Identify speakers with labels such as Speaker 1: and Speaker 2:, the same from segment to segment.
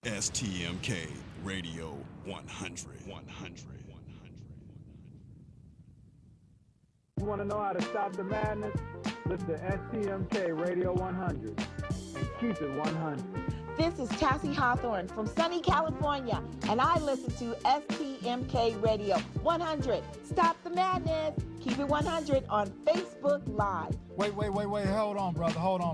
Speaker 1: STMK Radio 100.
Speaker 2: You want to know how to stop the madness? Listen to STMK Radio 100 and keep it 100.
Speaker 3: This is Cassie Hawthorne from sunny California, and I listen to STMK Radio 100. Stop the madness. Keep it 100 on Facebook Live.
Speaker 4: Wait. Hold on,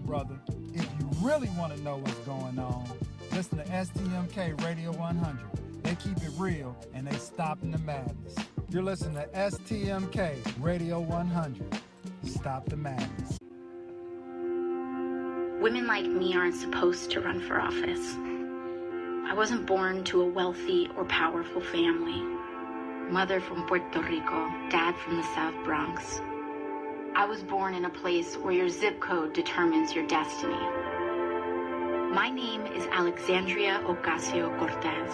Speaker 4: brother. If you really want to know what's going on, listen to STMK Radio 100. They keep it real, and they stopping the madness. You're listening to STMK Radio 100. Stop the madness.
Speaker 5: Women like me aren't supposed to run for office. I wasn't born to a wealthy or powerful family. Mother from Puerto Rico, dad from the South Bronx. I was born in a place where your zip code determines your destiny. My name is Alexandria Ocasio-Cortez.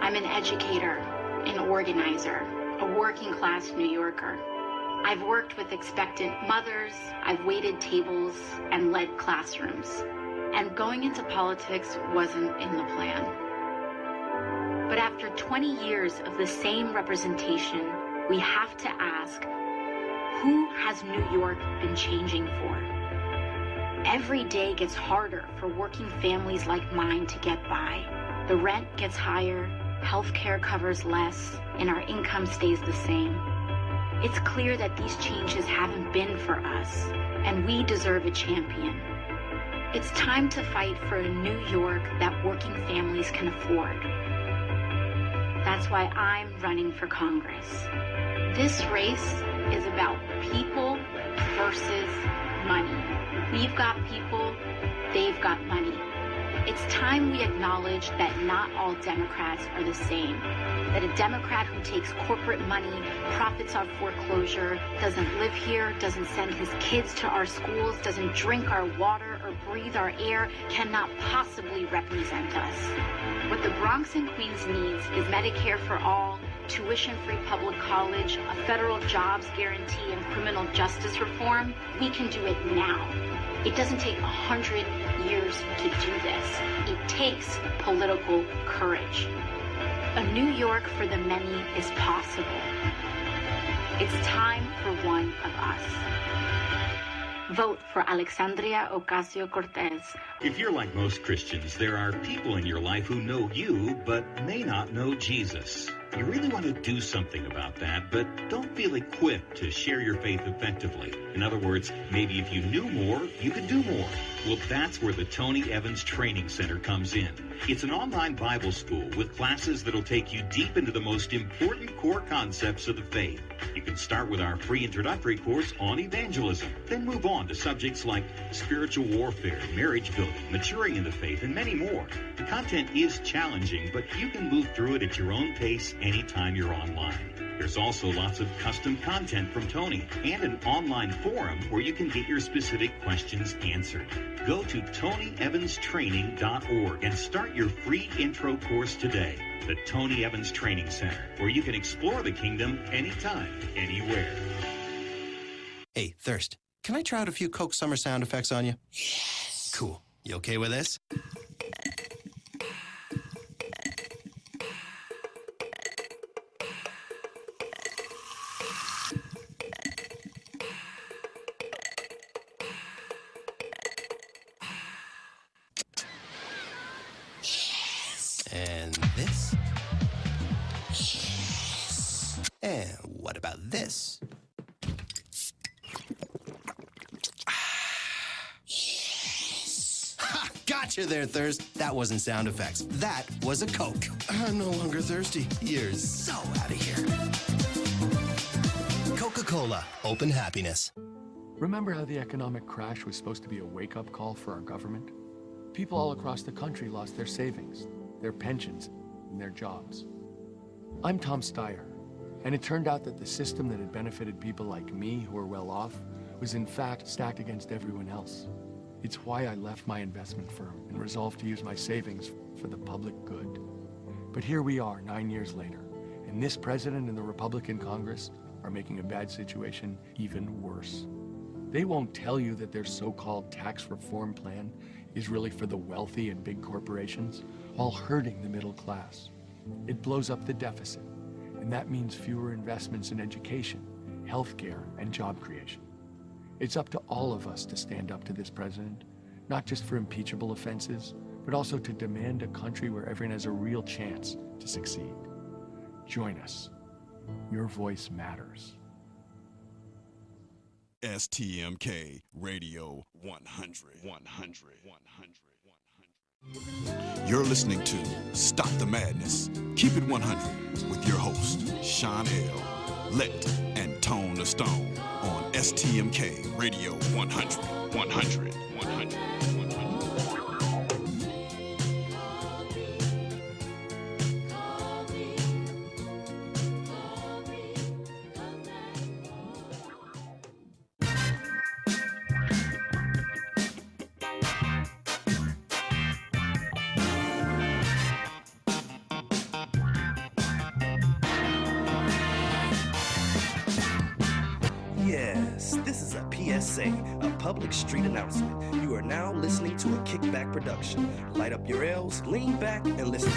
Speaker 5: I'm an educator, an organizer, a working-class New Yorker. I've worked with expectant mothers, I've waited tables and led classrooms. And going into politics wasn't in the plan. But after 20 years of the same representation, we have to ask, who has New York been changing for? Every day gets harder for working families like mine to get by. The rent gets higher, healthcare covers less, and our income stays the same. It's clear that these changes haven't been for us, and we deserve a champion. It's time to fight for a New York that working families can afford. That's why I'm running for Congress. This race is about people versus money. We've got people, they've got money. It's time we acknowledge that not all Democrats are the same. That a Democrat who takes corporate money, profits off foreclosure, doesn't live here, doesn't send his kids to our schools, doesn't drink our water or breathe our air, cannot possibly represent us. What the Bronx and Queens needs is Medicare for all, tuition-free public college, a federal jobs guarantee, and criminal justice reform. We can do it now. It doesn't take 100 years to do this. It takes political courage. A New York for the many is possible. It's time for one of us. Vote for Alexandria Ocasio-Cortez.
Speaker 6: If you're like most Christians, there are people in your life who know you but may not know Jesus. You really want to do something about that, but don't feel equipped to share your faith effectively. In other words, maybe if you knew more, you could do more. Well, that's where the Tony Evans Training Center comes in. It's an online Bible school with classes that'll take you deep into the most important core concepts of the faith. You can start with our free introductory course on evangelism, then move on to subjects like spiritual warfare, marriage building, maturing in the faith, and many more. The content is challenging, but you can move through it at your own pace anytime you're online. There's also lots of custom content from Tony and an online forum where you can get your specific questions answered. Go to TonyEvansTraining.org and start your free intro course today. The Tony Evans Training Center, where you can explore the kingdom anytime, anywhere.
Speaker 7: Hey, Thirst, can I try out a few Coke Summer sound effects on you? Yes. Cool. You okay with this? And this? Yes. And what about this? Yes. Ha! Gotcha there, Thirst. That wasn't sound effects. That was a Coke. I'm no longer thirsty. You're so out of here. Coca-Cola. Open happiness.
Speaker 8: Remember how the economic crash was supposed to be a wake-up call for our government? People all across the country lost their savings, their pensions, and their jobs. I'm Tom Steyer, and it turned out that the system that had benefited people like me who were well off was in fact stacked against everyone else. It's why I left my investment firm and resolved to use my savings for the public good. But here we are 9 years later, and this president and the Republican Congress are making a bad situation even worse. They won't tell you that their so-called tax reform plan is really for the wealthy and big corporations while hurting the middle class. It blows up the deficit, and that means fewer investments in education, healthcare, and job creation. It's up to all of us to stand up to this president, not just for impeachable offenses, but also to demand a country where everyone has a real chance to succeed. Join us. Your voice matters.
Speaker 1: STMK Radio 100. You're listening to Stop the Madness, Keep It 100 with your hosts, Sean L., Let, and Tone the Stone on STMK Radio 100.
Speaker 9: Yes, this is a PSA, a public street announcement. You are now listening to a Kickback production. Light up your L's, lean back, and listen.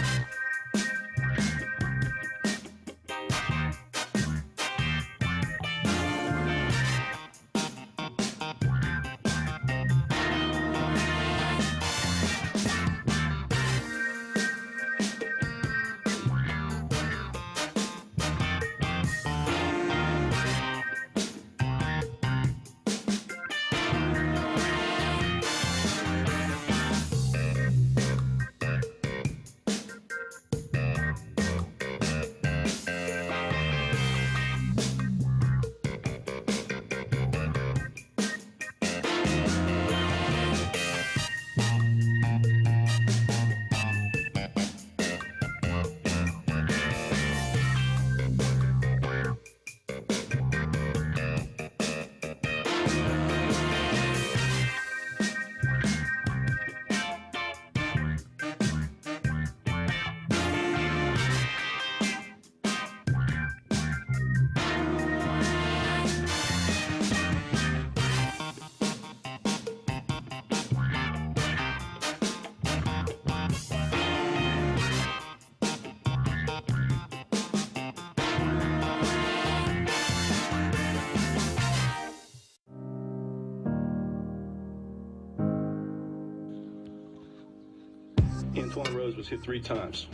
Speaker 10: Antoine Rose was hit 3 times.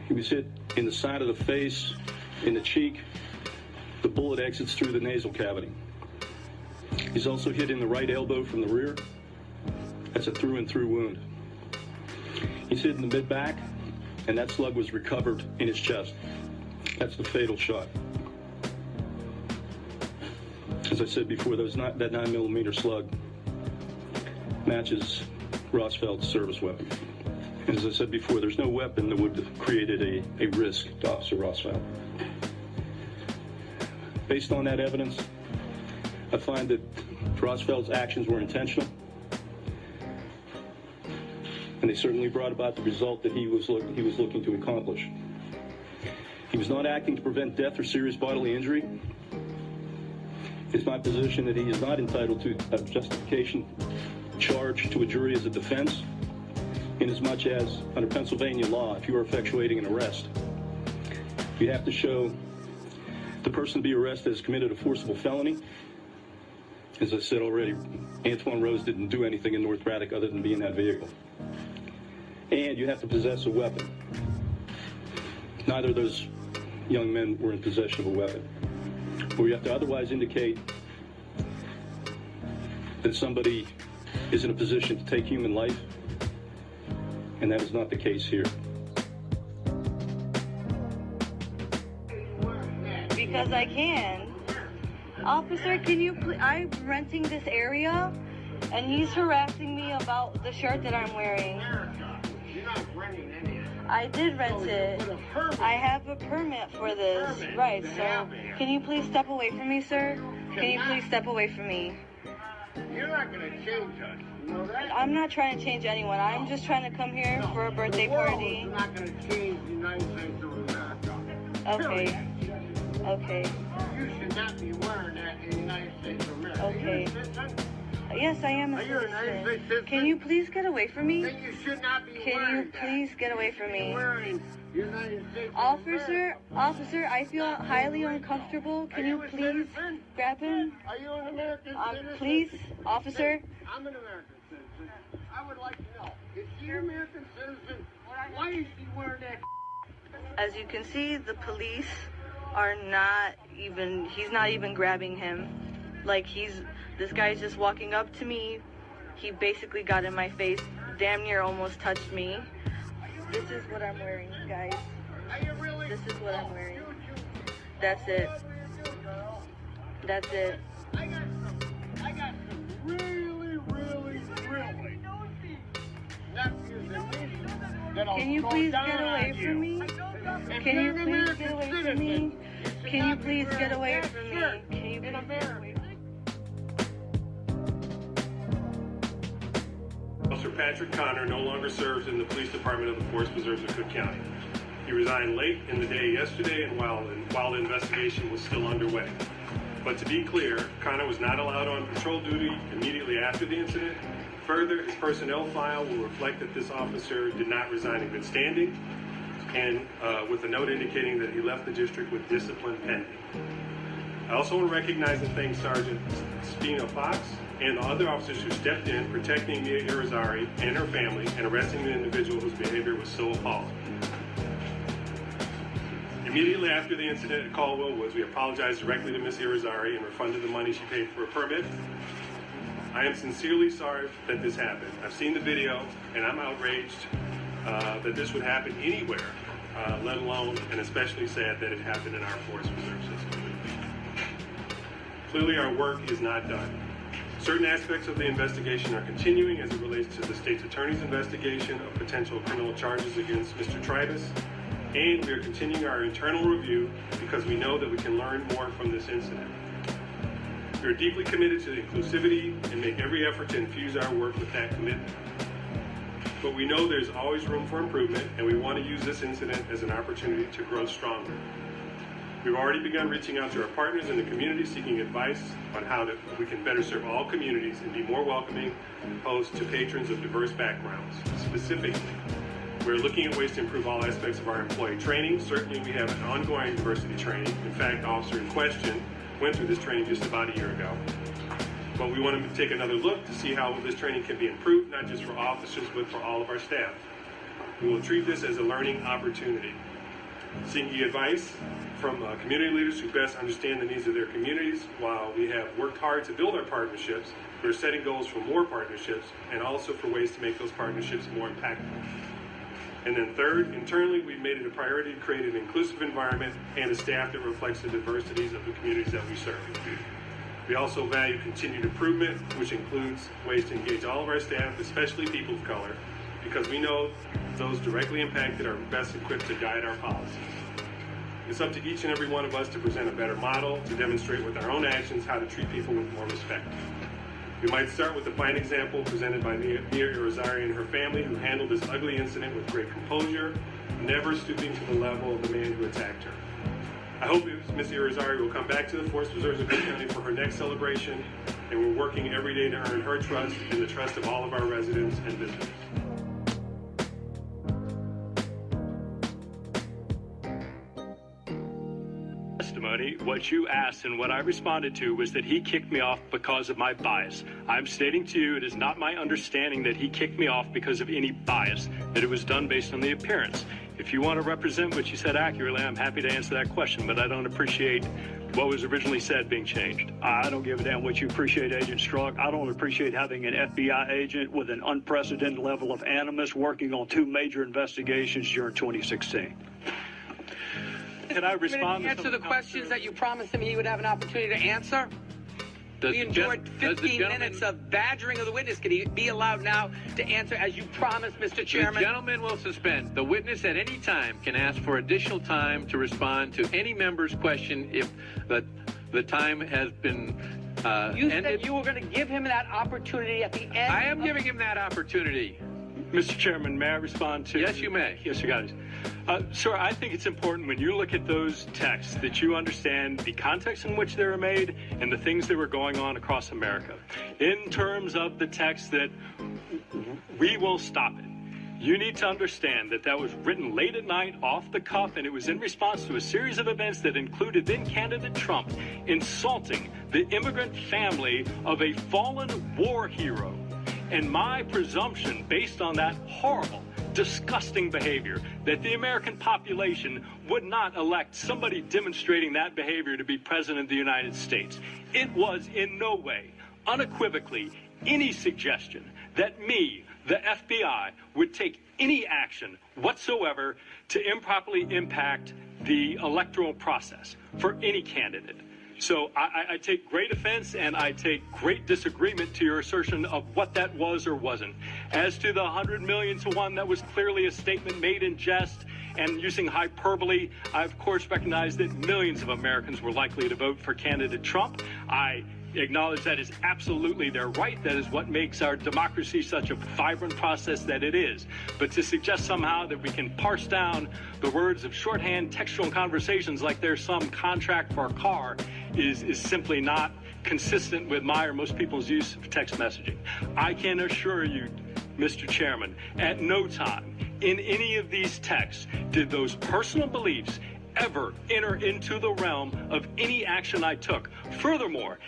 Speaker 10: He was hit in the side of the face, in the cheek. The bullet exits through the nasal cavity. He's also hit in the right elbow from the rear. That's a through and through wound. He's hit in the mid-back, and that slug was recovered in his chest. That's the fatal shot. As I said before, that 9mm slug matches Rossfeld's service weapon. And as I said before, there's no weapon that would have created a risk to Officer Rossfeld. Based on that evidence, I find that Rossfeld's actions were intentional, and they certainly brought about the result that he was looking to accomplish. He was not acting to prevent death or serious bodily injury. It's my position that he is not entitled to a justification charge to a jury as a defense, inasmuch as under Pennsylvania law, if you are effectuating an arrest, you have to show the person to be arrested has committed a forcible felony. As I said already, Antoine Rose didn't do anything in North Braddock other than be in that vehicle. And you have to possess a weapon. Neither of those young men were in possession of a weapon. Or you have to otherwise indicate that somebody is in a position to take human life, and that is not the case here.
Speaker 11: Because I can. Officer, can you please, I'm renting this area, and he's harassing me about the shirt that I'm wearing.
Speaker 12: You're not renting any of it.
Speaker 11: I did rent it. I have a permit for this. Right, so can you please step away from me, sir? Can you please step away from me?
Speaker 12: You're not going to change us. You know that?
Speaker 11: I'm not trying to change anyone. I'm just trying to come here for a birthday party.
Speaker 12: You're not going to change the United States of America.
Speaker 11: Okay. Okay.
Speaker 12: You should not be wearing that in the United States of America.
Speaker 11: Okay. Yes, I am a
Speaker 12: Are you a
Speaker 11: citizen.
Speaker 12: United States citizen?
Speaker 11: Can you please get away from me?
Speaker 12: Then you should not be
Speaker 11: Can
Speaker 12: wearing
Speaker 11: you please get away from me?
Speaker 12: Wearing United States
Speaker 11: Officer, I feel highly uncomfortable. Can you please grab him?
Speaker 12: Are you an American citizen?
Speaker 11: Please, officer.
Speaker 12: I'm an American citizen. I would like to know, is she an American citizen? Why is she wearing that?
Speaker 11: As you can see, the police are not even, he's not even grabbing him. Like this guy's just walking up to me. He basically got in my face, damn near almost touched me. This is what I'm wearing, guys. This is what I'm wearing. That's it. That's it.
Speaker 12: I got some really nephews and nieces that'll
Speaker 11: Can you
Speaker 12: go
Speaker 11: please
Speaker 12: down
Speaker 11: get away
Speaker 12: on
Speaker 11: from me? Can you please get away from me? Can you please get away from me? Can you please get away from me?
Speaker 13: Officer Patrick Connor no longer serves in the police department of the Forest Preserves of Cook County. He resigned late in the day yesterday and while the investigation was still underway. But to be clear, Connor was not allowed on patrol duty immediately after the incident. Further, his personnel file will reflect that this officer did not resign in good standing, and with a note indicating that he left the district with discipline pending. I also want to recognize and thank Sergeant Spina Fox and the other officers who stepped in, protecting Mia Irizarry and her family and arresting the individual whose behavior was so appalling. Immediately after the incident at Caldwell Woods, we apologized directly to Ms. Irizarry and refunded the money she paid for a permit. I am sincerely sorry that this happened. I've seen the video and I'm outraged that this would happen anywhere, let alone, and especially sad that it happened in our forest preserve system. Clearly our work is not done. Certain aspects of the investigation are continuing as it relates to the state's attorney's investigation of potential criminal charges against Mr. Tribus, and we are continuing our internal review because we know that we can learn more from this incident. We are deeply committed to inclusivity and make every effort to infuse our work with that commitment. But we know there's always room for improvement, and we want to use this incident as an opportunity to grow stronger. We've already begun reaching out to our partners in the community seeking advice on how we can better serve all communities and be more welcoming and opposed to patrons of diverse backgrounds. Specifically, we're looking at ways to improve all aspects of our employee training. Certainly we have an ongoing diversity training. In fact, the officer in question went through this training just about a year ago. But we want to take another look to see how this training can be improved, not just for officers, but for all of our staff. We will treat this as a learning opportunity. Seeking advice from community leaders who best understand the needs of their communities. While we have worked hard to build our partnerships, we're setting goals for more partnerships and also for ways to make those partnerships more impactful. And then third, internally, we've made it a priority to create an inclusive environment and a staff that reflects the diversities of the communities that we serve. We also value continued improvement, which includes ways to engage all of our staff, especially people of color, because we know those directly impacted are best equipped to guide our policies. It's up to each and every one of us to present a better model, to demonstrate with our own actions how to treat people with more respect. We might start with the fine example presented by Mia Irizarry and her family, who handled this ugly incident with great composure, never stooping to the level of the man who attacked her. I hope Ms. Irizarry will come back to the Forest Preserves of Cook County for her next celebration, and we're working every day to earn her trust and the trust of all of our residents and visitors.
Speaker 14: What you asked and what I responded to was that he kicked me off because of my bias. I'm stating to you it is not my understanding that he kicked me off because of any bias, that it was done based on the appearance. If you want to represent what you said accurately, I'm happy to answer that question, but I don't appreciate what was originally said being changed.
Speaker 15: I don't give a damn what you appreciate, Agent Strzok. I don't appreciate having an FBI agent with an unprecedented level of animus working on 2 major investigations during 2016.
Speaker 14: Can I respond to
Speaker 16: answer the questions that you promised him he would have an opportunity to answer? We enjoyed 15 minutes of badgering of the witness. Can he be allowed now to answer as you promised, Mr. Chairman?
Speaker 17: The gentleman will suspend. The witness at any time can ask for additional time to respond to any member's question if the time has been
Speaker 16: you
Speaker 17: ended.
Speaker 16: said you were going to give him that opportunity at the end.
Speaker 17: I am giving him that opportunity.
Speaker 14: Mr. Chairman, may I respond to?
Speaker 17: Yes, you may.
Speaker 14: Yes, you got it. Sir, I think it's important when you look at those texts that you understand the context in which they were made and the things that were going on across America. In terms of the text that we will stop it, you need to understand that that was written late at night, off the cuff, and it was in response to a series of events that included then-candidate Trump insulting the immigrant family of a fallen war hero. And my presumption, based on that horrible, disgusting behavior, that the American population would not elect somebody demonstrating that behavior to be president of the United States. It was in no way, unequivocally, any suggestion that me, the FBI, would take any action whatsoever to improperly impact the electoral process for any candidate. So I take great offense and I take great disagreement to your assertion of what that was or wasn't. As to the 100 million to one, that was clearly a statement made in jest and using hyperbole. I, of course, recognize that millions of Americans were likely to vote for candidate Trump. I acknowledge that is absolutely their right. That is what makes our democracy such a vibrant process that it is. But to suggest somehow that we can parse down the words of shorthand textual conversations like there's some contract for a car is simply not consistent with my or most people's use of text messaging. I can assure you, Mr. Chairman, at no time in any of these texts did those personal beliefs ever enter into the realm of any action I took. Furthermore,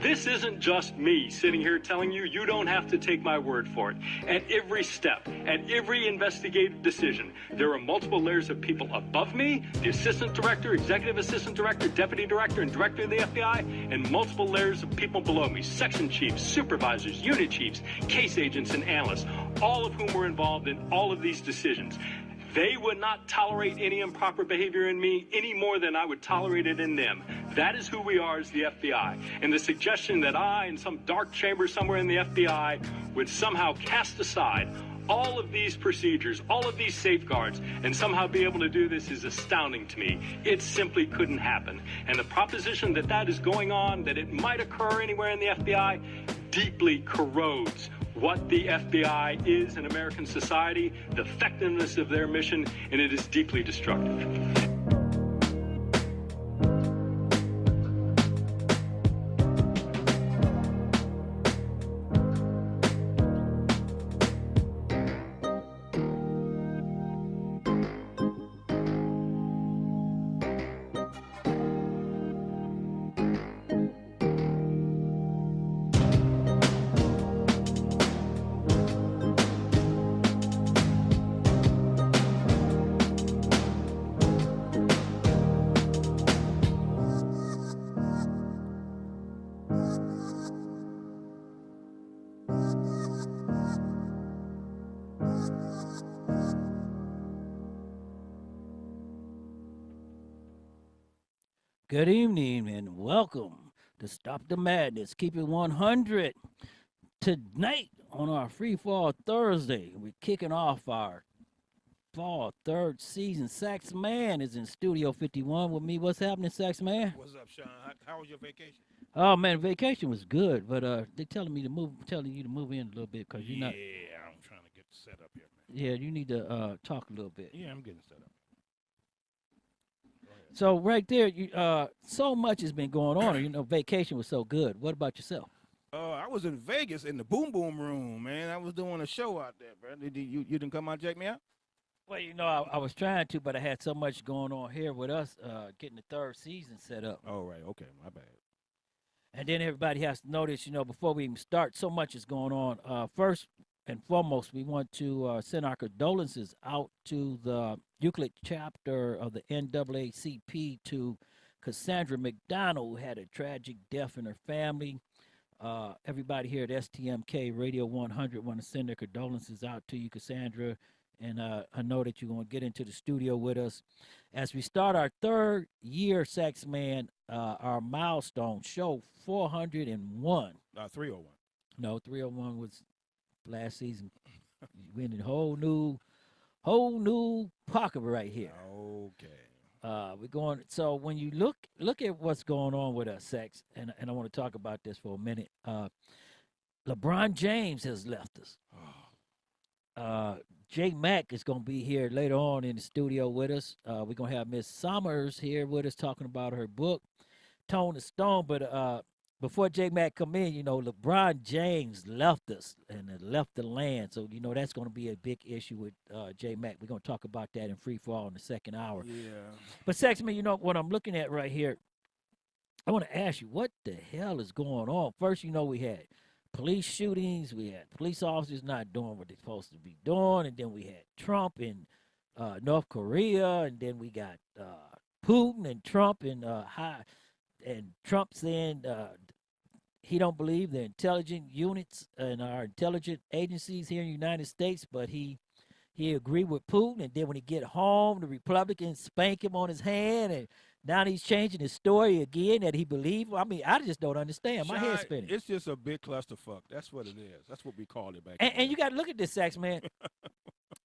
Speaker 14: this isn't just me sitting here telling you, you don't have to take my word for it. At every step, at every investigative decision, there are multiple layers of people above me, the assistant director, executive assistant director, deputy director, and director of the FBI, and multiple layers of people below me, section chiefs, supervisors, unit chiefs, case agents, and analysts, all of whom were involved in all of these decisions. They would not tolerate any improper behavior in me any more than I would tolerate it in them. That is who we are as the FBI. And the suggestion that I, in some dark chamber somewhere in the FBI, would somehow cast aside all of these procedures, all of these safeguards, and somehow be able to do this is astounding to me. It simply couldn't happen. And the proposition that that is going on, that it might occur anywhere in the FBI, deeply corrodes what the FBI is in American society, the effectiveness of their mission, and it is deeply destructive.
Speaker 18: Good evening and welcome to Stop the Madness. Keep it 100. Tonight on our Free Fall Thursday, we're kicking off our fall third season. Sax Man is in Studio 51 with me. What's happening, Sax Man?
Speaker 19: What's up, Sean? How was your vacation?
Speaker 18: Oh man, vacation was good, but they're telling you to move in a little bit because you're not.
Speaker 19: Yeah, I'm trying to get set up here, man.
Speaker 18: Yeah, you need to talk a little bit.
Speaker 19: Yeah, I'm getting set up.
Speaker 18: So right there, you so much has been going on. You know, vacation was so good. What about yourself?
Speaker 19: I was in Vegas in the Boom Boom Room, man. I was doing a show out there, bro. You didn't come out and check me out?
Speaker 18: Well, you know, I was trying to, but I had so much going on here with us getting the third season set up.
Speaker 19: Oh, right. Okay, my bad.
Speaker 18: And then everybody has to notice, you know, before we even start, so much is going on. First and foremost, we want to send our condolences out to the Euclid chapter of the NAACP to Cassandra McDonald, who had a tragic death in her family. Everybody here at STMK Radio 100 want to send their condolences out to you, Cassandra. And I know that you're going to get into the studio with us. As we start our third year, Sax Man, our milestone show, 401.
Speaker 19: 301.
Speaker 18: No, 301 was last season. We're in a whole new pocket right here.
Speaker 19: Okay.
Speaker 18: We're going. So when you look at what's going on with us, Sax, and I want to talk about this for a minute. LeBron James has left us. Jay Mack is going to be here later on in the studio with us. We're going to have Miss Summers here with us talking about her book, Tone the Stone. But before Jay Mack come in, you know, LeBron James left us and left the land. So, you know, that's going to be a big issue with Jay Mack. We're going to talk about that in Free Fall in the second hour.
Speaker 19: Yeah.
Speaker 18: But, Sexman, you know, what I'm looking at right here, I want to ask you, what the hell is going on? First, you know, we had police shootings. We had police officers not doing what they're supposed to be doing. And then we had Trump in North Korea. And then we got Putin and Trump and Trump saying he don't believe the intelligent units and our intelligent agencies here in the United States, but he agreed with Putin. And then when he get home, the Republicans spank him on his hand, and now he's changing his story again that he believed. I mean, I just don't understand. My head's spinning.
Speaker 19: It's just a big clusterfuck. That's what it is. That's what we called it back
Speaker 18: And you got to look at this, Sax, man.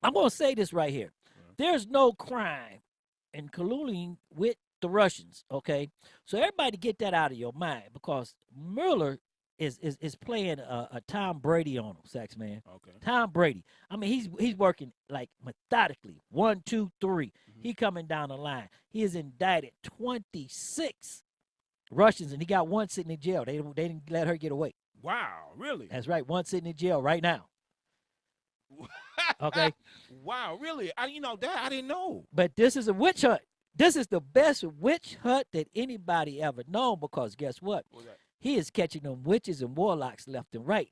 Speaker 18: I'm going to say this right here. There's no crime in colluding with the Russians, okay? So everybody get that out of your mind, because Mueller is playing a Tom Brady on him, Sax, man.
Speaker 19: Okay.
Speaker 18: Tom Brady. I mean, he's working like methodically. 1, 2, 3. He coming down the line. He has indicted 26 Russians, and he got one sitting in jail. They didn't let her get away.
Speaker 19: Wow, really?
Speaker 18: That's right. One sitting in jail right now. Okay.
Speaker 19: Wow, really? I didn't know.
Speaker 18: But this is a witch hunt. This is the best witch hunt that anybody ever known, because guess what? He is catching them witches and warlocks left and right.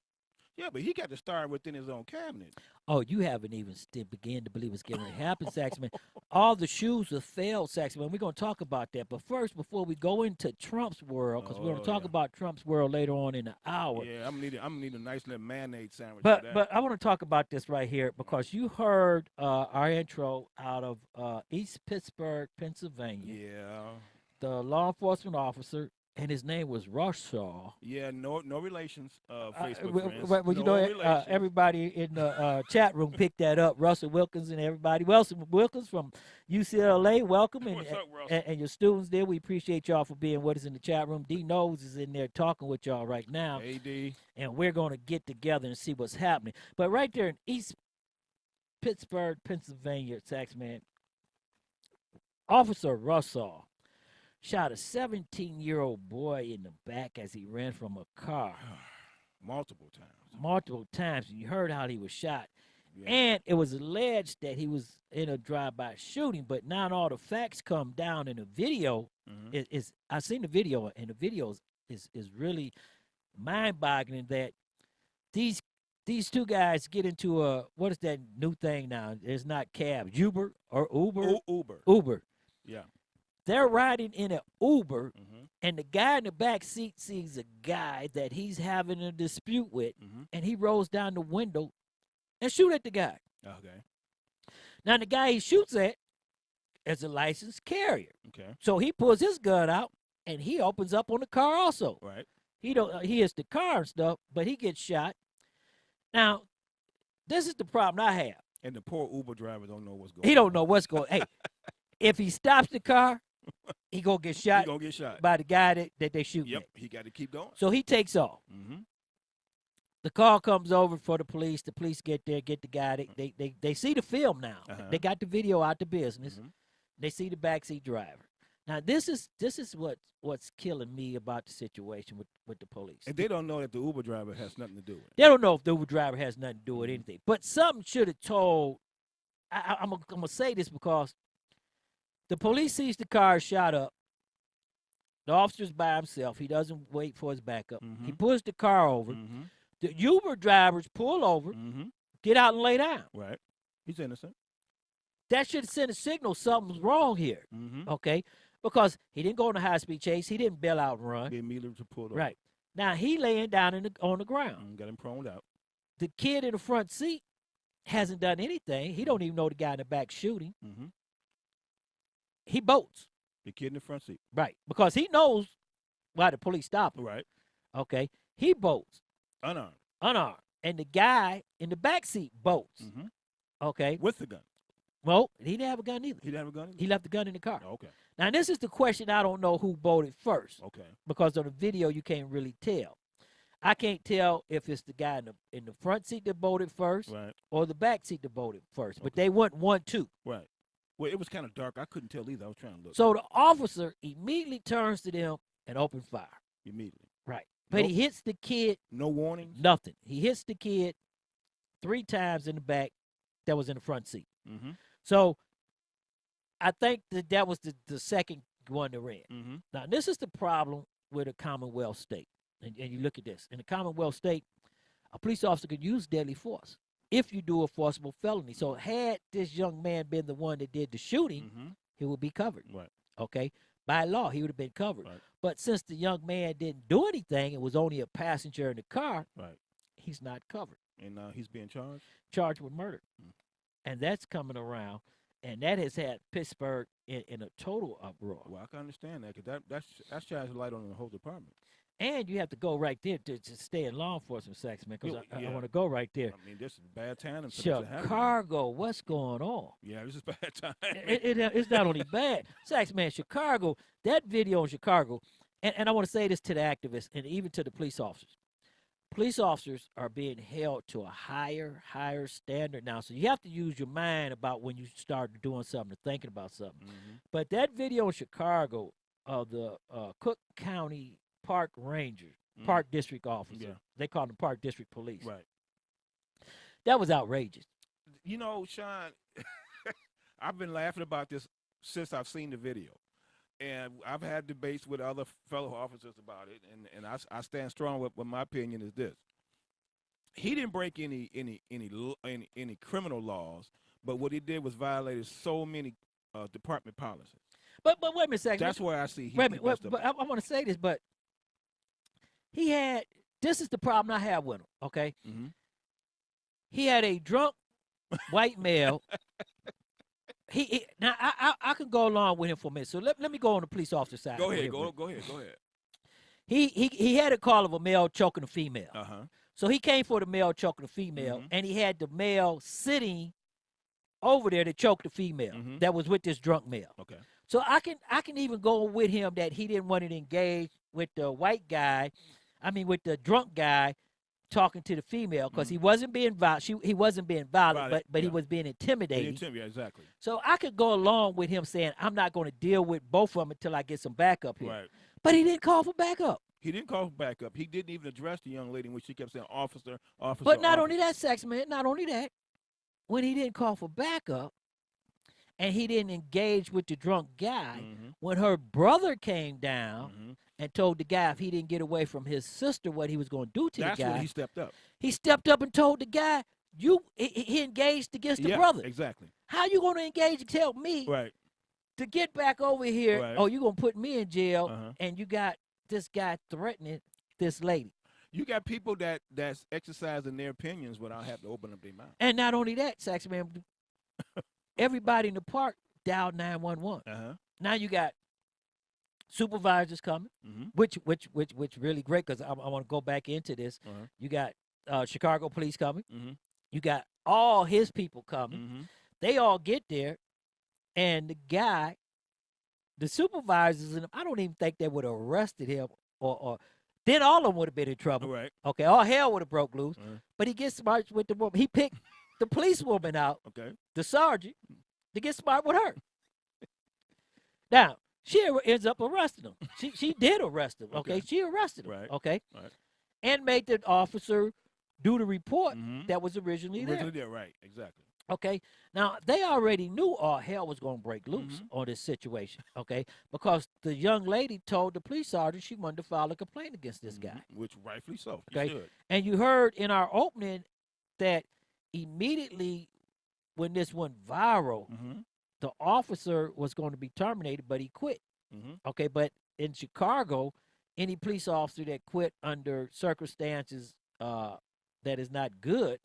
Speaker 19: Yeah, but he got to start within his own cabinet.
Speaker 18: Oh, you haven't even began to believe it's getting to happen, Saxman. All the shoes have failed, Saxman. We're going to talk about that. But first, before we go into Trump's world, because we're going to talk about Trump's world later on in the hour.
Speaker 19: Yeah, I'm gonna need a nice little mayonnaise sandwich.
Speaker 18: But
Speaker 19: for that.
Speaker 18: but I want to talk about this right here, because you heard our intro out of East Pittsburgh, Pennsylvania.
Speaker 19: Yeah.
Speaker 18: The law enforcement officer, and his name was Rushaw.
Speaker 19: Yeah, no relations. Facebook friends.
Speaker 18: Well, you know, everybody in the chat room picked that up. Russell Wilkins and everybody. Wilkins from UCLA, welcome. And,
Speaker 19: What's up, Russell?
Speaker 18: and your students there, we appreciate y'all for being with us in the chat room. D Knows is in there talking with y'all right now.
Speaker 19: Hey, D.
Speaker 18: And we're going to get together and see what's happening. But right there in East Pittsburgh, Pennsylvania, Saxman, Officer Russaw shot a 17-year-old boy in the back as he ran from a car.
Speaker 19: Multiple times.
Speaker 18: You heard how he was shot.
Speaker 19: Yeah.
Speaker 18: And it was alleged that he was in a drive-by shooting, but now all the facts come down in the video. I've seen the video, and the video is really mind-boggling that these two guys get into a, what is that new thing now? It's not cab, Uber or Uber? Uber.
Speaker 19: Yeah.
Speaker 18: They're riding in an Uber, and the guy in the back seat sees a guy that he's having a dispute with, and he rolls down the window and shoot at the guy.
Speaker 19: Okay.
Speaker 18: Now, the guy he shoots at is a licensed carrier.
Speaker 19: Okay.
Speaker 18: So he pulls his gun out, and he opens up on the car also.
Speaker 19: Right.
Speaker 18: He hits the car and stuff, but he gets shot. Now, this is the problem I have.
Speaker 19: And the poor Uber driver don't know what's going on.
Speaker 18: He don't know what's going on. Hey, if he stops the car, he gonna get shot.
Speaker 19: He gonna get shot
Speaker 18: by the guy that they shoot.
Speaker 19: Yep, he got to keep going.
Speaker 18: So he takes off. The call comes over for the police. The police get there, get the guy. They see the film now. They got the video out the business. They see the backseat driver. Now this is what's killing me about the situation with the police.
Speaker 19: And they don't know that the Uber driver has nothing to do with it.
Speaker 18: They don't know if the Uber driver has nothing to do with anything. But something should have told. I'm gonna say this because the police sees the car shot up. The officer's by himself. He doesn't wait for his backup. He pulls the car over. The Uber drivers pull over, get out and lay down.
Speaker 19: Right. He's innocent.
Speaker 18: That should send a signal something's wrong here. Okay? Because he didn't go on a high-speed chase. He didn't bail out and run.
Speaker 19: He immediately pulled over.
Speaker 18: Right. Now, he laying down on the ground.
Speaker 19: Got him proned out.
Speaker 18: The kid in the front seat hasn't done anything. He don't even know the guy in the back shooting. He bolts.
Speaker 19: The kid in the front seat.
Speaker 18: Right. Because he knows why the police stopped him.
Speaker 19: Right.
Speaker 18: Okay. He bolts.
Speaker 19: Unarmed.
Speaker 18: And the guy in the back seat bolts. Okay.
Speaker 19: With the gun.
Speaker 18: Well, he didn't have a gun either.
Speaker 19: He didn't have a gun either?
Speaker 18: He left the gun in the car.
Speaker 19: Okay.
Speaker 18: Now, this is the question I don't know who bolted first.
Speaker 19: Okay.
Speaker 18: Because on the video, you can't really tell. I can't tell if it's the guy in the front seat that voted first or the back seat that voted first. But they went 1-2.
Speaker 19: Right. Well, it was kind of dark. I couldn't tell either. I was trying to look.
Speaker 18: So the officer immediately turns to them and opens fire.
Speaker 19: Immediately.
Speaker 18: Right. But he hits the kid.
Speaker 19: No warning?
Speaker 18: Nothing. He hits the kid 3 times in the back that was in the front seat.
Speaker 19: Mm-hmm.
Speaker 18: So I think that was the second one that ran.
Speaker 19: Mm-hmm.
Speaker 18: Now, this is the problem with a Commonwealth state. And you look at this. In a Commonwealth state, a police officer could use deadly force if you do a forcible felony. So had this young man been the one that did the shooting, he would be covered.
Speaker 19: Right.
Speaker 18: Okay? By law, he would have been covered.
Speaker 19: Right.
Speaker 18: But since the young man didn't do anything, it was only a passenger in the car, he's not covered.
Speaker 19: And he's being charged?
Speaker 18: Charged with murder. And that's coming around. And that has had Pittsburgh in a total uproar.
Speaker 19: Well, I can understand that because that shines a light on the whole department.
Speaker 18: And you have to go right there to stay in law enforcement section, man, because I want to go right there.
Speaker 19: I mean, this is bad time.
Speaker 18: Chicago, what's going on?
Speaker 19: Yeah, this is bad time.
Speaker 18: It's not only bad. Sax, man, Chicago, that video in Chicago, and I want to say this to the activists and even to the police officers. Police officers are being held to a higher standard now. So you have to use your mind about when you start doing something or thinking about something.
Speaker 19: Mm-hmm.
Speaker 18: But that video in Chicago of the Cook County Park Ranger, Park District officer, they call them Park District Police.
Speaker 19: Right.
Speaker 18: That was outrageous.
Speaker 19: You know, Sean, I've been laughing about this since I've seen the video. And I've had debates with other fellow officers about it, and I stand strong with my opinion is this: he didn't break any criminal laws, but what he did was violated so many department policies.
Speaker 18: But wait a minute, second.
Speaker 19: That's where I see.
Speaker 18: Wait a minute, but I want to say this, but he had. This is the problem I have with him. Okay, he had a drunk white male. Now I can go along with him for a minute. So let me go on the police officer side.
Speaker 19: Go ahead.
Speaker 18: He had a call of a male choking a female.
Speaker 19: Uh-huh.
Speaker 18: So he came for the male choking a female, and he had the male sitting over there to choke the female that was with this drunk male.
Speaker 19: Okay.
Speaker 18: So I can even go with him that he didn't want to engage with the white guy, with the drunk guy talking to the female because he wasn't being violent. He wasn't being violent, but he was being intimidating.
Speaker 19: Yeah, exactly.
Speaker 18: So I could go along with him saying, I'm not going to deal with both of them until I get some backup here.
Speaker 19: Right.
Speaker 18: But he didn't call for backup.
Speaker 19: He didn't call for backup. He didn't even address the young lady when she kept saying, officer, officer.
Speaker 18: But not
Speaker 19: officer.
Speaker 18: only that, Sax, man, not only that, when he didn't call for backup and he didn't engage with the drunk guy, when her brother came down and told the guy if he didn't get away from his sister what he was going to do to the guy.
Speaker 19: That's when he stepped up.
Speaker 18: He stepped up and told the guy, he engaged against the brother.
Speaker 19: Exactly.
Speaker 18: How you going to engage and tell me to get back over here?
Speaker 19: Right.
Speaker 18: Oh, you going to put me in jail, and you got this guy threatening this lady.
Speaker 19: You got people that's exercising their opinions without having to open up their mouth.
Speaker 18: And not only that, Sax, man, everybody in the park dialed 911. Now you got supervisors coming, which really great because I want to go back into this. You got Chicago police coming. You got all his people coming. They all get there, and the guy, the supervisors, and I don't even think they would have arrested him, or then all of them would have been in trouble.
Speaker 19: Right.
Speaker 18: Okay, all hell would have broke loose. But he gets smart with the woman. He picked the police woman out, the sergeant, to get smart with her. Now, she ends up arresting him. She did arrest him, okay? She arrested him, okay?
Speaker 19: Right.
Speaker 18: And made the officer do the report that was originally there.
Speaker 19: Right, exactly.
Speaker 18: Okay? Now, they already knew all hell was going to break loose on this situation, okay? Because the young lady told the police sergeant she wanted to file a complaint against this guy.
Speaker 19: Which rightfully so.
Speaker 18: Okay?
Speaker 19: Should.
Speaker 18: And you heard in our opening that immediately when this went viral, the officer was going to be terminated, but he quit. Okay, but in Chicago, any police officer that quit under circumstances that is not good,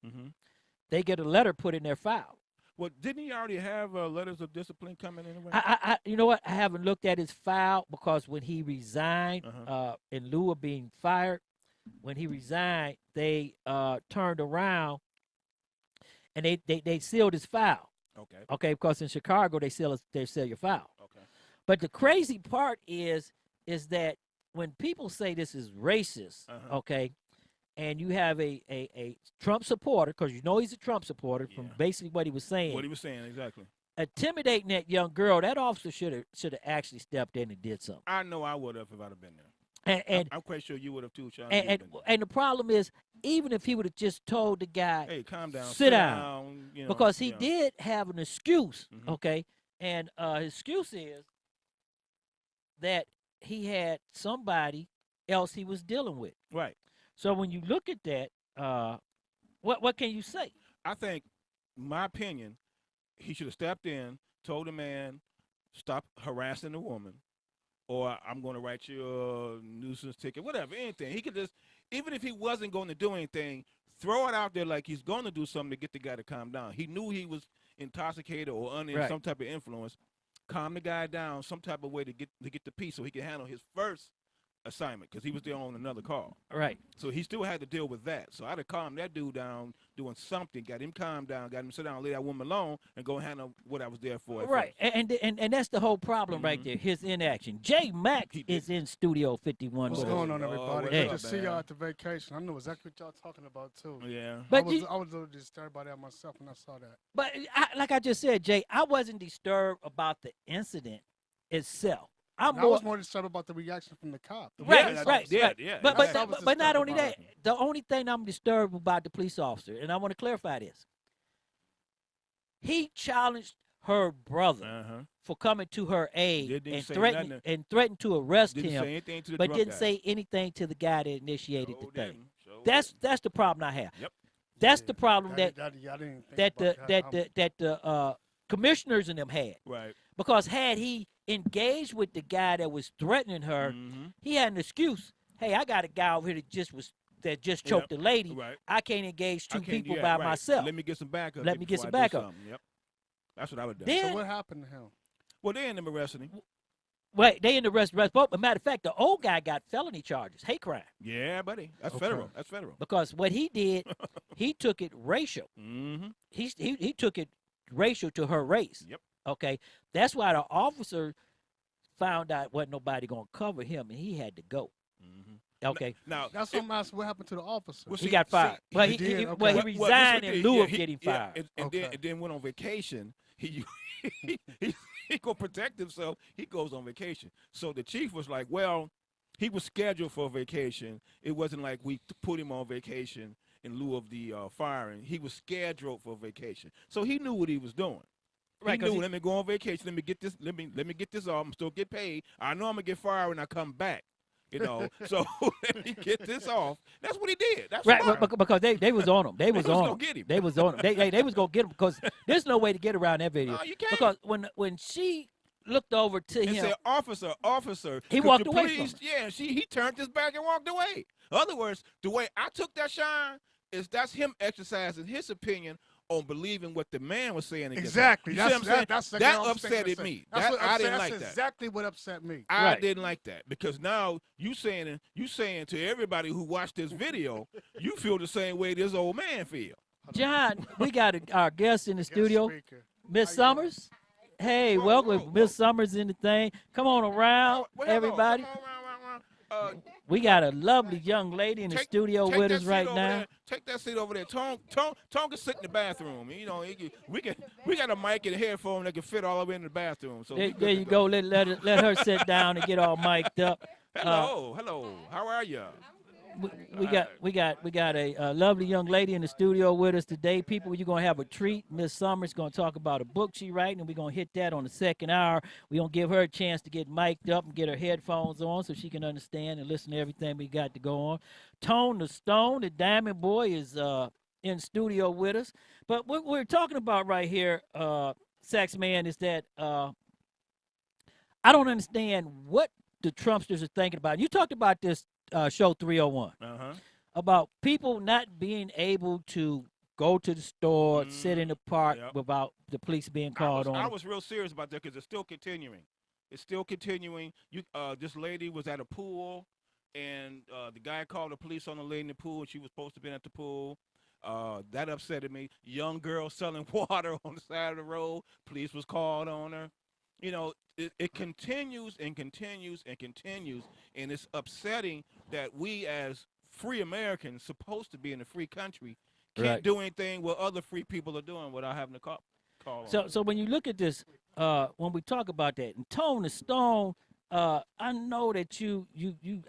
Speaker 18: they get a letter put in their file.
Speaker 19: Well, didn't he already have letters of discipline coming anyway?
Speaker 18: I you know what? I haven't looked at his file because when he resigned, in lieu of being fired, when he resigned, they turned around and they sealed his file. Okay, because in Chicago they seal your file.
Speaker 19: Okay.
Speaker 18: But the crazy part is that when people say this is racist, okay, and you have a Trump supporter, because you know he's a Trump supporter from basically what he was saying.
Speaker 19: What he was saying, exactly.
Speaker 18: Intimidating that young girl, that officer should have actually stepped in and did something.
Speaker 19: I know I would have if I'd have been there.
Speaker 18: And
Speaker 19: I'm quite sure you would have too, Sean.
Speaker 18: And the problem is, even if he would have just told the guy,
Speaker 19: "Hey, calm down,
Speaker 18: sit down,"
Speaker 19: you know,
Speaker 18: because he did have an excuse, okay, and his excuse is that he had somebody else he was dealing with.
Speaker 19: Right.
Speaker 18: So when you look at that, what can you say?
Speaker 19: I think, my opinion, he should have stepped in, told the man, stop harassing the woman, or I'm going to write you a nuisance ticket, whatever, anything. He could just, even if he wasn't going to do anything, throw it out there like he's going to do something to get the guy to calm down. He knew he was intoxicated or under some type of influence. Calm the guy down some type of way to get the peace so he can handle his first assignment, because he was there on another call.
Speaker 18: Right.
Speaker 19: So he still had to deal with that. So I'd have calmed that dude down doing something, got him calmed down, got him sit down, lay that woman alone, and go handle what I was there for.
Speaker 18: Right. And that's the whole problem right there, his inaction. Jay Max is in Studio 51.
Speaker 20: What's going on, everybody?
Speaker 18: Hey.
Speaker 20: Good to see y'all at the vacation. I know exactly what y'all talking about, too.
Speaker 19: Yeah.
Speaker 18: But
Speaker 20: I was a little disturbed by that myself when I saw that.
Speaker 18: But like I just said, Jay, I wasn't disturbed about the incident itself.
Speaker 20: I was more disturbed about the reaction from the cop.
Speaker 18: Right.
Speaker 19: Yeah.
Speaker 18: But not only that, the only thing I'm disturbed about the police officer, and I want to clarify this, he challenged her brother for coming to her aid and threatened to arrest him, but didn't say anything to the guy that initiated the thing. That's the problem I have.
Speaker 19: Yep.
Speaker 18: That's the problem that the commissioners in them had.
Speaker 19: Right.
Speaker 18: Because had he engaged with the guy that was threatening her, he had an excuse. Hey, I got a guy over here that just choked the lady.
Speaker 19: Right.
Speaker 18: I can't engage two people by myself.
Speaker 19: Let me get some backup.
Speaker 18: Let me get some backup.
Speaker 19: Yep. That's what I would do.
Speaker 18: Then,
Speaker 20: so what happened to him?
Speaker 19: Well, they ended up arresting him.
Speaker 18: Wait, they ended up arresting both. As a matter of fact, the old guy got felony charges, hate crime.
Speaker 19: Yeah, buddy. That's federal. That's federal.
Speaker 18: Because what he did, he took it racial. He took it racial to her race.
Speaker 19: Yep.
Speaker 18: Okay, that's why the officer found out wasn't nobody gonna cover him, and he had to go. Okay.
Speaker 20: Now that's something else. What happened to the officer?
Speaker 18: He got fired. Well, he resigned in lieu of getting fired.
Speaker 19: And then went on vacation. He go protect himself. He goes on vacation. So the chief was like, well, he was scheduled for a vacation. It wasn't like we put him on vacation in lieu of the firing. He was scheduled for vacation. So he knew what he was doing. He knew, let me go on vacation. Let me get this. Let me get this off. I'm still get paid. I know I'm gonna get fired when I come back. You know, so let me get this off. That's what he did. That's
Speaker 18: right,
Speaker 19: smart.
Speaker 18: because they was on him. They was on him.
Speaker 19: Get him.
Speaker 18: They was on him. They was gonna get him because there's no way to get around that video.
Speaker 19: No, you can't.
Speaker 18: Because when she looked over to him,
Speaker 19: said, officer,
Speaker 18: he walked away from her.
Speaker 19: Yeah, he turned his back and walked away. In other words, the way I took that shine is that's him exercising his opinion on believing what the man was saying.
Speaker 20: Exactly.
Speaker 19: That upset me. I didn't like that.
Speaker 20: That's exactly what upset me.
Speaker 19: I didn't like that because now you saying to everybody who watched this video, you feel the same way this old man feel.
Speaker 18: John, we got our guest in the studio, Miss Summers. Hey, welcome, Miss Summers in the thing. Come on around, everybody. We got a lovely young lady in the studio with us right now.
Speaker 19: Take that seat over there. Tone can sit in the bathroom. You know, we got a mic and a headphone that can fit all the way in the bathroom. So
Speaker 18: there you go. Let her sit down and get all mic'd up.
Speaker 19: Hello. How are you?
Speaker 18: We got a lovely young lady in the studio with us today. People, you're gonna have a treat. Miss Summers gonna talk about a book she writing, and we're gonna hit that on the second hour. We're gonna give her a chance to get mic'd up and get her headphones on so she can understand and listen to everything we got to go on. Tone the Stone, the Diamond Boy, is in studio with us. But what we're talking about right here, Sax Man, is that I don't understand what the Trumpsters are thinking about. You talked about this show 301 about people not being able to go to the store, sit in the park without the police being called on.
Speaker 19: I was real serious about that because it's still continuing. It's still continuing. This lady was at a pool, and the guy called the police on the lady in the pool, and she was supposed to be at the pool. That upset me. Young girl selling water on the side of the road. Police was called on her. You know, it continues and continues and continues, and it's upsetting that we as free Americans supposed to be in a free country can't
Speaker 18: Right.
Speaker 19: do anything what other free people are doing without having to call on.
Speaker 18: So when you look at this, when we talk about that, and Tone the Stone, I know that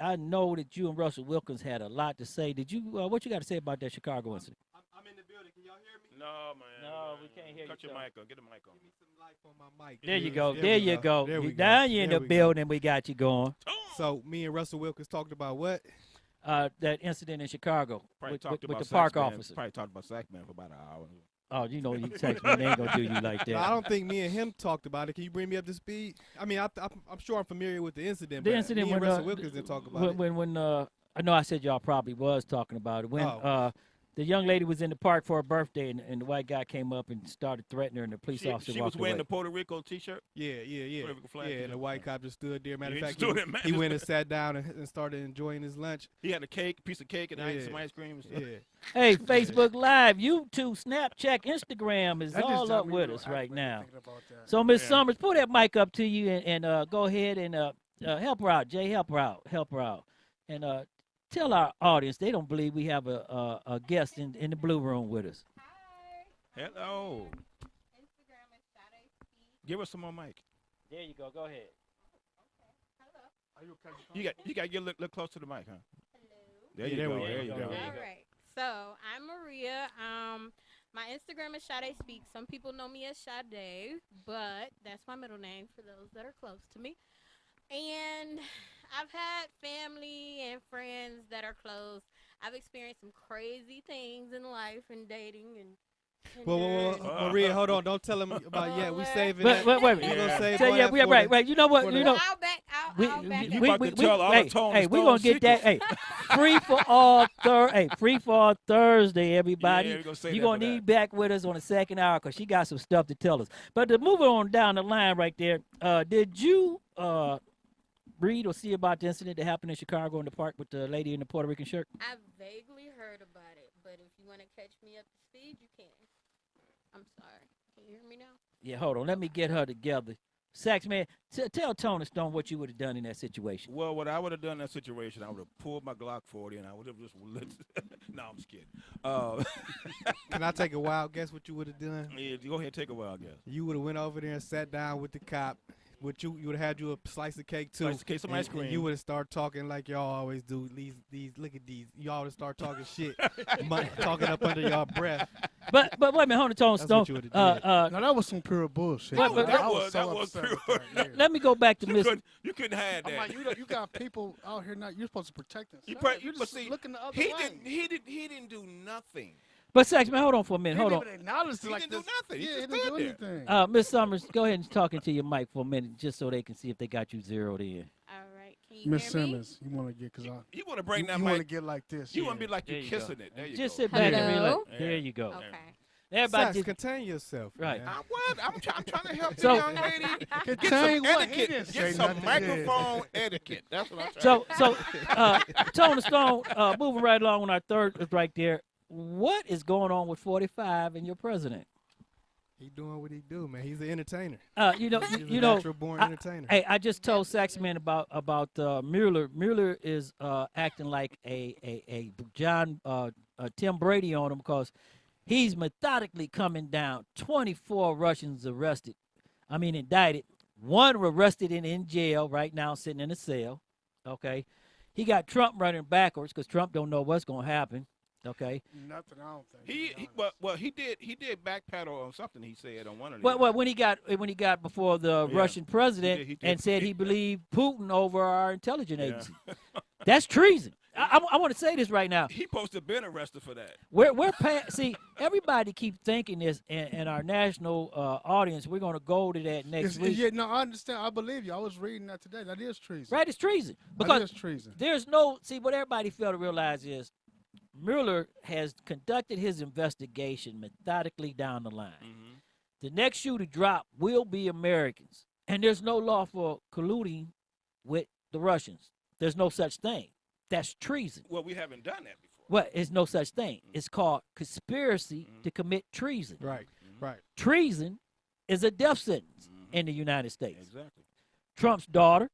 Speaker 18: I know that you and Russell Wilkins had a lot to say. Did you? What you got to say about that Chicago incident?
Speaker 19: I'm in the building. Can y'all hear me? No, man.
Speaker 18: No, we can't hear you.
Speaker 19: Cut your mic on. Get the mic on. Give me some life on my mic.
Speaker 18: There you go. There you go.
Speaker 21: There we go.
Speaker 18: Now you're in
Speaker 21: There
Speaker 18: the
Speaker 21: we go.
Speaker 18: building. We got you going.
Speaker 21: So me and Russell Wilkins talked about what?
Speaker 18: That incident in Chicago
Speaker 19: Probably
Speaker 18: with
Speaker 19: talked about
Speaker 18: the park
Speaker 19: Saxman.
Speaker 18: officer.
Speaker 19: Probably talked about Saxman for about an hour.
Speaker 18: Oh, you know, you text me, they ain't gonna do you like that.
Speaker 21: I don't think me and him talked about it. Can you bring me up to speed? I mean, I'm sure I'm familiar with the incident.
Speaker 18: The
Speaker 21: but
Speaker 18: incident
Speaker 21: me and
Speaker 18: when
Speaker 21: Russell Wilkins didn't talk about it.
Speaker 18: when I know I said y'all probably was talking about it when the young lady was in the park for her birthday and the white guy came up and started threatening her and the police officer
Speaker 19: She
Speaker 18: walked
Speaker 19: was wearing
Speaker 18: away.
Speaker 19: the Puerto Rico T-shirt.
Speaker 21: Yeah.
Speaker 19: Puerto Rico flag
Speaker 21: Yeah,
Speaker 19: T-shirt.
Speaker 21: and the white cop just stood there. Matter
Speaker 19: Yeah,
Speaker 21: of
Speaker 19: he
Speaker 21: fact,
Speaker 19: stood there,
Speaker 21: he went and sat down and started enjoying his lunch.
Speaker 19: He had a piece of cake, and some ice cream. And stuff.
Speaker 21: Yeah.
Speaker 18: Hey, Facebook Live, YouTube, Snapchat, Instagram is
Speaker 21: That just
Speaker 18: all
Speaker 21: got
Speaker 18: up
Speaker 21: me
Speaker 18: with
Speaker 21: real
Speaker 18: us right now.
Speaker 21: thinking about that.
Speaker 18: So, Miss
Speaker 21: Yeah.
Speaker 18: Summers, pull that mic up to you and go ahead and help her out. Jay, help her out. And tell our audience they don't believe we have a guest in the blue room with us.
Speaker 19: Hello. Give us some more mic.
Speaker 18: There you go. Go ahead.
Speaker 19: You got to get look close to the mic, huh? There
Speaker 21: Yeah,
Speaker 19: you
Speaker 21: there
Speaker 19: go.
Speaker 21: we go.
Speaker 19: There you go.
Speaker 22: All right. So I'm Maria. My Instagram is Sade Speaks. Some people know me as Sade, but that's my middle name for those that are close to me. And I've had family and friends that are close. I've experienced some crazy things in life and dating and.
Speaker 21: Whoa, Maria, hold on. Don't tell him about yet. We saving
Speaker 18: Wait,
Speaker 21: that.
Speaker 18: wait.
Speaker 21: We gonna save
Speaker 18: So,
Speaker 21: all
Speaker 18: yeah,
Speaker 21: that
Speaker 18: yeah,
Speaker 21: for
Speaker 18: right,
Speaker 21: the-
Speaker 18: right. You know what?
Speaker 21: for
Speaker 18: You
Speaker 21: the-
Speaker 18: know.
Speaker 19: You about to tell all the Tone
Speaker 18: hey,
Speaker 19: and
Speaker 18: we're gonna
Speaker 19: Stone
Speaker 18: get that. Hey, free for all Thursday, everybody.
Speaker 19: Yeah, we gonna save
Speaker 18: You're
Speaker 19: that
Speaker 18: gonna
Speaker 19: for
Speaker 18: need back with us on the second hour because she got some stuff to tell us. But to move on down the line right there, did you read or see about the incident that happened in Chicago in the park with the lady in the Puerto Rican shirt?
Speaker 22: I've vaguely heard about it, but if you want to catch me up to speed, you can. I'm sorry. Can you hear me now?
Speaker 18: Yeah, hold on. Let me get her together. Sax, man, tell Tony Stone what you would have done in that situation.
Speaker 19: Well, what I would have done in that situation, I would have pulled my Glock 40 and I would have just no, I'm just kidding.
Speaker 21: Can I take a wild guess what you would have done?
Speaker 19: Yeah, go ahead, take a wild guess.
Speaker 21: You would have went over there and sat down with the cop. You would have had you a slice of cake too.
Speaker 19: Slice of cake, some ice cream.
Speaker 21: And you would have started talking like y'all always do. These look at these. Y'all would start talking shit, talking up under y'all breath.
Speaker 18: But wait a minute, hold on, Tony
Speaker 21: That's
Speaker 18: Stone.
Speaker 21: what you would've did.
Speaker 22: No, that was some pure bullshit.
Speaker 18: But
Speaker 22: I
Speaker 19: was
Speaker 22: so
Speaker 19: pure.
Speaker 22: upset with that, yeah.
Speaker 18: let me go back to Miss.
Speaker 19: You couldn't hide that.
Speaker 22: I'm like, you got people out here not. You're supposed to protect them.
Speaker 19: You
Speaker 22: You're
Speaker 19: but
Speaker 22: just
Speaker 19: see,
Speaker 22: looking the other
Speaker 19: he
Speaker 22: way.
Speaker 19: didn't do nothing.
Speaker 18: But Sax, man, hold on for a minute.
Speaker 22: He
Speaker 18: Hold
Speaker 22: didn't
Speaker 18: on.
Speaker 22: even acknowledge
Speaker 19: He
Speaker 22: like
Speaker 19: didn't do
Speaker 22: this.
Speaker 19: nothing. He
Speaker 22: Yeah,
Speaker 19: just
Speaker 22: he didn't do
Speaker 19: stood there.
Speaker 22: anything.
Speaker 18: Miss Summers, go ahead and talk into your mic for a minute, just so they can see if they got you zeroed in.
Speaker 22: All right, can you Miss hear me? Simmons, you want to get
Speaker 19: You want to bring that
Speaker 22: You
Speaker 19: mic.
Speaker 22: want to get like this.
Speaker 19: You want to be like
Speaker 18: There
Speaker 19: you're
Speaker 18: you go.
Speaker 19: kissing it. There you
Speaker 18: Just
Speaker 19: go.
Speaker 18: sit back and
Speaker 22: Hello?
Speaker 18: relax. There you go.
Speaker 22: Okay.
Speaker 18: Everybody
Speaker 21: Sax,
Speaker 18: just
Speaker 21: contain yourself.
Speaker 18: right.
Speaker 21: Man.
Speaker 19: I'm trying to help
Speaker 18: So-
Speaker 19: the young lady get
Speaker 22: Contain
Speaker 19: some
Speaker 22: what? He
Speaker 19: etiquette.
Speaker 22: didn't say
Speaker 19: Get some
Speaker 22: nothing.
Speaker 19: microphone etiquette. That's what I'm trying
Speaker 18: So,
Speaker 19: to
Speaker 18: Tony Stone, moving right along on our third is right there. What is going on with 45 and your president?
Speaker 21: He doing what he do, man. He's an entertainer.
Speaker 18: You know,
Speaker 21: He's
Speaker 18: you
Speaker 21: a
Speaker 18: know.
Speaker 21: natural-born
Speaker 18: I-
Speaker 21: entertainer.
Speaker 18: Hey, I just told Saxman about Mueller. Mueller is acting like a John Tim Brady on him because he's methodically coming down. 24 Russians indicted. One arrested and in jail right now, sitting in a cell. Okay, he got Trump running backwards because Trump don't know what's gonna happen. Okay.
Speaker 22: Nothing, I don't think.
Speaker 19: he did backpedal on something he said on one of the.
Speaker 18: Well, when he got before the
Speaker 19: Yeah.
Speaker 18: Russian president
Speaker 19: He did.
Speaker 18: and said he believed Putin over our intelligence
Speaker 19: Yeah.
Speaker 18: agency, that's treason. I want to say this right now.
Speaker 19: He supposed to have been arrested for that.
Speaker 18: See, everybody keep thinking this, and our national audience, we're going to go to that next week.
Speaker 22: Yeah, no, I understand. I believe you. I was reading that today. That is treason.
Speaker 18: Right, it's treason.
Speaker 22: That
Speaker 18: Because
Speaker 22: is treason.
Speaker 18: there's no, what everybody fail to realize is Mueller has conducted his investigation methodically down the line.
Speaker 19: Mm-hmm.
Speaker 18: The next shoe to drop will be Americans. And there's no law for colluding with the Russians. There's no such thing. That's treason.
Speaker 19: Well, we haven't done that before.
Speaker 18: Well, it's no such thing. It's called conspiracy to commit treason.
Speaker 21: Right, right.
Speaker 18: Treason is a death sentence in the United States.
Speaker 19: Exactly.
Speaker 18: Trump's daughter,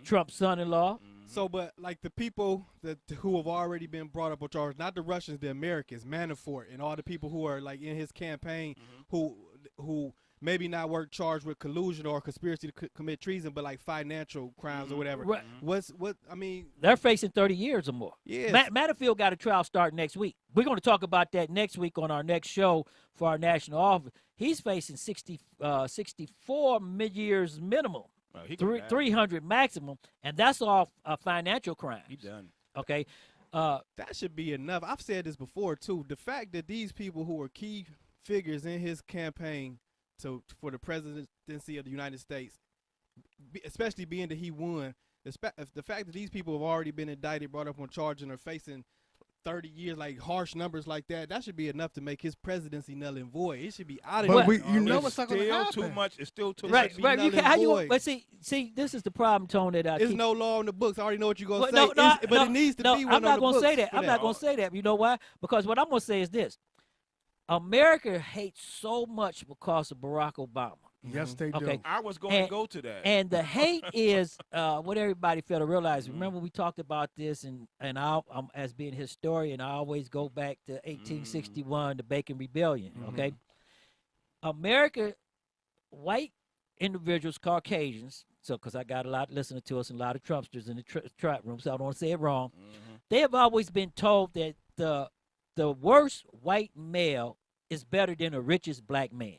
Speaker 18: Trump's son-in-law,
Speaker 21: So, but like the people who have already been brought up on charges, not the Russians, the Americans, Manafort, and all the people who are like in his campaign, who maybe not were charged with collusion or conspiracy to commit treason, but like financial crimes or whatever.
Speaker 18: Right.
Speaker 21: I mean,
Speaker 18: they're facing 30 years or more.
Speaker 21: Yes.
Speaker 18: Matterfield got a trial start next week. We're going to talk about that next week on our next show for our national office. He's facing 64 years minimum. 300 maximum, and that's off financial crimes.
Speaker 19: He done.
Speaker 18: Okay.
Speaker 21: That should be enough. I've said this before, too. The fact that these people who were key figures in his campaign for the presidency of the United States, especially being that he won, the fact that these people have already been indicted, brought up on charge, and are facing 30 years, like harsh numbers like that should be enough to make his presidency null and void. It should be out of
Speaker 19: here.
Speaker 21: But
Speaker 19: you know it's not going to happen. Too much. It's still too much.
Speaker 18: Right. But see, this is the problem, Tony. That
Speaker 21: there's no law in the books. I already know what you're going to say.
Speaker 18: But
Speaker 21: it needs to be one
Speaker 18: I'm not
Speaker 21: going to
Speaker 18: say that. I'm not going to say that. You know why? Because what I'm going to say is this. America hates so much because of Barack Obama.
Speaker 20: Yes, they do.
Speaker 18: Okay.
Speaker 19: I was going to go to that.
Speaker 18: And the hate is what everybody fail to realize. Remember, we talked about this, and I'm as being a historian, I always go back to 1861, the Bacon Rebellion. Okay, America, white individuals, Caucasians. So, because I got a lot listening to us and a lot of Trumpsters in the chat room, so I don't want to say it wrong. They have always been told that the worst white male is better than the richest black man.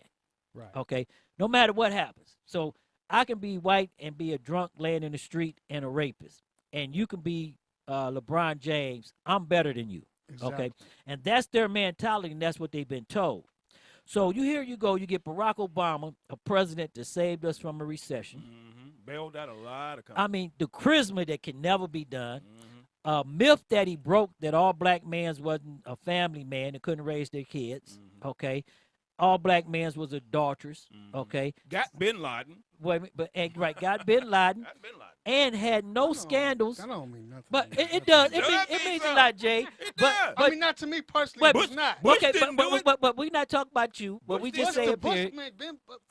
Speaker 21: Right.
Speaker 18: Okay. No matter what happens. So I can be white and be a drunk laying in the street and a rapist. And you can be LeBron James. I'm better than you.
Speaker 20: Exactly.
Speaker 18: Okay. And that's their mentality, and that's what they've been told. So you get Barack Obama, a president that saved us from a recession.
Speaker 19: Bailed out a lot of companies.
Speaker 18: I mean, the charisma that can never be done. Myth that he broke that all black men wasn't a family man that couldn't raise their kids. Okay. All black men was adulterous. Okay.
Speaker 19: Got Bin Laden.
Speaker 18: Got Bin Laden. And had no scandals.
Speaker 20: That don't mean nothing.
Speaker 18: But it does. It means a lot, Jay. But
Speaker 20: I mean, not to me personally. But it's not.
Speaker 18: Okay, but we're not talking about you. But we just say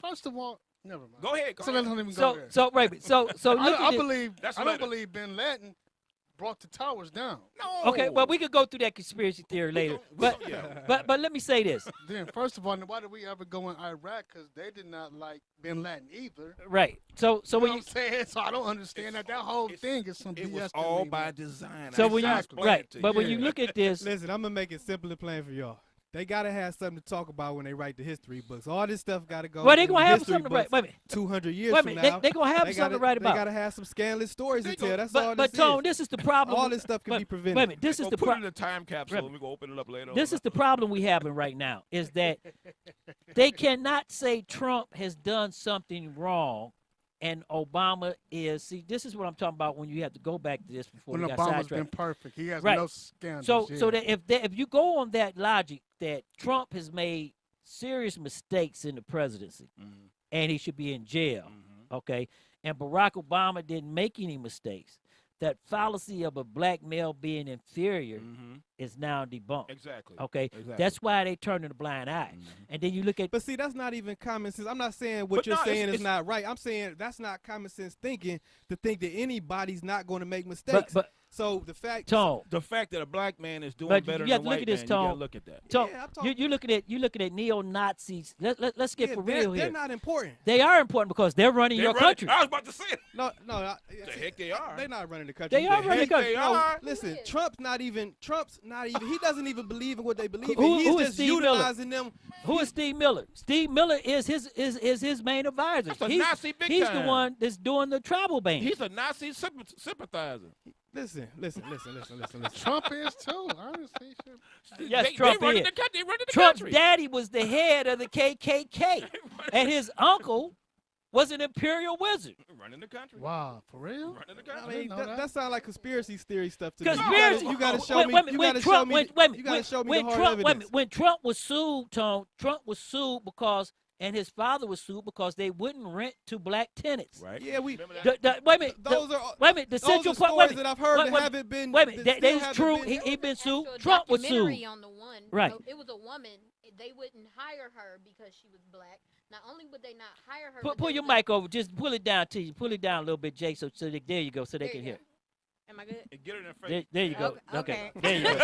Speaker 20: First of all, never mind.
Speaker 19: Go ahead.
Speaker 20: So let's not even go there.
Speaker 18: So
Speaker 20: I don't believe Bin Laden brought the towers down.
Speaker 19: No.
Speaker 18: Okay, well, we could go through that conspiracy theory later. But let me say this.
Speaker 20: Then, first of all, why did we ever go in Iraq? Because they did not like Bin Laden either.
Speaker 18: Right. So
Speaker 20: you know what I'm saying? So I don't understand that whole thing is some BS.
Speaker 19: It was all by design.
Speaker 18: So when when you look at this,
Speaker 21: listen, I'm gonna make it simple and plain for y'all. They gotta have something to talk about when they write the history books. All this stuff gotta go.
Speaker 18: Well, they gonna have something to write. Wait a minute.
Speaker 21: 200 years
Speaker 18: from
Speaker 21: now,
Speaker 18: they gonna have something to write about.
Speaker 21: They gotta have some scandalous stories to tell. That's all.
Speaker 18: But Tone, this is the problem.
Speaker 21: All this stuff can be prevented.
Speaker 18: Wait a minute. This is the
Speaker 19: put it in a time capsule. And we gonna open it up later.
Speaker 18: This is the problem we having right now. Is that they cannot say Trump has done something wrong. And Obama is, this is what I'm talking about when you have to go back to this before
Speaker 20: when
Speaker 18: we got
Speaker 20: Obama's
Speaker 18: sidetracked.
Speaker 20: Been perfect. He has no scandals.
Speaker 18: So that if you go on that logic that Trump has made serious mistakes in the presidency and he should be in jail, okay, and Barack Obama didn't make any mistakes, that fallacy of a black male being inferior is now debunked.
Speaker 19: Exactly.
Speaker 18: Okay.
Speaker 19: Exactly.
Speaker 18: That's why they turn a blind eye. And then you look at.
Speaker 21: But see, that's not even common sense. I'm not saying what you're saying is not right. I'm saying that's not common sense thinking to think that anybody's not going to make mistakes.
Speaker 18: But
Speaker 21: so the fact
Speaker 19: that a black man is doing better than a white man, you gotta look at that.
Speaker 18: Tone, you're looking at neo-Nazis. Let's get for real here.
Speaker 21: They're not important.
Speaker 18: They are important because they're running your country.
Speaker 19: I was about to say it.
Speaker 21: No.
Speaker 19: The heck they are.
Speaker 21: They're not running the country.
Speaker 18: They are running the country.
Speaker 21: They are. Listen, Trump's not even. He doesn't even believe in what they believe in.
Speaker 18: Who
Speaker 21: He's
Speaker 18: is
Speaker 21: just
Speaker 18: Steve
Speaker 21: utilizing
Speaker 18: Miller?
Speaker 21: them.
Speaker 18: Who is Steve Miller? Steve Miller is his main advisor.
Speaker 19: That's a Nazi big
Speaker 18: He's
Speaker 19: time.
Speaker 18: the one that's doing the travel ban.
Speaker 19: He's a Nazi sympathizer.
Speaker 21: Listen.
Speaker 20: Trump is too. Honestly,
Speaker 18: yes, Trump is. Trump's daddy was the head of the KKK, and his uncle was an imperial wizard.
Speaker 19: Running the country.
Speaker 20: Wow, for real?
Speaker 19: Running the country.
Speaker 21: I mean, that sounds like conspiracy theory stuff to me.
Speaker 18: Conspiracy.
Speaker 21: You got to show me. You got to show me. You got to show me the hard evidence.
Speaker 18: When Trump was sued, Trump was sued because. And his father was sued because they wouldn't rent to black tenants.
Speaker 19: Right.
Speaker 21: Yeah, wait a
Speaker 18: minute.
Speaker 21: The central stories that I've heard that haven't been.
Speaker 18: Wait a minute. That is true. He been sued. Trump was sued.
Speaker 22: On the one,
Speaker 18: right.
Speaker 22: It was a woman. They wouldn't hire her because she was black. Not only would they not hire her.
Speaker 18: Pull your mic over. Just pull it down to you. Pull it down a little bit, Jay. So there you go. So they can hear.
Speaker 22: Am I good?
Speaker 19: Get it in the face.
Speaker 18: There you go.
Speaker 22: Okay.
Speaker 18: There you go.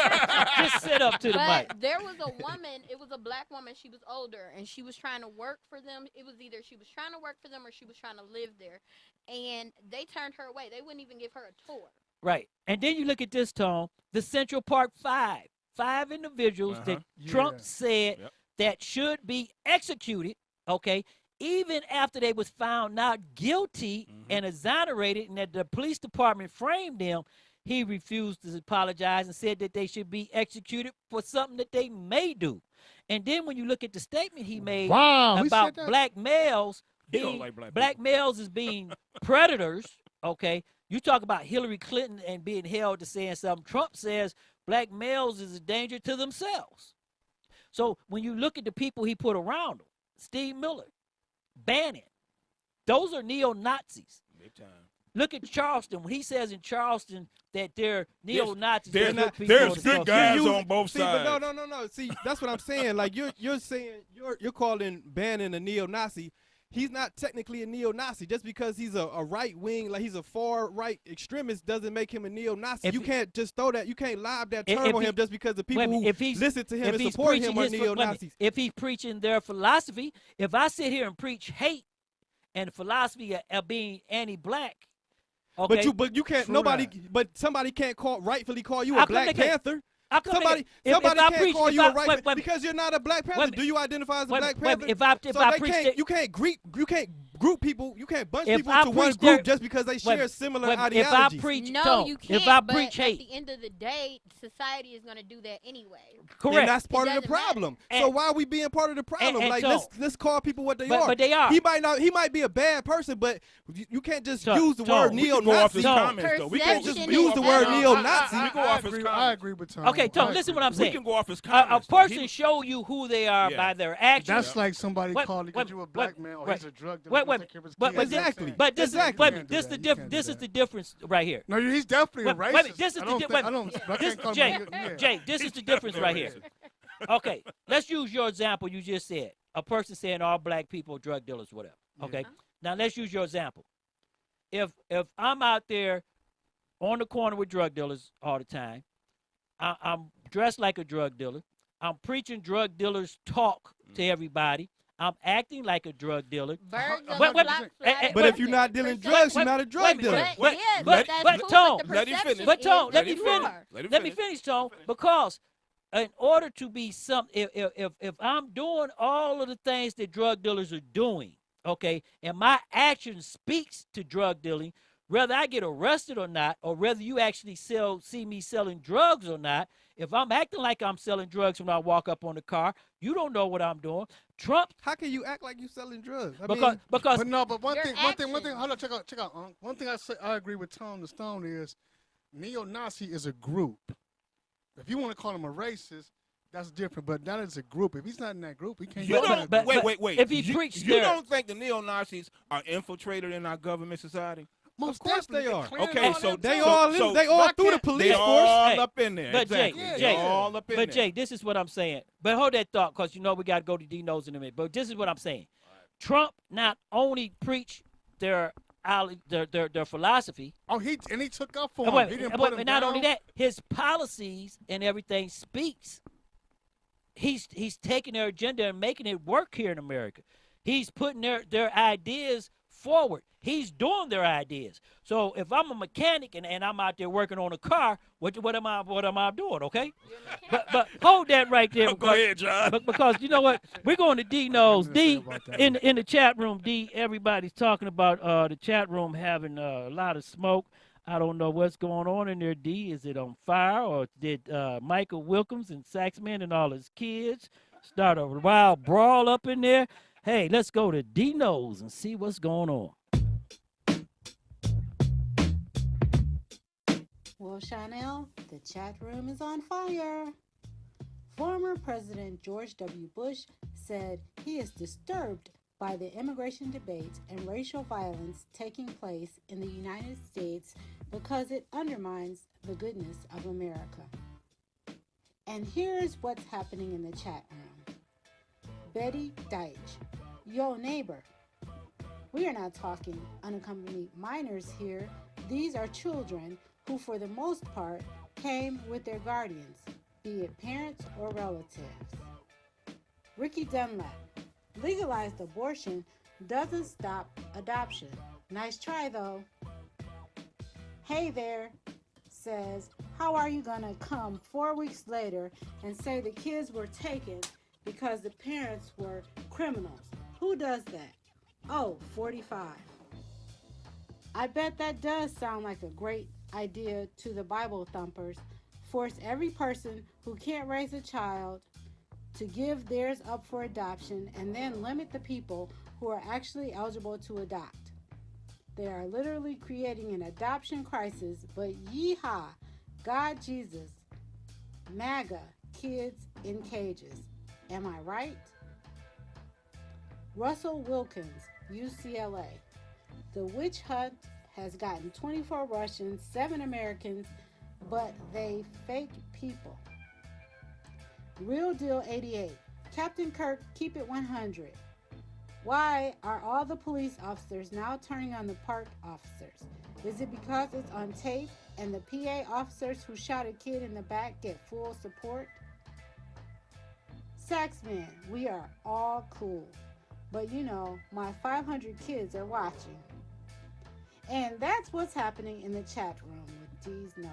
Speaker 18: Just sit up to the mic.
Speaker 22: But there was a woman, it was a black woman, she was older, and she was trying to work for them. It was either she was trying to work for them or she was trying to live there. And they turned her away. They wouldn't even give her a tour.
Speaker 18: Right. And then you look at this, Tone, the Central Park Five. 5 individuals that Trump said that should be executed, okay, even after they was found not guilty and exonerated and that the police department framed them. He refused to apologize and said that they should be executed for something that they may do. And then when you look at the statement he made about black males, black males as being predators, okay, you talk about Hillary Clinton and being held to saying something. Trump says black males is a danger to themselves. So when you look at the people he put around him, Steve Miller, Bannon, those are neo-Nazis.
Speaker 19: Big time.
Speaker 18: Look at Charleston. When he says in Charleston that they're neo-Nazis,
Speaker 19: there's good guys on both sides.
Speaker 21: But no. See, that's what I'm saying. Like you're saying you're calling Bannon a neo-Nazi. He's not technically a neo-Nazi. Just because he's a right-wing, like he's a far-right extremist, doesn't make him a neo-Nazi. You can't just throw that. You can't lob that term on him just because the people who listen to him and support him are neo-Nazis.
Speaker 18: If he's preaching their philosophy, if I sit here and preach hate and philosophy of being anti-black, okay,
Speaker 21: but you can't. But somebody can't rightfully call you a Black Panther. Somebody can't call you a right because you're not a Black Panther. Do you identify as a Black Panther? You can't group people. You can't bunch people into one group just because they share similar ideologies.
Speaker 18: If I preach,
Speaker 22: you can't.
Speaker 18: If I preach hate,
Speaker 22: at the end of the day, society is going to do that anyway.
Speaker 18: Correct.
Speaker 21: And that's part of the problem. So why are we being part of the problem? Like let's call people what they are.
Speaker 18: But they are.
Speaker 21: He might be a bad person, but you can't just use the word neo-Nazi. We can't just use the word neo-Nazi.
Speaker 20: I agree with Tom.
Speaker 18: Okay, Tom, listen to what I'm saying.
Speaker 19: We can go off his comments.
Speaker 18: A person show you who they are by their actions.
Speaker 20: That's like somebody calling you a black man or he's a drug dealer.
Speaker 21: Exactly.
Speaker 18: But this is the difference right here.
Speaker 20: No, he's definitely a racist.
Speaker 18: This is Jay, this is the difference right here. Okay, let's use your example you just said. A person saying all black people are drug dealers, whatever. Okay, now let's use your example. If I'm out there on the corner with drug dealers all the time, I'm dressed like a drug dealer. I'm preaching drug dealers talk to everybody. I'm acting like a drug dealer.
Speaker 21: But if you're not dealing drugs, you're not a drug dealer.
Speaker 18: But Tone, let me finish, Tone, because in order to be if I'm doing all of the things that drug dealers are doing, okay, and my action speaks to drug dealing, whether I get arrested or not, or whether you actually see me selling drugs or not, if I'm acting like I'm selling drugs when I walk up on the car, you don't know what I'm doing. Trump.
Speaker 21: How can you act like you selling drugs?
Speaker 20: But one thing. Hold on, check out. One thing I agree with Tom the Stone is, neo-Nazi is a group. If you want to call him a racist, that's different. But that is a group. If he's not in that group, he can't.
Speaker 19: Wait.
Speaker 18: If he preached,
Speaker 19: you don't think the neo-Nazis are infiltrated in our government society?
Speaker 21: Of course they are.
Speaker 19: Okay, so
Speaker 21: they all through the police force.
Speaker 19: All up in there.
Speaker 18: But
Speaker 19: Jay,
Speaker 18: Jay, this is what I'm saying. But hold that thought, because you know we got to go to D-Nose in a minute. But this is what I'm saying. Trump not only preached their philosophy.
Speaker 20: He took up for him. He didn't put him
Speaker 18: not
Speaker 20: down.
Speaker 18: only that, his policies and everything speaks. He's taking their agenda and making it work here in America. He's putting their ideas forward. He's doing their ideas. So if I'm a mechanic and I'm out there working on a car, what am I doing? Okay, but hold that right there.
Speaker 19: Go ahead, John.
Speaker 18: Because you know what, we're going to D-Nose. D in the chat room. D, everybody's talking about the chat room having a lot of smoke. I don't know what's going on in there. D, is it on fire, or did Michael Wilkins and Saxman and all his kids start a wild brawl up in there? Hey, let's go to D-Nose and see what's going on.
Speaker 2: Well, Chanel, the chat room is on fire. Former President George W. Bush said he is disturbed by the immigration debates and racial violence taking place in the United States because it undermines the goodness of America. And here's what's happening in the chat room. Betty Deitch, yo neighbor. We are not talking unaccompanied minors here. These are children who for the most part came with their guardians, be it parents or relatives. Ricky Dunlap. Legalized abortion doesn't stop adoption. Nice try, though. Hey there says, how are you going to come 4 weeks later and say the kids were taken because the parents were criminals? Who does that? Oh, 45. I bet that does sound like a great idea to the Bible thumpers. Force every person who can't raise a child to give theirs up for adoption and then limit the people who are actually eligible to adopt. They are literally creating an adoption crisis, but yeehaw, God Jesus, MAGA, kids in cages. Am I right? Russell Wilkins, UCLA. The witch hunt has gotten 24 Russians, 7 Americans, but they fake people. Real Deal 88. Captain Kirk, keep it 100. Why are all the police officers now turning on the park officers? Is it because it's on tape and the PA officers who shot a kid in the back get full support? Saxman, we are all cool. But you know, my 500 kids are watching. And that's what's happening in the chat room with Dee's Nose.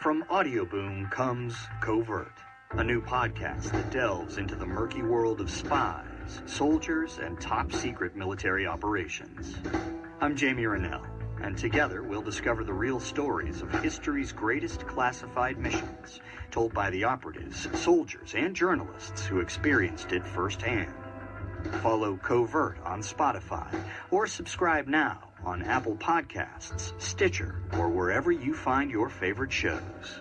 Speaker 3: From Audio Boom comes Covert, a new podcast that delves into the murky world of spies, soldiers, and top-secret military operations. I'm Jamie Rennell, and together we'll discover the real stories of history's greatest classified missions, told by the operatives, soldiers, and journalists who experienced it firsthand. Follow Covert on Spotify, or subscribe now on Apple Podcasts, Stitcher, or wherever you find your favorite shows.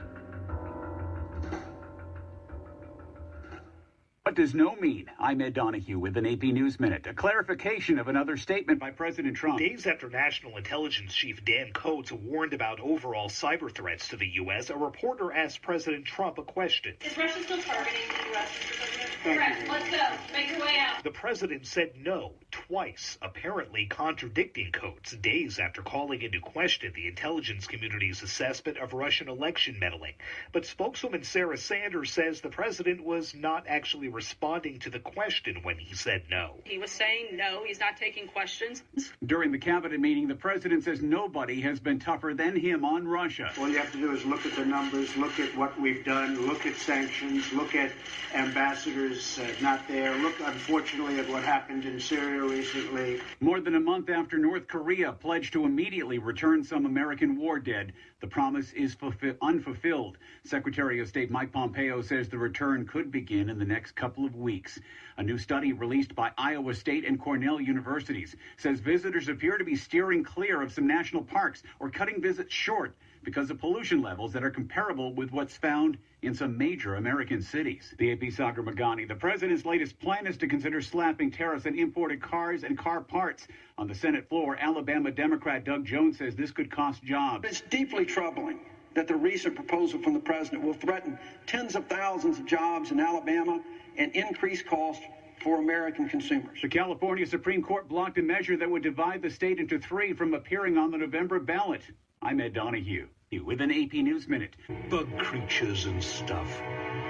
Speaker 4: What does no mean? I'm Ed Donahue with an AP News Minute. A clarification of another statement by President Trump.
Speaker 23: Days after National Intelligence Chief Dan Coates warned about overall cyber threats to the U.S., a reporter asked President Trump a question.
Speaker 24: Is Russia still targeting the U.S., Mr. President? Correct. Let's go. Make your way out.
Speaker 23: The president said no. twice, apparently contradicting Coates days after calling into question the intelligence community's assessment of Russian election meddling. But spokeswoman Sarah Sanders says the president was not actually responding to the question when he said no.
Speaker 5: He was saying no, he's not taking questions.
Speaker 4: During the cabinet meeting, the president says nobody has been tougher than him on Russia.
Speaker 12: All you have to do is look at the numbers, look at what we've done, look at sanctions, look at ambassadors not there, look, unfortunately, at what happened in Syria recently.
Speaker 4: More than a month after North Korea pledged to immediately return some American war dead, the promise is unfulfilled. Secretary of State Mike Pompeo says the return could begin in the next couple of weeks. A new study released by Iowa State and Cornell universities says visitors appear to be steering clear of some national parks or cutting visits short because of pollution levels that are comparable with what's found in some major American cities. The AP Sagar Magani, the president's latest plan is to consider slapping tariffs on imported cars and car parts. On the Senate floor, Alabama Democrat Doug Jones says this could cost jobs.
Speaker 6: It's deeply troubling that the recent proposal from the president will threaten tens of thousands of jobs in Alabama and increase costs for American consumers.
Speaker 4: The California Supreme Court blocked a measure that would divide the state into three from appearing on the November ballot. I'm Ed Donahue with an AP News Minute.
Speaker 23: Bug creatures and stuff.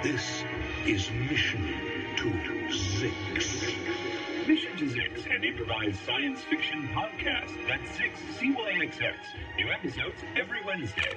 Speaker 23: This is Mission to Zix.
Speaker 7: Mission to Zix, an improvised science fiction podcast. That's Zix, ZYXX. New episodes every Wednesday.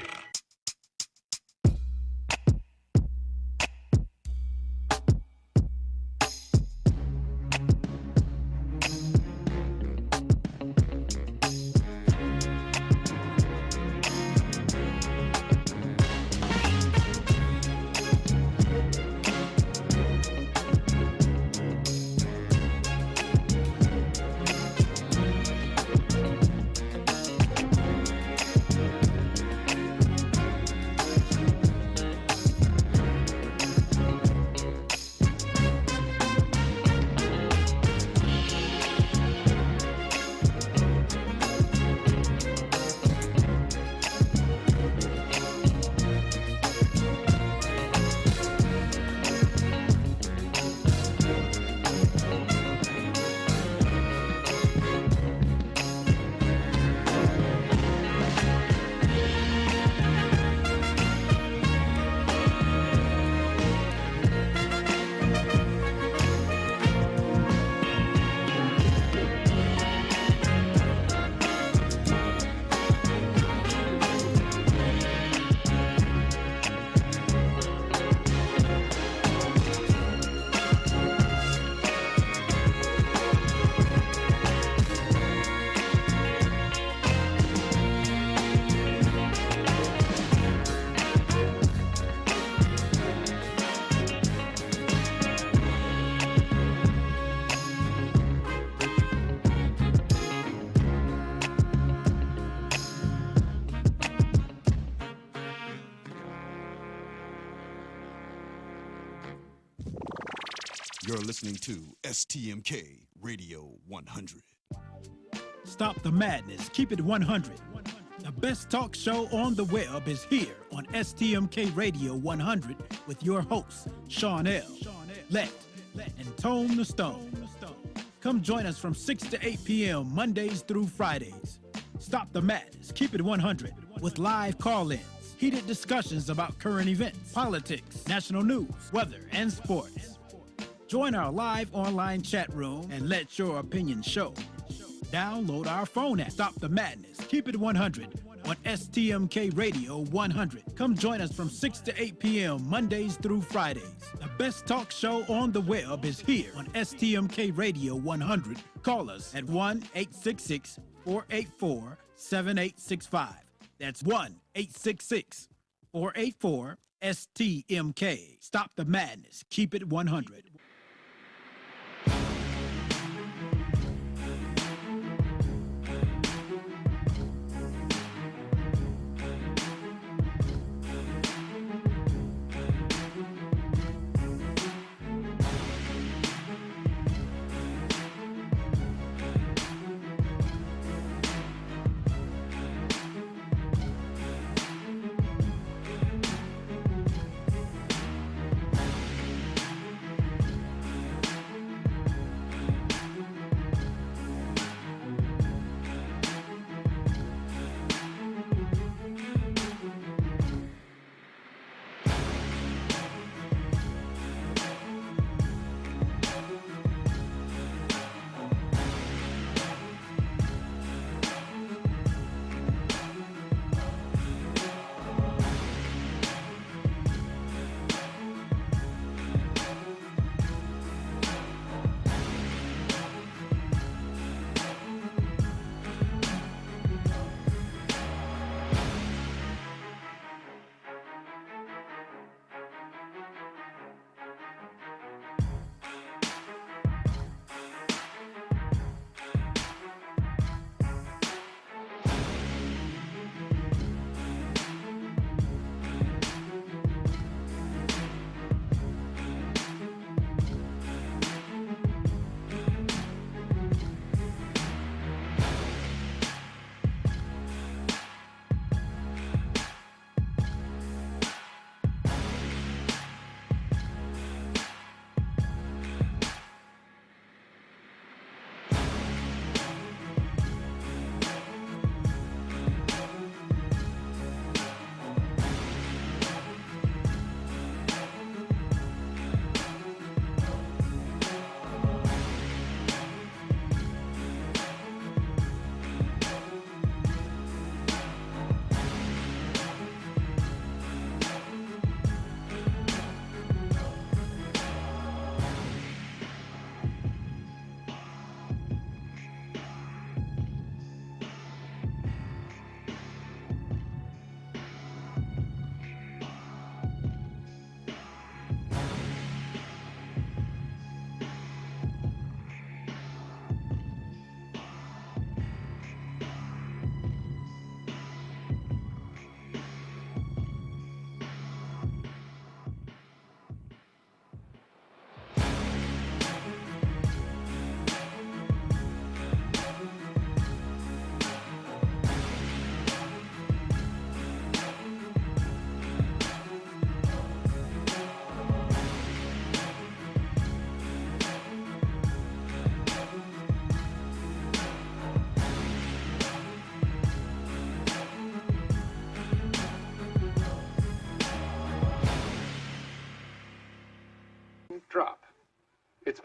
Speaker 1: You're listening to STMK Radio 100.
Speaker 24: Stop the madness. Keep it 100. The best talk show on the web is here on STMK Radio 100 with your hosts, Sean L., Let, and Tone the Stone. Come join us from 6 to 8 p.m. Mondays through Fridays. Stop the madness. Keep it 100 with live call-ins, heated discussions about current events, politics, national news, weather, and sports. Join our live online chat room and let your opinion show. Download our phone app. Stop the madness. Keep it 100 on STMK Radio 100. Come join us from 6 to 8 p.m. Mondays through Fridays. The best talk show on the web is here on STMK Radio 100. Call us at 1-866-484-7865. That's 1-866-484-STMK. Stop the madness. Keep it 100.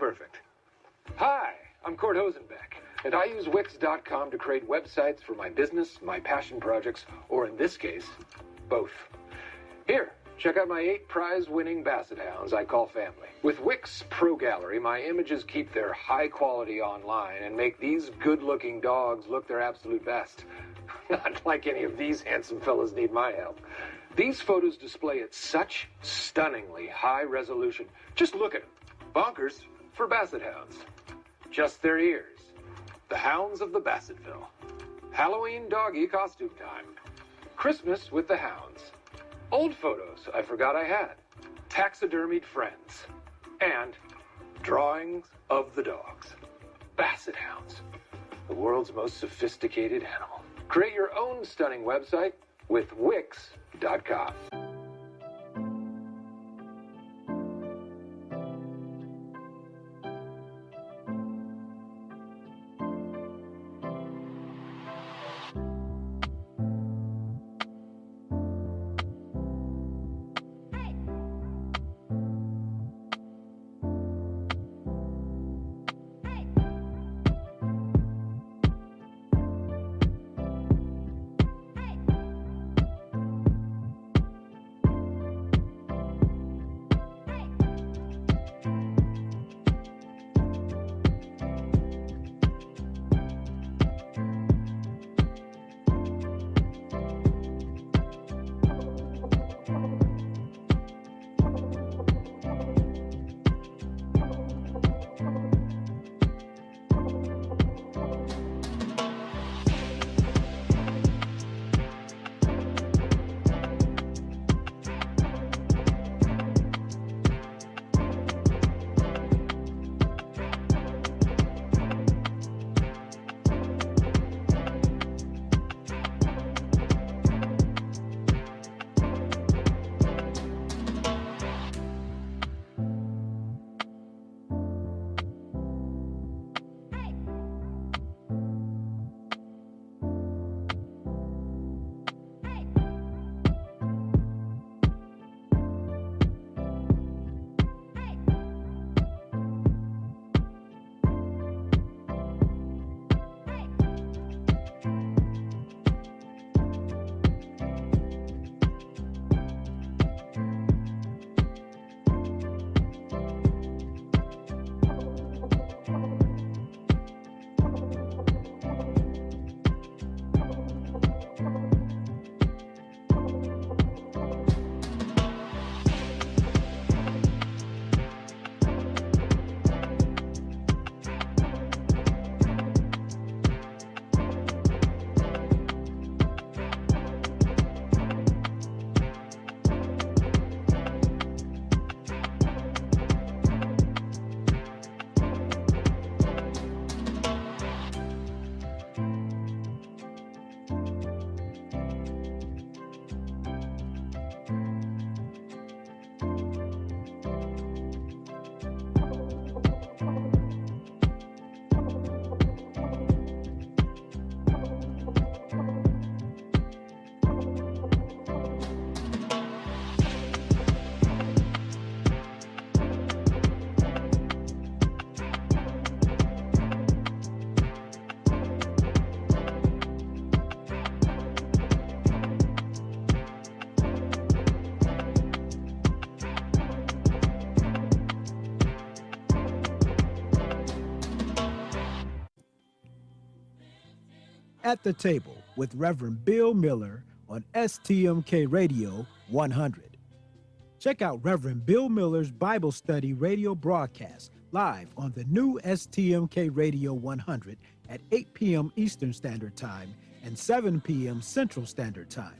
Speaker 8: perfect. Hi, I'm Cord Hosenbeck, and I use Wix.com to create websites for my business, my passion projects, or in this case, both. Here, check out my 8 prize-winning Basset Hounds I call family. With Wix Pro Gallery, my images keep their high quality online and make these good-looking dogs look their absolute best. Not like any of these handsome fellas need my help. These photos display at such stunningly high resolution. Just look at them. Bonkers for Basset Hounds. Just their ears. The Hounds of the Bassetville. Halloween doggy costume time. Christmas with the Hounds. Old photos I forgot I had. Taxidermied friends. And drawings of the dogs. Basset Hounds. The world's most sophisticated animal. Create your own stunning website with Wix.com.
Speaker 24: At the Table with Reverend Bill Miller on STMK Radio 100. Check out Reverend Bill Miller's Bible Study radio broadcast live on the new STMK Radio 100 at 8 p.m. Eastern Standard Time and 7 p.m. Central Standard Time.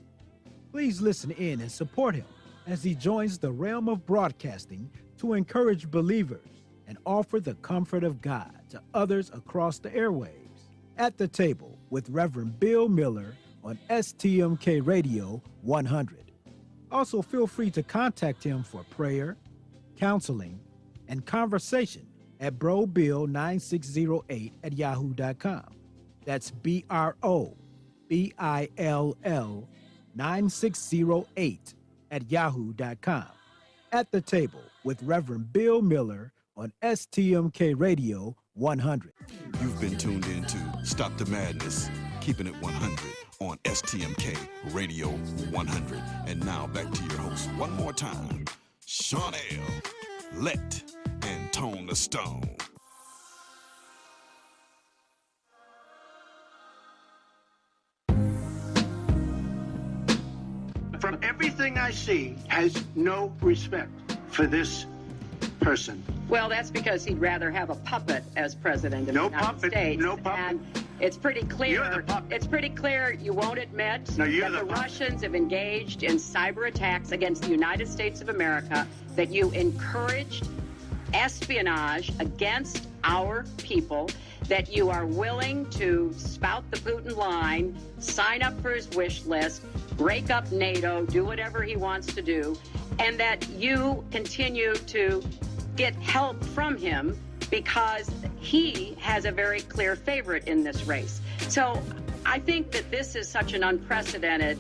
Speaker 24: Please listen in and support him as he joins the realm of broadcasting to encourage believers and offer the comfort of God to others across the airwaves. At the Table with Reverend Bill Miller on STMK Radio 100. Also, feel free to contact him for prayer, counseling, and conversation at brobill9608 @yahoo.com. That's BROBILL 9608 @yahoo.com. At the Table with Reverend Bill Miller on STMK Radio 100.
Speaker 1: You've been tuned in to Stop the Madness, keeping it 100 on STMK Radio 100. And now back to your host one more time, Sean L., Let, and Tone the Stone.
Speaker 12: From everything I see, has no respect for this person.
Speaker 9: Well, that's because he'd rather have a puppet as president of the United States.
Speaker 12: No puppet.
Speaker 9: And it's pretty clear.
Speaker 12: You're the puppet.
Speaker 9: It's pretty clear you won't admit that the Russians have engaged in cyber attacks against the United States of America, that you encouraged espionage against our people, that you are willing to spout the Putin line, sign up for his wish list, break up NATO, do whatever he wants to do, and that you continue to get help from him because he has a very clear favorite in this race. So I think that this is such an unprecedented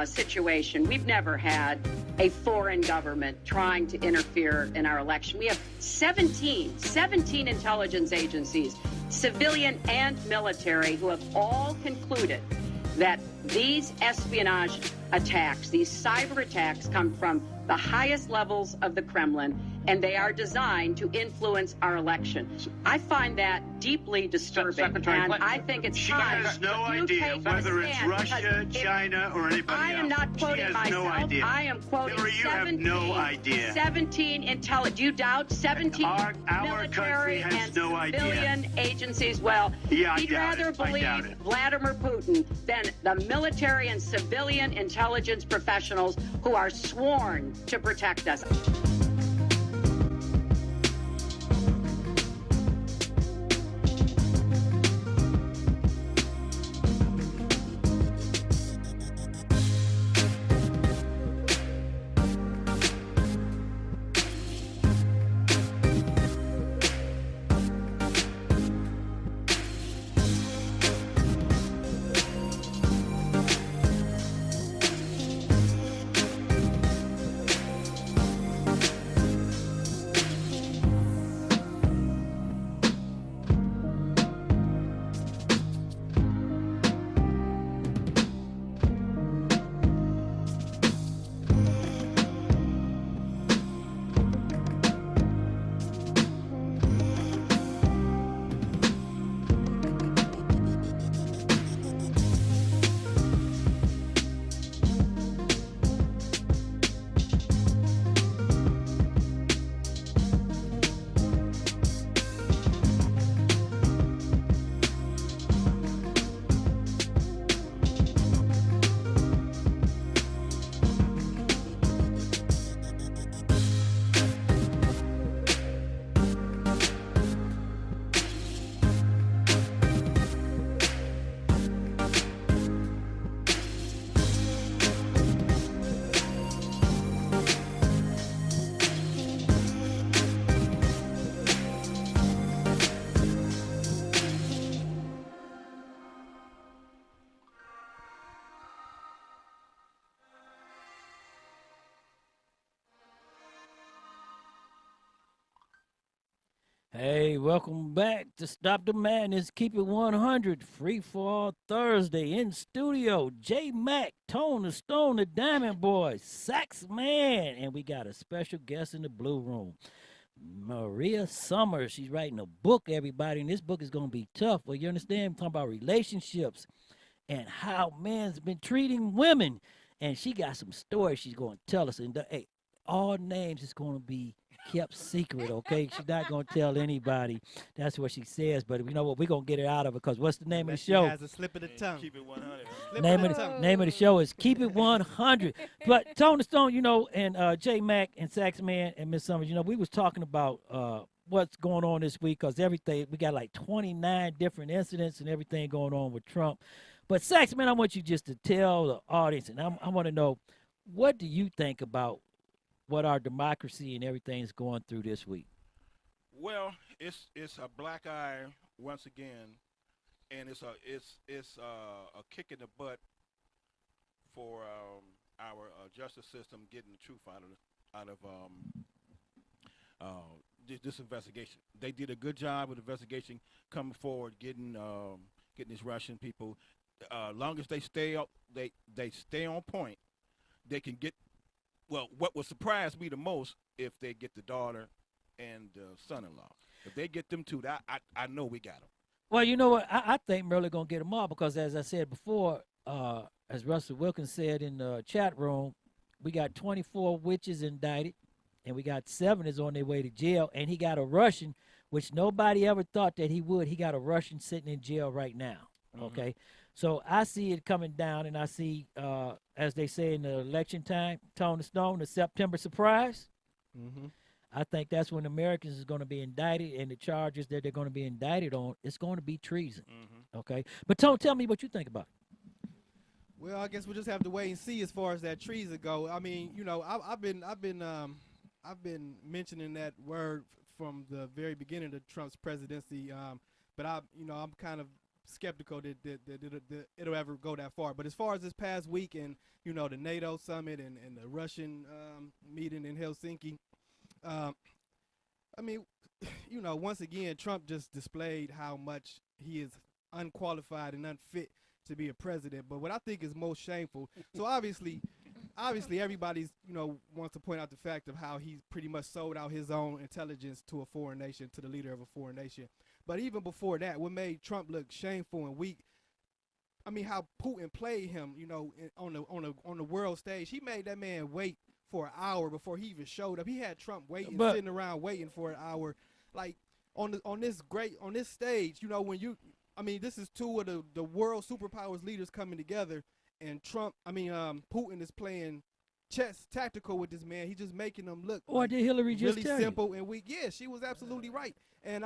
Speaker 9: situation. We've never had a foreign government trying to interfere in our election. We have 17 intelligence agencies, civilian and military, who have all concluded that these espionage attacks, these cyber attacks, come from the highest levels of the Kremlin, and they are designed to influence our election. I find that deeply disturbing, and I think it's time.
Speaker 12: She has no idea whether it's Russia, China, or anybody else.
Speaker 9: I am not quoting myself.
Speaker 12: No idea.
Speaker 9: I am quoting
Speaker 12: Hillary, you have no idea.
Speaker 9: 17 intelligence. Do you doubt 17
Speaker 12: our
Speaker 9: military
Speaker 12: country has
Speaker 9: and
Speaker 12: no
Speaker 9: civilian agencies? Well,
Speaker 12: yeah,
Speaker 9: he'd rather believe Vladimir Putin than the military and civilian intelligence professionals who are sworn to protect us.
Speaker 18: Hey, welcome back to Stop the Madness, Keep It 100, Free for All Thursday. In studio, J Mac, Tone the Stone, the Diamond Boy, Sax Man, and we got a special guest in the Blue Room, Maria Summer. She's writing a book, everybody, and this book is going to be tough. Well, you understand? I'm talking about relationships and how men's been treating women, and she got some stories she's going to tell us. And hey, all names is going to be kept secret, okay? She's not going to tell anybody. That's what she says. But you know what? We're going to get it out of her because what's the name of the show?
Speaker 21: She has a slip of the tongue.
Speaker 19: Keep it 100.
Speaker 18: Name of the show is Keep It 100. But Tone the Stone, you know, and J Mac and Sax Man and Miss Summers, you know, we was talking about what's going on this week because everything, we got like 29 different incidents and everything going on with Trump. But Sax Man, I want you just to tell the audience, and I want to know, what do you think about what our democracy and everything is going through this week?
Speaker 19: Well, it's a black eye once again, and it's a kick in the butt for our justice system getting the truth out of this investigation. They did a good job with investigation, coming forward, getting these Russian people. Long as they stay up, they stay on point. They can get. Well, what would surprise me the most if they get the daughter and the son-in-law. If they get them two, I know we got them.
Speaker 18: Well, you know what? I think Merle going to get them all because, as I said before, as Russell Wilkins said in the chat room, we got 24 witches indicted, and we got 7 is on their way to jail, and he got a Russian, which nobody ever thought that he would. He got a Russian sitting in jail right now, okay? So I see it coming down, and I see, as they say in the election time, Tone the Stone, the September surprise. I think that's when Americans is going to be indicted, and the charges that they're going to be indicted on, it's going to be treason, okay? But Tone, tell me what you think about it.
Speaker 21: Well, I guess we'll just have to wait and see as far as that treason go. I mean, you know, I've been mentioning that word from the very beginning of Trump's presidency, but I'm kind of skeptical that it'll ever go that far. But as far as this past week and you know the NATO summit and the Russian meeting in Helsinki, I mean, you know, once again, Trump just displayed how much he is unqualified and unfit to be a president. But what I think is most shameful, so obviously everybody's, you know, wants to point out the fact of how he's pretty much sold out his own intelligence to a foreign nation, to the leader of a foreign nation. But even before that, what made Trump look shameful and weak, I mean, how Putin played him, you know, on the world stage. He made that man wait for an hour before he even showed up. He had Trump waiting, sitting around waiting for an hour, like on this stage. You know, when this is two of the world superpowers leaders coming together, and Putin is playing chess tactical with this man. He's just making them look.
Speaker 18: Or did Hillary just
Speaker 21: really
Speaker 18: tell
Speaker 21: simple and weak? Yeah, she was absolutely right. And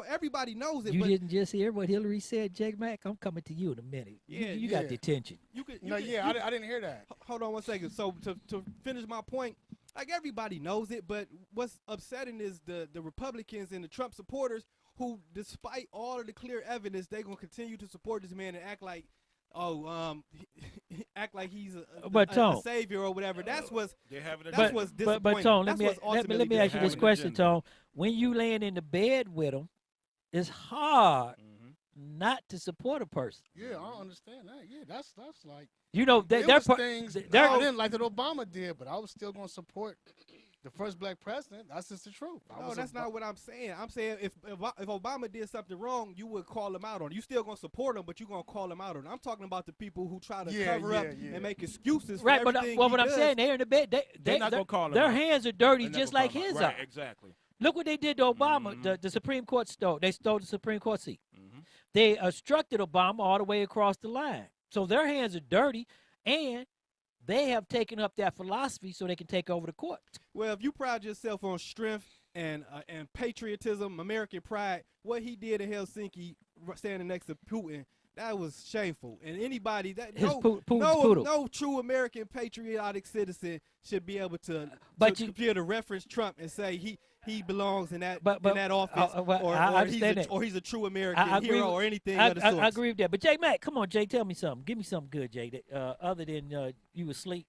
Speaker 21: everybody knows it.
Speaker 18: You didn't just hear what Hillary said, Jake Mack. I'm coming to you in a minute. Yeah, you got detention.
Speaker 20: I didn't hear that.
Speaker 21: Hold on one second. So to finish my point, like everybody knows it, but what's upsetting is the Republicans and the Trump supporters who, despite all of the clear evidence, they're gonna continue to support this man and act like, he's a savior or whatever. That's what's disappointing.
Speaker 18: But Tone, let me ask you this question, Tone. When you laying in the bed with him, it's hard not to support a person.
Speaker 20: Yeah, I understand that. Yeah, that's like,
Speaker 18: you know,
Speaker 20: things I didn't like that Obama did, but I was still gonna support the first black president. That's just the truth.
Speaker 21: No, that's not what I'm saying. I'm saying if Obama did something wrong, you would call him out on it. You still gonna support him, but you're gonna call him out on it. I'm talking about the people who try to cover up and make excuses for everything
Speaker 18: but what I'm saying, they're in the bed. They're not gonna call him their hands are dirty just like his are.
Speaker 19: Exactly.
Speaker 18: Look what they did to Obama. The Supreme Court stole. They stole the Supreme Court seat. They obstructed Obama all the way across the line. So their hands are dirty, and they have taken up that philosophy so they can take over the court.
Speaker 21: Well, if you pride yourself on strength and patriotism, American pride, what he did in Helsinki, standing next to Putin, that was shameful. And anybody no true American patriotic citizen should be able to be able to reference Trump and say he belongs in that office, or he's a true American hero or anything of the sort.
Speaker 18: I agree with that. But Jay Mack, come on, Jay, tell me something. Give me something good, Jay. Other than you asleep.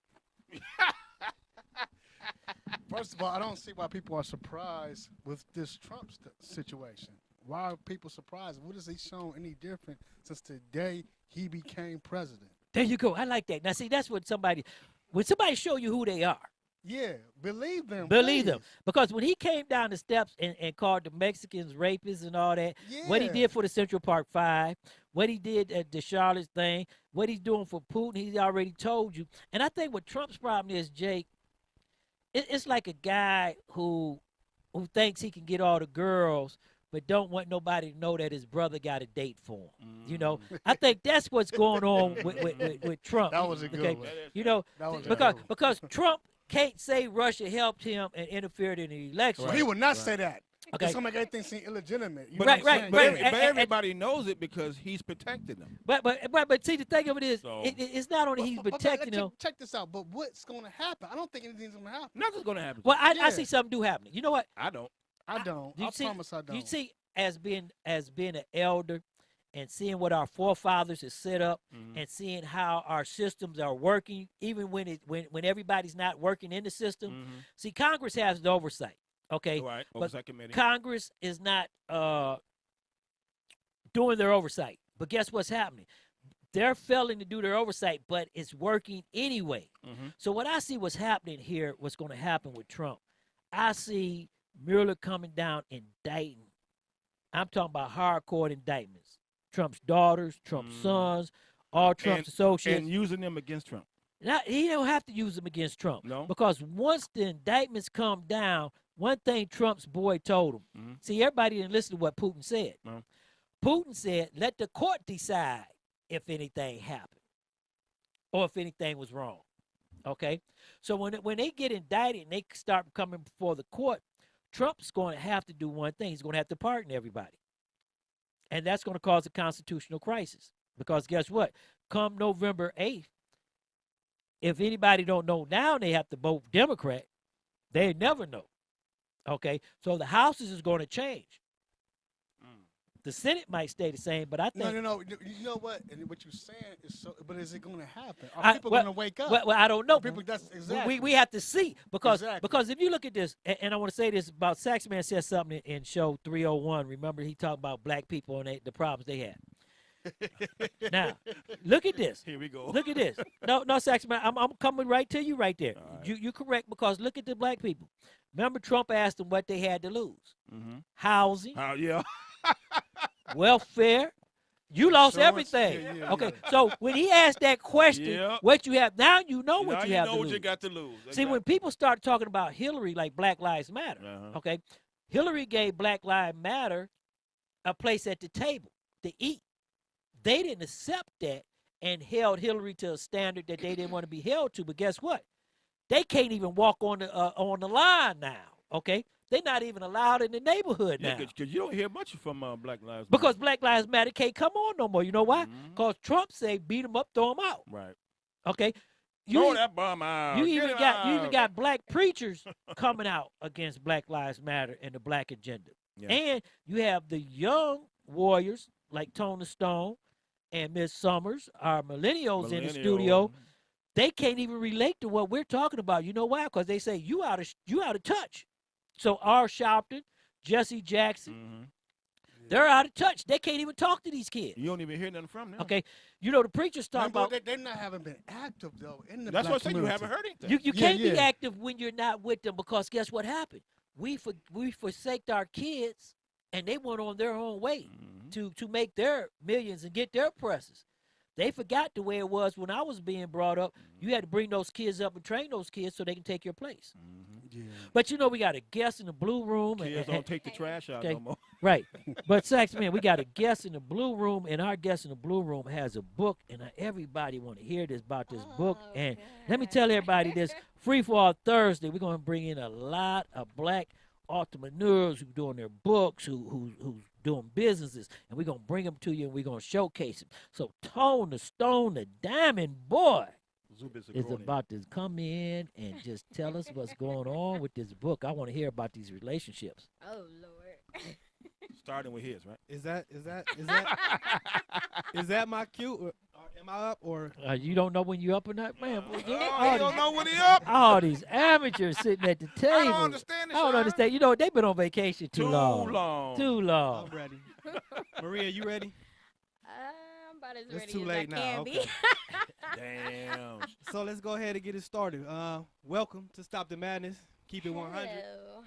Speaker 20: First of all, I don't see why people are surprised with this Trump situation. Why are people surprised? What has he shown any different since the day he became president?
Speaker 18: There you go. I like that. Now, see, that's what when somebody show you who they are.
Speaker 20: Yeah, believe them.
Speaker 18: Believe them. Because when he came down the steps and called the Mexicans rapists and all that, what he did for the Central Park 5, what he did at the Charlotte thing, what he's doing for Putin, he's already told you. And I think what Trump's problem is, Jake, it's like a guy who thinks he can get all the girls but don't want nobody to know that his brother got a date for him. You know, I think that's what's going on with Trump.
Speaker 20: That was a good one.
Speaker 18: You know, because Trump can't say Russia helped him and interfered in the election.
Speaker 20: Well, he would not say that. Okay. It's going to make everything seem illegitimate.
Speaker 18: Right.
Speaker 19: But everybody knows it because he's protecting them.
Speaker 18: But see, the thing of it is, it's not only he's protecting them.
Speaker 20: Check this out. But what's going to happen? I don't think anything's going to happen.
Speaker 19: Nothing's going to happen.
Speaker 18: Well, I see something do happening. You know what?
Speaker 19: I don't.
Speaker 20: I promise I don't.
Speaker 18: You see, as being an elder and seeing what our forefathers have set up and seeing how our systems are working, even when everybody's not working in the system. See, Congress has the oversight, okay?
Speaker 19: Right,
Speaker 18: but
Speaker 19: oversight committee.
Speaker 18: Congress is not doing their oversight. But guess what's happening? They're failing to do their oversight, but it's working anyway. So what I see what's happening here, what's going to happen with Trump, I see Mueller coming down indicting. I'm talking about hardcore indictments. Trump's daughters, Trump's sons, all Trump's associates.
Speaker 19: And using them against Trump.
Speaker 18: Now, he don't have to use them against Trump.
Speaker 19: No.
Speaker 18: Because once the indictments come down, one thing Trump's boy told him. See, everybody didn't listen to what Putin said.
Speaker 19: No.
Speaker 18: Putin said, let the court decide if anything happened or if anything was wrong. Okay? So when they get indicted and they start coming before the court, Trump's going to have to do one thing. He's going to have to pardon everybody. And that's going to cause a constitutional crisis. Because guess what? Come November 8th, if anybody don't know now, they have to vote Democrat. They never know. Okay? So the houses is going to change. The Senate might stay the same, but I think
Speaker 20: no. You know what? And what you're saying is so. But is it going to happen? Are people going to wake up?
Speaker 18: Well, I don't know.
Speaker 20: People, that's exactly.
Speaker 18: We have to see because if you look at this, and I want to say this about Saxman said something in show 301. Remember, he talked about black people and the problems they had. Now, look at this.
Speaker 19: Here we go.
Speaker 18: Look at this. No, Saxman, I'm coming right to you right there. Right. You're correct because look at the black people. Remember, Trump asked them what they had to lose. Housing.
Speaker 19: Yeah.
Speaker 18: Welfare. You lost everything. Okay, so when he asked that question, what you have now, you know what you have to lose.
Speaker 19: What you got to lose.
Speaker 18: See, when people start talking about Hillary like Black Lives Matter, okay, Hillary gave Black Lives Matter a place at the table to eat. They didn't accept that and held Hillary to a standard that they didn't want to be held to. But guess what? They can't even walk on the line now. Okay. They're not even allowed in the neighborhood now.
Speaker 19: Because you don't hear much from Black Lives Matter.
Speaker 18: Because Black Lives Matter can't come on no more. You know why? Because Trump say beat them up, throw them out.
Speaker 19: Right.
Speaker 18: Okay.
Speaker 19: Throw that bum out.
Speaker 18: You even got black preachers coming out against Black Lives Matter and the black agenda. Yeah. And you have the young warriors like Tony Stone and Miss Summers, our millennials in the studio. They can't even relate to what we're talking about. You know why? Because they say you out of touch. So R. Sharpton, Jesse Jackson, they're out of touch. They can't even talk to these kids.
Speaker 19: You don't even hear nothing from them.
Speaker 18: Okay. You know, the preachers talk about...
Speaker 20: They haven't been active, though, in the
Speaker 19: That's
Speaker 20: black
Speaker 19: what I said. You
Speaker 20: community.
Speaker 19: haven't heard anything.
Speaker 18: You can't be active when you're not with them because guess what happened? We forsaked our kids, and they went on their own way to make their millions and get their presses. They forgot the way it was when I was being brought up. You had to bring those kids up and train those kids so they can take your place.
Speaker 20: Yeah.
Speaker 18: But you know, we got a guest in the blue room.
Speaker 19: Kids don't take the trash out no more.
Speaker 18: Right. But Sax, man, we got a guest in the blue room, and our guest in the blue room has a book, and everybody want to hear this about this book. And let me tell everybody this, Free for All Thursday, we're going to bring in a lot of black entrepreneurs who doing their books, who's doing businesses, and we're going to bring them to you, and we're going to showcase them. So Tone the Stone, the Diamond Boy, is about to come in and just tell us what's going on with this book. I want to hear about these relationships.
Speaker 22: Oh, Lord.
Speaker 19: Starting with his, right?
Speaker 21: Is that my cue? Or am I up or?
Speaker 18: You don't know when you up or not, man.
Speaker 19: You don't know when he up.
Speaker 18: All these amateurs sitting at the table.
Speaker 19: I don't understand this.
Speaker 18: I don't understand. You know, they've been on vacation too long.
Speaker 19: Too long.
Speaker 21: I'm ready. Maria, you ready?
Speaker 22: I'm about as
Speaker 21: It's
Speaker 22: ready
Speaker 21: too
Speaker 22: as
Speaker 21: late
Speaker 22: I
Speaker 21: now.
Speaker 22: can
Speaker 21: Okay.
Speaker 22: be.
Speaker 19: Damn.
Speaker 21: So let's go ahead and get it started. Welcome to Stop the Madness. Keep it 100.
Speaker 22: Hello.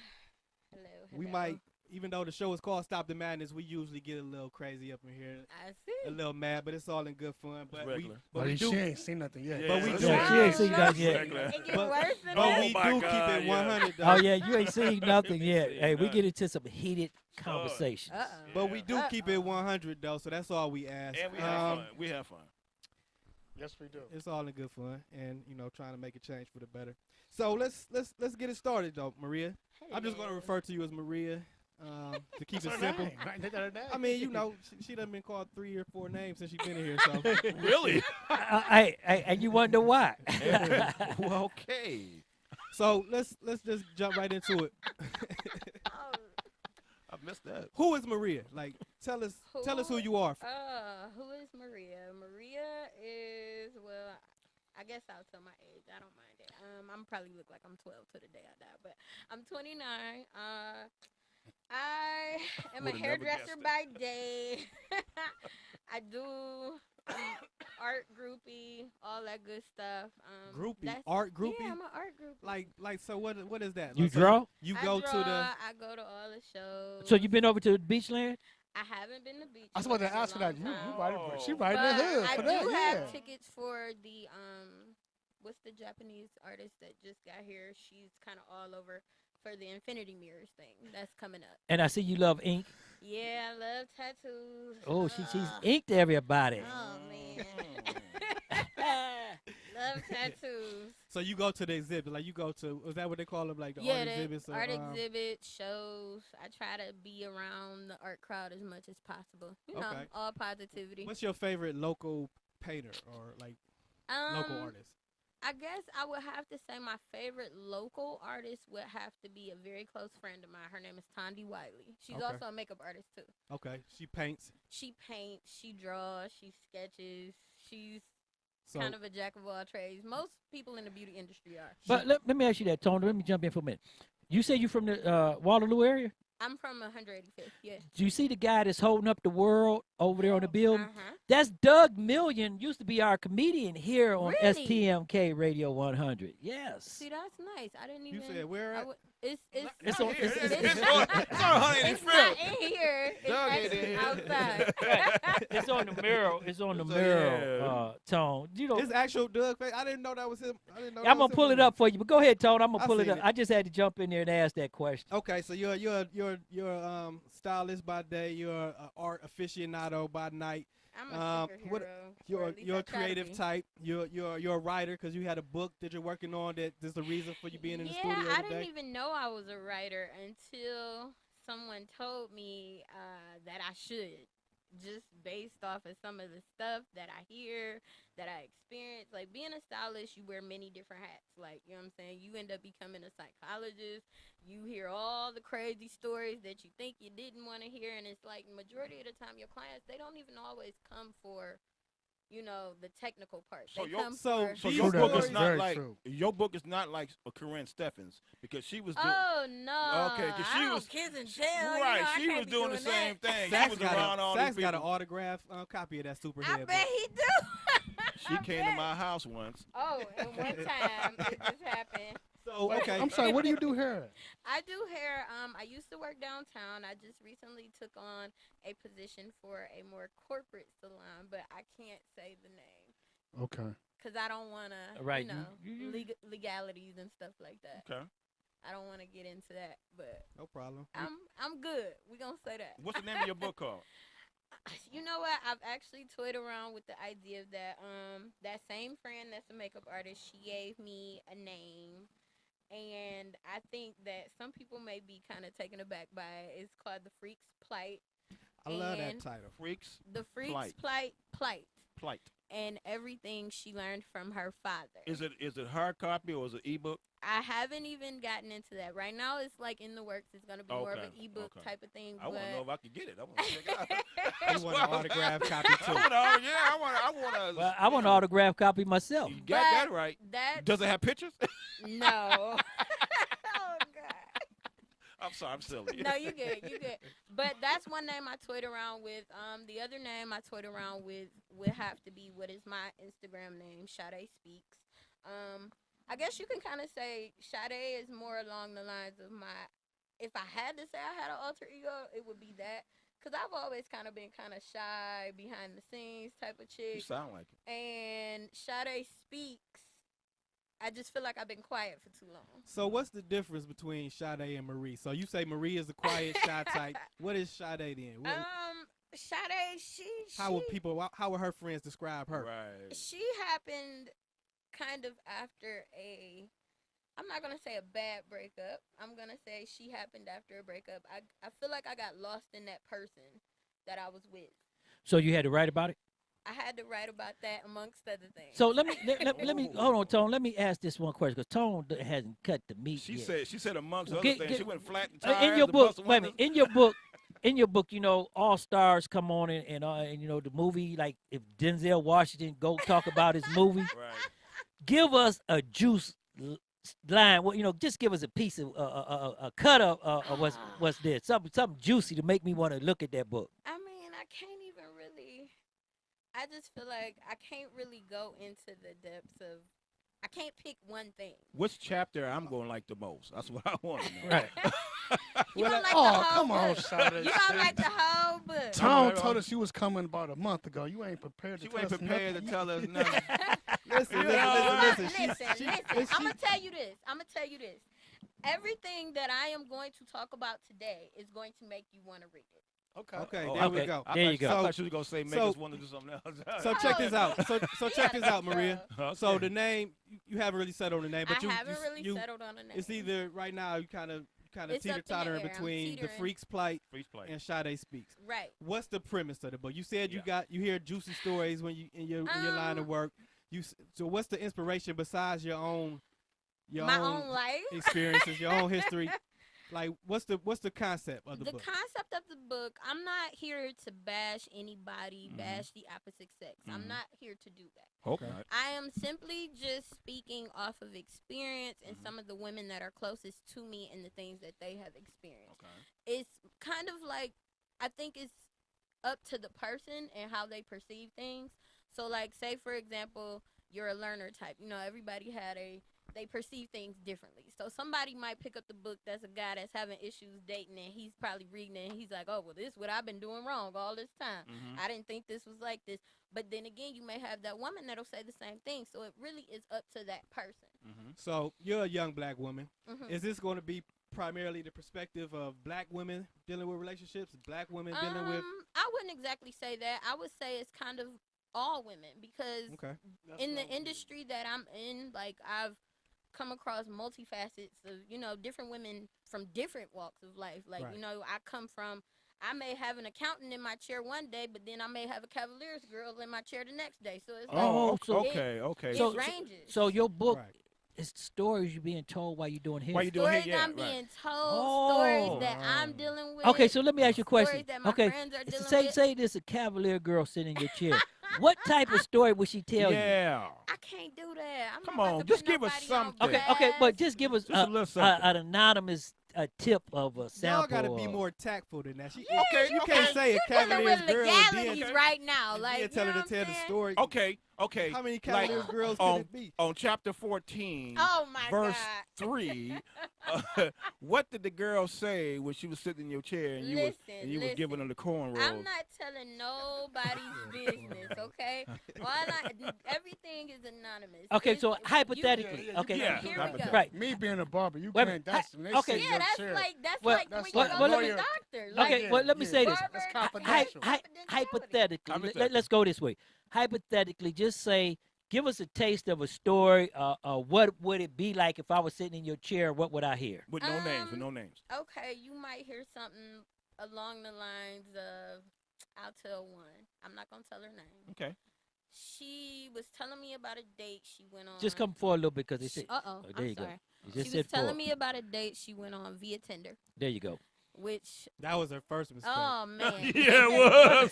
Speaker 21: We might, even though the show is called Stop the Madness, we usually get a little crazy up in here.
Speaker 22: I see.
Speaker 21: A little mad, but it's all in good fun. But
Speaker 20: She ain't seen nothing yet.
Speaker 21: But we do.
Speaker 18: She ain't seen nothing yet.
Speaker 22: It get worse than
Speaker 21: But
Speaker 22: that.
Speaker 21: we do keep it 100. Though.
Speaker 18: Oh, yeah, you ain't seen nothing yet. Hey, we get into some heated conversations.
Speaker 21: But we do keep it 100, though, so that's all we ask.
Speaker 19: And we have fun. We have fun.
Speaker 20: Yes, we do.
Speaker 21: It's all in good fun, and trying to make a change for the better. So let's get it started, though, Maria. I'm just gonna refer to you as Maria to keep it simple. I mean, she done been called 3 or 4 names since she's been in here. So
Speaker 19: Really?
Speaker 18: And you wonder why?
Speaker 19: Well, okay.
Speaker 21: So let's just jump right into it.
Speaker 19: missed that.
Speaker 21: Who is Maria? Like, tell us who you are.
Speaker 22: Who is Maria? Maria is, well, I guess I'll tell my age. I don't mind it. I'm probably look like I'm 12 to the day I die, but I'm 29. I am a hairdresser by day. I do art groupie, all that good stuff.
Speaker 21: Art groupie.
Speaker 22: Yeah, I'm an art groupie.
Speaker 21: Like, so what is that?
Speaker 18: You
Speaker 21: Like, so
Speaker 18: draw?
Speaker 22: I go to all the shows.
Speaker 18: So you been over to Beachland?
Speaker 22: I haven't been to beach.
Speaker 20: I was about to ask her that. She right in the hood for
Speaker 22: I
Speaker 20: that.
Speaker 22: do
Speaker 20: Yeah.
Speaker 22: have tickets for the what's the Japanese artist that just got here? She's kind of all over for the Infinity Mirrors thing that's coming up.
Speaker 18: And I see you love ink.
Speaker 22: Yeah, I love tattoos.
Speaker 18: Oh, she's inked everybody.
Speaker 22: Oh man, love tattoos.
Speaker 21: So you go to the exhibit, like you go to, is that what they call them, like the art exhibits?
Speaker 22: Art exhibits, shows. I try to be around the art crowd as much as possible. You know, all positivity.
Speaker 21: What's your favorite local painter or like local artist?
Speaker 22: I guess I would have to say my favorite local artist would have to be a very close friend of mine. Her name is Tondi Wiley. She's also a makeup artist too.
Speaker 21: Okay, she paints.
Speaker 22: She draws, she sketches. She's kind of a jack of all trades. Most people in the beauty industry are.
Speaker 18: But let me ask you that, Tony. Let me jump in for a minute. You say you from the Waterloo area?
Speaker 22: I'm from 185th, yeah.
Speaker 18: Do you see the guy that's holding up the world over there on the building? That's Doug Million, used to be our comedian here on STMK Radio 100. Yes.
Speaker 22: See, that's nice. I didn't even.
Speaker 21: You said where?
Speaker 22: It's
Speaker 18: on
Speaker 22: Honey and Phil. In here. It's actually outside.
Speaker 18: It's on the mural. It's on the mural, Tone. You know,
Speaker 21: it's actual Doug face. I didn't know that was him.
Speaker 18: I'm gonna pull it up for you, but go ahead, Tone. I'm gonna pull it up. I just had to jump in there and ask that question.
Speaker 21: Okay, so you're stylist by day. You're an art aficionado by night.
Speaker 22: I'm a superhero.
Speaker 21: You're a creative type. You're a writer because you had a book that you're working on. That there's a reason for you being in the studio today.
Speaker 22: Yeah, I didn't even know I was a writer until someone told me that I should. Just based off of some of the stuff that I hear, that I experience. Like, being a stylist, you wear many different hats. Like, you know what I'm saying? You end up becoming a psychologist. You hear all the crazy stories that you think you didn't want to hear. And it's like, majority of the time, your clients, they don't even always come for, you know, the technical part.
Speaker 19: So
Speaker 22: they
Speaker 19: your
Speaker 22: book
Speaker 19: is not like your book is not like Corinne Steffens because she was doing.
Speaker 22: Oh no!
Speaker 19: Okay, because she was
Speaker 22: kiss and tell.
Speaker 19: Right,
Speaker 22: you know,
Speaker 19: she was doing the same thing.
Speaker 21: Sax
Speaker 19: She was around all these people.
Speaker 21: got an autograph copy of that superhead.
Speaker 22: I bet he do.
Speaker 19: She came to my house once.
Speaker 22: Oh, and one time it just happened.
Speaker 21: So okay,
Speaker 20: I'm sorry. What do you do here?
Speaker 22: I do hair. I used to work downtown. I just recently took on a position for a more corporate salon, but I can't say the name.
Speaker 20: Okay.
Speaker 22: Because I don't want to,
Speaker 18: right.
Speaker 22: legalities and stuff like that.
Speaker 19: Okay.
Speaker 22: I don't want to get into that, but
Speaker 21: no problem.
Speaker 22: I'm good. We gonna say that.
Speaker 19: What's the name of your book called?
Speaker 22: You know what? I've actually toyed around with the idea of that. That same friend that's a makeup artist, she gave me a name. And I think that some people may be kind of taken aback by it. It's called The Freak's Plight.
Speaker 21: I love that title.
Speaker 22: The Freak's Plight. And everything she learned from her father.
Speaker 19: Is it hard copy or is it ebook?
Speaker 22: I haven't even gotten into that. Right now, it's like in the works. It's going to be more of an ebook type of thing.
Speaker 19: I want to know if I can get it. I want to check it out.
Speaker 21: You want an autograph copy too?
Speaker 19: I
Speaker 18: want an autograph copy myself.
Speaker 19: You got that right. Does it have pictures?
Speaker 22: No. Oh, God.
Speaker 19: I'm sorry, I'm silly.
Speaker 22: No, you good. But that's one name I toyed around with. The other name I toyed around with would have to be what is my Instagram name, Sade Speaks. I guess you can kind of say Sade is more along the lines of if I had to say I had an alter ego, it would be that. Because I've always kind of been kind of shy, behind the scenes type of chick.
Speaker 19: You sound like it.
Speaker 22: And Sade Speaks, I just feel like I've been quiet for too long.
Speaker 21: So what's the difference between Sade and Marie? So you say Marie is a quiet, shy type. What is Sade then?
Speaker 22: Sade,
Speaker 21: how would her friends describe her?
Speaker 19: Right.
Speaker 22: She happened kind of after I'm not going to say a bad breakup. I'm going to say she happened after a breakup. I feel like I got lost in that person that I was with.
Speaker 18: So you had to write about it?
Speaker 22: I had to write about that amongst other things.
Speaker 18: So let me hold on, Tone. Let me ask this one question because Tone hasn't cut the meat
Speaker 19: She
Speaker 18: yet.
Speaker 19: said amongst other things. She went flat and tired.
Speaker 18: In your book, wait a minute. In your book, in your book, all stars come on and the movie, like if Denzel Washington go talk about his movie, give us a juice line. Well, just give us a piece of a cut of what's there, something juicy to make me want to look at that book.
Speaker 22: I mean, I can't even really. I just feel like I can't really go into the depths of. I can't pick one thing.
Speaker 19: Which chapter I'm going to like the most? That's what I want to know.
Speaker 18: Right.
Speaker 22: You don't like the whole
Speaker 20: come on,
Speaker 22: book.
Speaker 20: Sade.
Speaker 22: You don't like the whole book.
Speaker 20: Tom told us she was coming about a month ago. You ain't prepared to tell us nothing.
Speaker 19: She ain't prepared to tell us nothing.
Speaker 22: Listen. I'm gonna tell you this. Everything that I am going to talk about today is going to make you want to read it.
Speaker 20: Okay.
Speaker 21: There we go.
Speaker 18: There you go.
Speaker 19: I thought she was gonna say make us want to do something else.
Speaker 21: So check this out. So check this out, Maria.
Speaker 19: Okay.
Speaker 21: So the name, you haven't really settled on the name, but
Speaker 22: I haven't really settled on the name.
Speaker 21: It's either right now you kind of
Speaker 22: It's up in the
Speaker 21: teeter-totter in
Speaker 22: air. I'm
Speaker 21: between the
Speaker 22: teetering.
Speaker 21: Freak's Plight and Sade Speaks.
Speaker 22: Right.
Speaker 21: What's the premise of the book? You said you hear juicy stories when you in your line of work. So what's the inspiration besides your own
Speaker 22: life
Speaker 21: experiences, your own history? Like, what's the concept of the book?
Speaker 22: The concept of the book, I'm not here to bash anybody, bash the opposite sex. I'm not here to do that.
Speaker 19: Okay.
Speaker 22: I am simply just speaking off of experience and some of the women that are closest to me and the things that they have experienced.
Speaker 19: Okay.
Speaker 22: It's kind of like, I think it's up to the person and how they perceive things. So, like, say, for example, you're a learner type. Everybody they perceive things differently. So somebody might pick up the book that's a guy that's having issues dating, and he's probably reading it, and he's like, oh, well, this is what I've been doing wrong all this time. I didn't think this was like this. But then again, you may have that woman that'll say the same thing. So it really is up to that person.
Speaker 21: So you're a young black woman. Is this going to be primarily the perspective of black women dealing with relationships, black women dealing with?
Speaker 22: I wouldn't exactly say that. I would say it's kind of all women, because in the industry that I'm in, like, I've come across multifacets of, different women from different walks of life. Like, I may have an accountant in my chair one day, but then I may have a Cavaliers girl in my chair the next day. So it's it ranges.
Speaker 18: So your book is stories you're being told while you're doing here.
Speaker 22: Stories I'm being told, stories that I'm dealing with.
Speaker 18: Okay, so let me ask you a question.
Speaker 22: Stories that my friends are dealing with.
Speaker 18: Say there's a Cavalier girl sitting in your chair. What type of story would she tell you?
Speaker 22: I can't do that.
Speaker 19: Come on, just give us something.
Speaker 18: Okay, but just give us an anonymous tip of a sample.
Speaker 21: Y'all got to be more tactful than that.
Speaker 22: You
Speaker 21: can't say a Cavaliers girl
Speaker 22: right now. Like,
Speaker 21: tell her to tell the story.
Speaker 19: Okay.
Speaker 21: How many Cavaliers girls can it be?
Speaker 19: On chapter 14,
Speaker 22: verse
Speaker 19: 3, what did the girl say when she was sitting in your chair and you were giving her the cornrows?
Speaker 22: I'm not telling nobody's business, okay? Everything is anonymous.
Speaker 18: Okay, so hypothetically,
Speaker 22: here we go.
Speaker 18: Right.
Speaker 20: Me being a barber, you can't. That's when they sit in your chair.
Speaker 22: That's like when you go to the doctor.
Speaker 18: Okay, well, let me say this.
Speaker 20: That's confidential.
Speaker 18: Hypothetically, let's go this way. Hypothetically, just say, give us a taste of a story. What would it be like if I was sitting in your chair? What would I hear?
Speaker 19: With no names.
Speaker 22: Okay, you might hear something along the lines of, I'll tell one. I'm not going to tell her name.
Speaker 19: Okay.
Speaker 22: She was telling me about a date she went on.
Speaker 18: Just come forward a little bit because they said.
Speaker 22: There you
Speaker 18: go.
Speaker 22: She was telling me about a date she went on via Tinder.
Speaker 18: There you go.
Speaker 21: That was her first mistake.
Speaker 22: Oh man.
Speaker 19: Yeah, it was.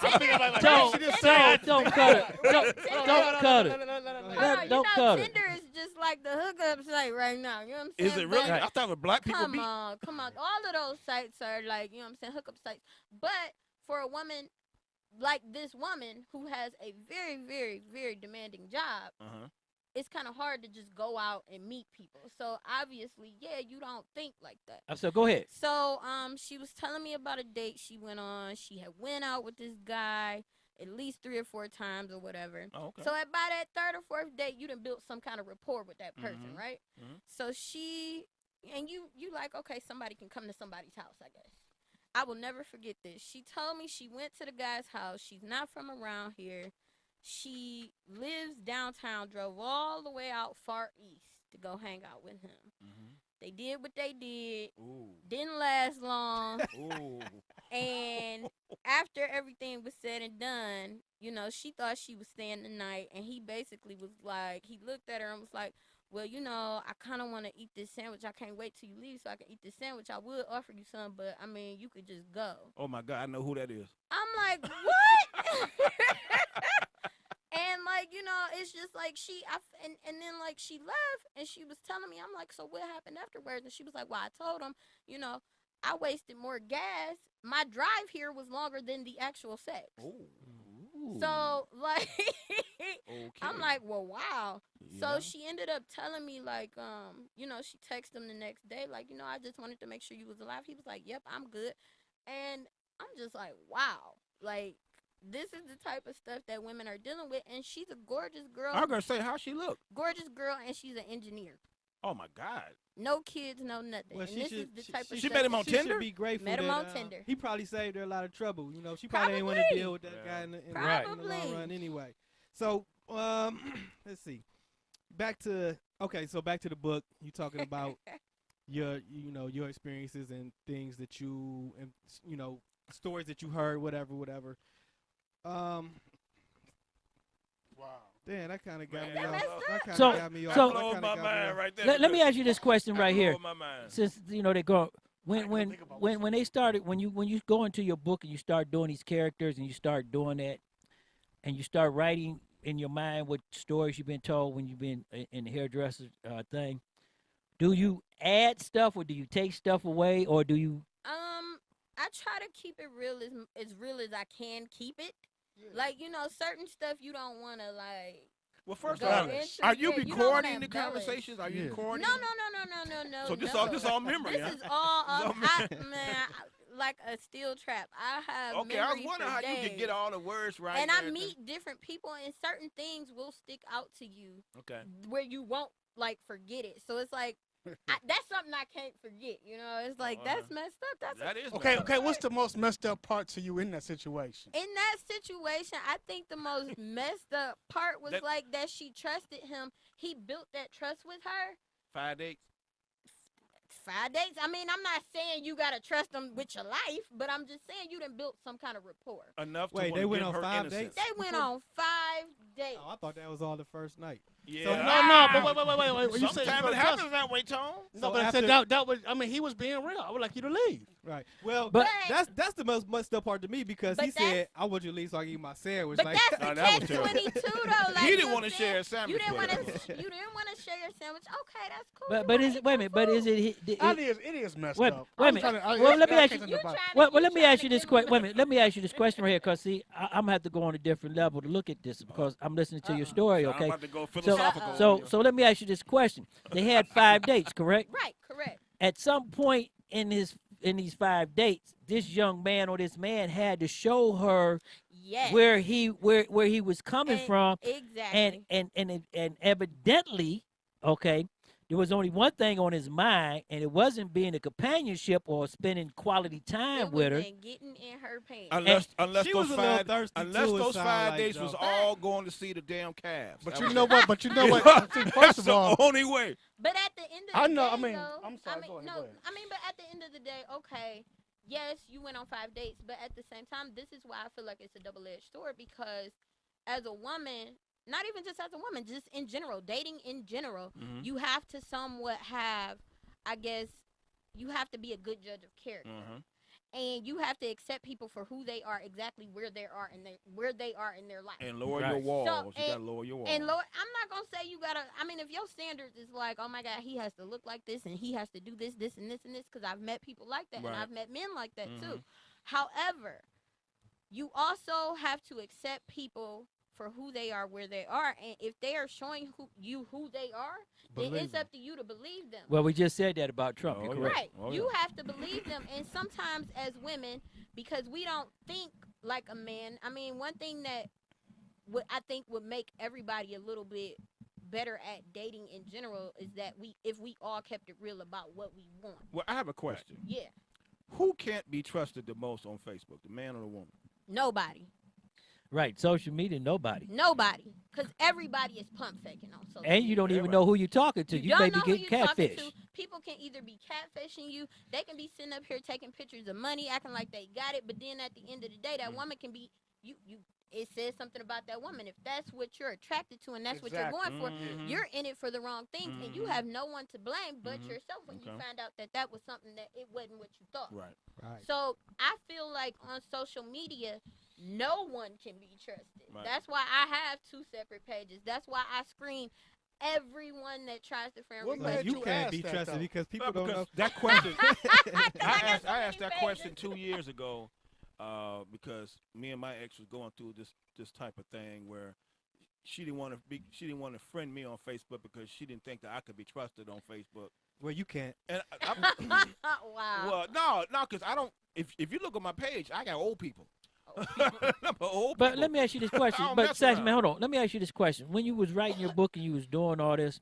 Speaker 18: Don't cut it. Don't cut it. Don't cut it.
Speaker 22: Tinder is just like the hookup site right now. You know what I'm saying?
Speaker 19: Is it really? I thought with black people.
Speaker 22: Come on. All of those sites are like, you know what I'm saying, hookup sites. But for a woman like this woman who has a very, very, very demanding job, it's kind of hard to just go out and meet people. So obviously, you don't think like that.
Speaker 18: So go ahead.
Speaker 22: So she was telling me about a date she went on. She had went out with this guy at least 3 or 4 times or whatever.
Speaker 19: Oh, okay.
Speaker 22: So by that 3rd or 4th date, you done built some kind of rapport with that person, right? So you like, okay, somebody can come to somebody's house, I guess. I will never forget this. She told me she went to the guy's house. She's not from around here. She lives downtown, drove all the way out far east to go hang out with him. They did what they did. Didn't last long. And after everything was said and done, she thought she was staying the night. And he basically was like, he looked at her and was like,
Speaker 10: well, you know, I kind of want to eat this sandwich. I can't wait till you leave so I can eat this sandwich. I would offer you some, but, I mean, you could just go.
Speaker 19: Oh, my God. I know who that is.
Speaker 10: I'm like, what? And, like, you know, it's just like and then, like, she left, and she was telling me, I'm like, so what happened afterwards? And she was like, well, I told him, you know, I wasted more gas. My drive here was longer than the actual sex.
Speaker 19: Ooh.
Speaker 10: So, like,
Speaker 19: okay.
Speaker 10: I'm like, well, wow.
Speaker 19: Yeah.
Speaker 10: So she ended up telling me, like, you know, she texted him the next day, like, you know, I just wanted to make sure you was alive. He was like, yep, I'm good. And I'm just like, wow. Like, this is the type of stuff that women are dealing with. And she's a gorgeous girl.
Speaker 19: I was going to say, how she look?
Speaker 10: Gorgeous girl, and she's an engineer.
Speaker 19: Oh, my God.
Speaker 10: No kids, no nothing.
Speaker 21: Well,
Speaker 10: and this is the type of
Speaker 19: she
Speaker 10: stuff
Speaker 19: met him on
Speaker 21: She
Speaker 19: Tinder?
Speaker 21: should be grateful.
Speaker 10: Met him
Speaker 21: that,
Speaker 10: on Tinder.
Speaker 21: He probably saved her a lot of trouble. You know, she probably didn't want to deal with that guy in the long run anyway. So, let's see. Back to the book. You talking about your experiences and things that you stories that you heard, whatever. Wow. Damn, that kind of got me off.
Speaker 18: Let me ask you this question right here. Since you know they go when they started when you go into your book and you start doing these characters and you start doing that and you start writing in your mind what stories you've been told when you've been in the hairdresser thing, do you add stuff or do you take stuff away or do you?
Speaker 10: I try to keep it as real as I can keep it. Like, you know, certain stuff you don't want to, like.
Speaker 19: Well, first of all, are you recording the conversations? Are you recording?
Speaker 10: No.
Speaker 19: So this all memory.
Speaker 10: This is all like a steel trap. I have
Speaker 19: okay, I was wondering how you could get all the words right.
Speaker 10: And I meet different people, and certain things will stick out to you.
Speaker 19: Okay.
Speaker 10: Where you won't, like, forget it. So it's like, that's something I can't forget. You know, it's like, that's messed up.
Speaker 20: That is okay. What's the most messed up part to you in that situation?
Speaker 10: In that situation, I think the most messed up part was that she trusted him. He built that trust with her.
Speaker 19: 5 dates.
Speaker 10: 5 dates. I mean, I'm not saying you gotta trust them with your life, but I'm just saying you done built some kind of rapport.
Speaker 19: Enough.
Speaker 21: Wait, they went on 5 dates.
Speaker 10: They went on 5 dates.
Speaker 21: Oh, I thought that was all the first night.
Speaker 19: Yeah.
Speaker 20: So, no, but wait.
Speaker 19: Sometimes it happens that way, Tone.
Speaker 20: No, but I said that was. I mean, he was being real. I would like you to leave.
Speaker 21: Right. Well, but that's the most messed up part to me because he said, "I want you to leave so I can eat my sandwich."
Speaker 10: But that's the catch-22 though. Like
Speaker 19: he didn't want to share a sandwich.
Speaker 10: You didn't want to share your sandwich. Okay, that's cool.
Speaker 18: But is it? Wait a minute. But is it?
Speaker 20: It is messed up.
Speaker 18: Wait a minute. Well, let me ask you. Well, let me ask you this question. Wait a minute. Let me ask you this question right here, because see, I'm gonna have to go on a different level to look at this because I'm listening to your story. Okay.
Speaker 19: I'm about to go philosophical.
Speaker 18: So let me ask you this question. They had 5 dates, correct?
Speaker 10: Right. Correct.
Speaker 18: At some point in these 5 dates, this young man or this man had to show her where he was coming from.
Speaker 10: Exactly.
Speaker 18: And evidently, okay, there was only one thing on his mind, and it wasn't being a companionship or spending quality time with her.
Speaker 10: Getting in her pants.
Speaker 19: Unless
Speaker 21: she
Speaker 19: those
Speaker 21: was
Speaker 19: those 5 days was all going to see the damn calves.
Speaker 20: But you know what? See, first of all,
Speaker 19: that's the only way.
Speaker 10: But at the end of the day,
Speaker 20: I'm sorry. Go ahead.
Speaker 10: But at the end of the day, okay, yes, you went on 5 dates, but at the same time, this is why I feel like it's a double-edged sword because as a woman, not even just as a woman, just in general, dating in general, you have to somewhat have, I guess, you have to be a good judge of character. And you have to accept people for who they are, exactly where they are in their life.
Speaker 19: And lower your walls. You gotta lower your walls.
Speaker 10: And I'm not gonna say you gotta. I mean, if your standards is like, oh my God, he has to look like this, and he has to do this, this, and this, and this, because I've met people like that, and I've met men like that too. However, you also have to accept people for who they are, where they are, and if they are showing who they are, then it's up to you to believe them.
Speaker 18: Well, we just said that about Trump. You're correct.
Speaker 10: Right. You have to believe them, and sometimes as women, because we don't think like a man. I mean, one thing that I think would make everybody a little bit better at dating in general is that if we all kept it real about what we want.
Speaker 19: Well, I have a question.
Speaker 10: Yeah.
Speaker 19: Who can't be trusted the most on Facebook, the man or the woman?
Speaker 10: Nobody.
Speaker 18: Right, social media, nobody.
Speaker 10: Nobody, because everybody is pump faking on social media.
Speaker 18: And you don't even know who you're talking to. You may be getting catfish.
Speaker 10: People can either be catfishing you. They can be sitting up here taking pictures of money, acting like they got it. But then at the end of the day, that woman can be it says something about that woman. If that's what you're attracted to and that's what you're going for, you're in it for the wrong things, and you have no one to blame but yourself when you find out that that was something that it wasn't what you thought.
Speaker 19: Right.
Speaker 10: So I feel like on social media, no one can be trusted.
Speaker 19: Right.
Speaker 10: That's why I have 2 separate pages. That's why I screen everyone that tries to friend request.
Speaker 21: You can't be trusted because people don't know.
Speaker 19: That question. I asked that question 2 years ago because me and my ex was going through this type of thing where she didn't want to friend me on Facebook because she didn't think that I could be trusted on Facebook.
Speaker 21: Well, you can't.
Speaker 19: And
Speaker 10: wow.
Speaker 19: Well, no, because I don't. If you look at my page, I got old people.
Speaker 18: But let me ask you this question. But Sash, man, hold on. Let me ask you this question. When you was writing your book and you was doing all this,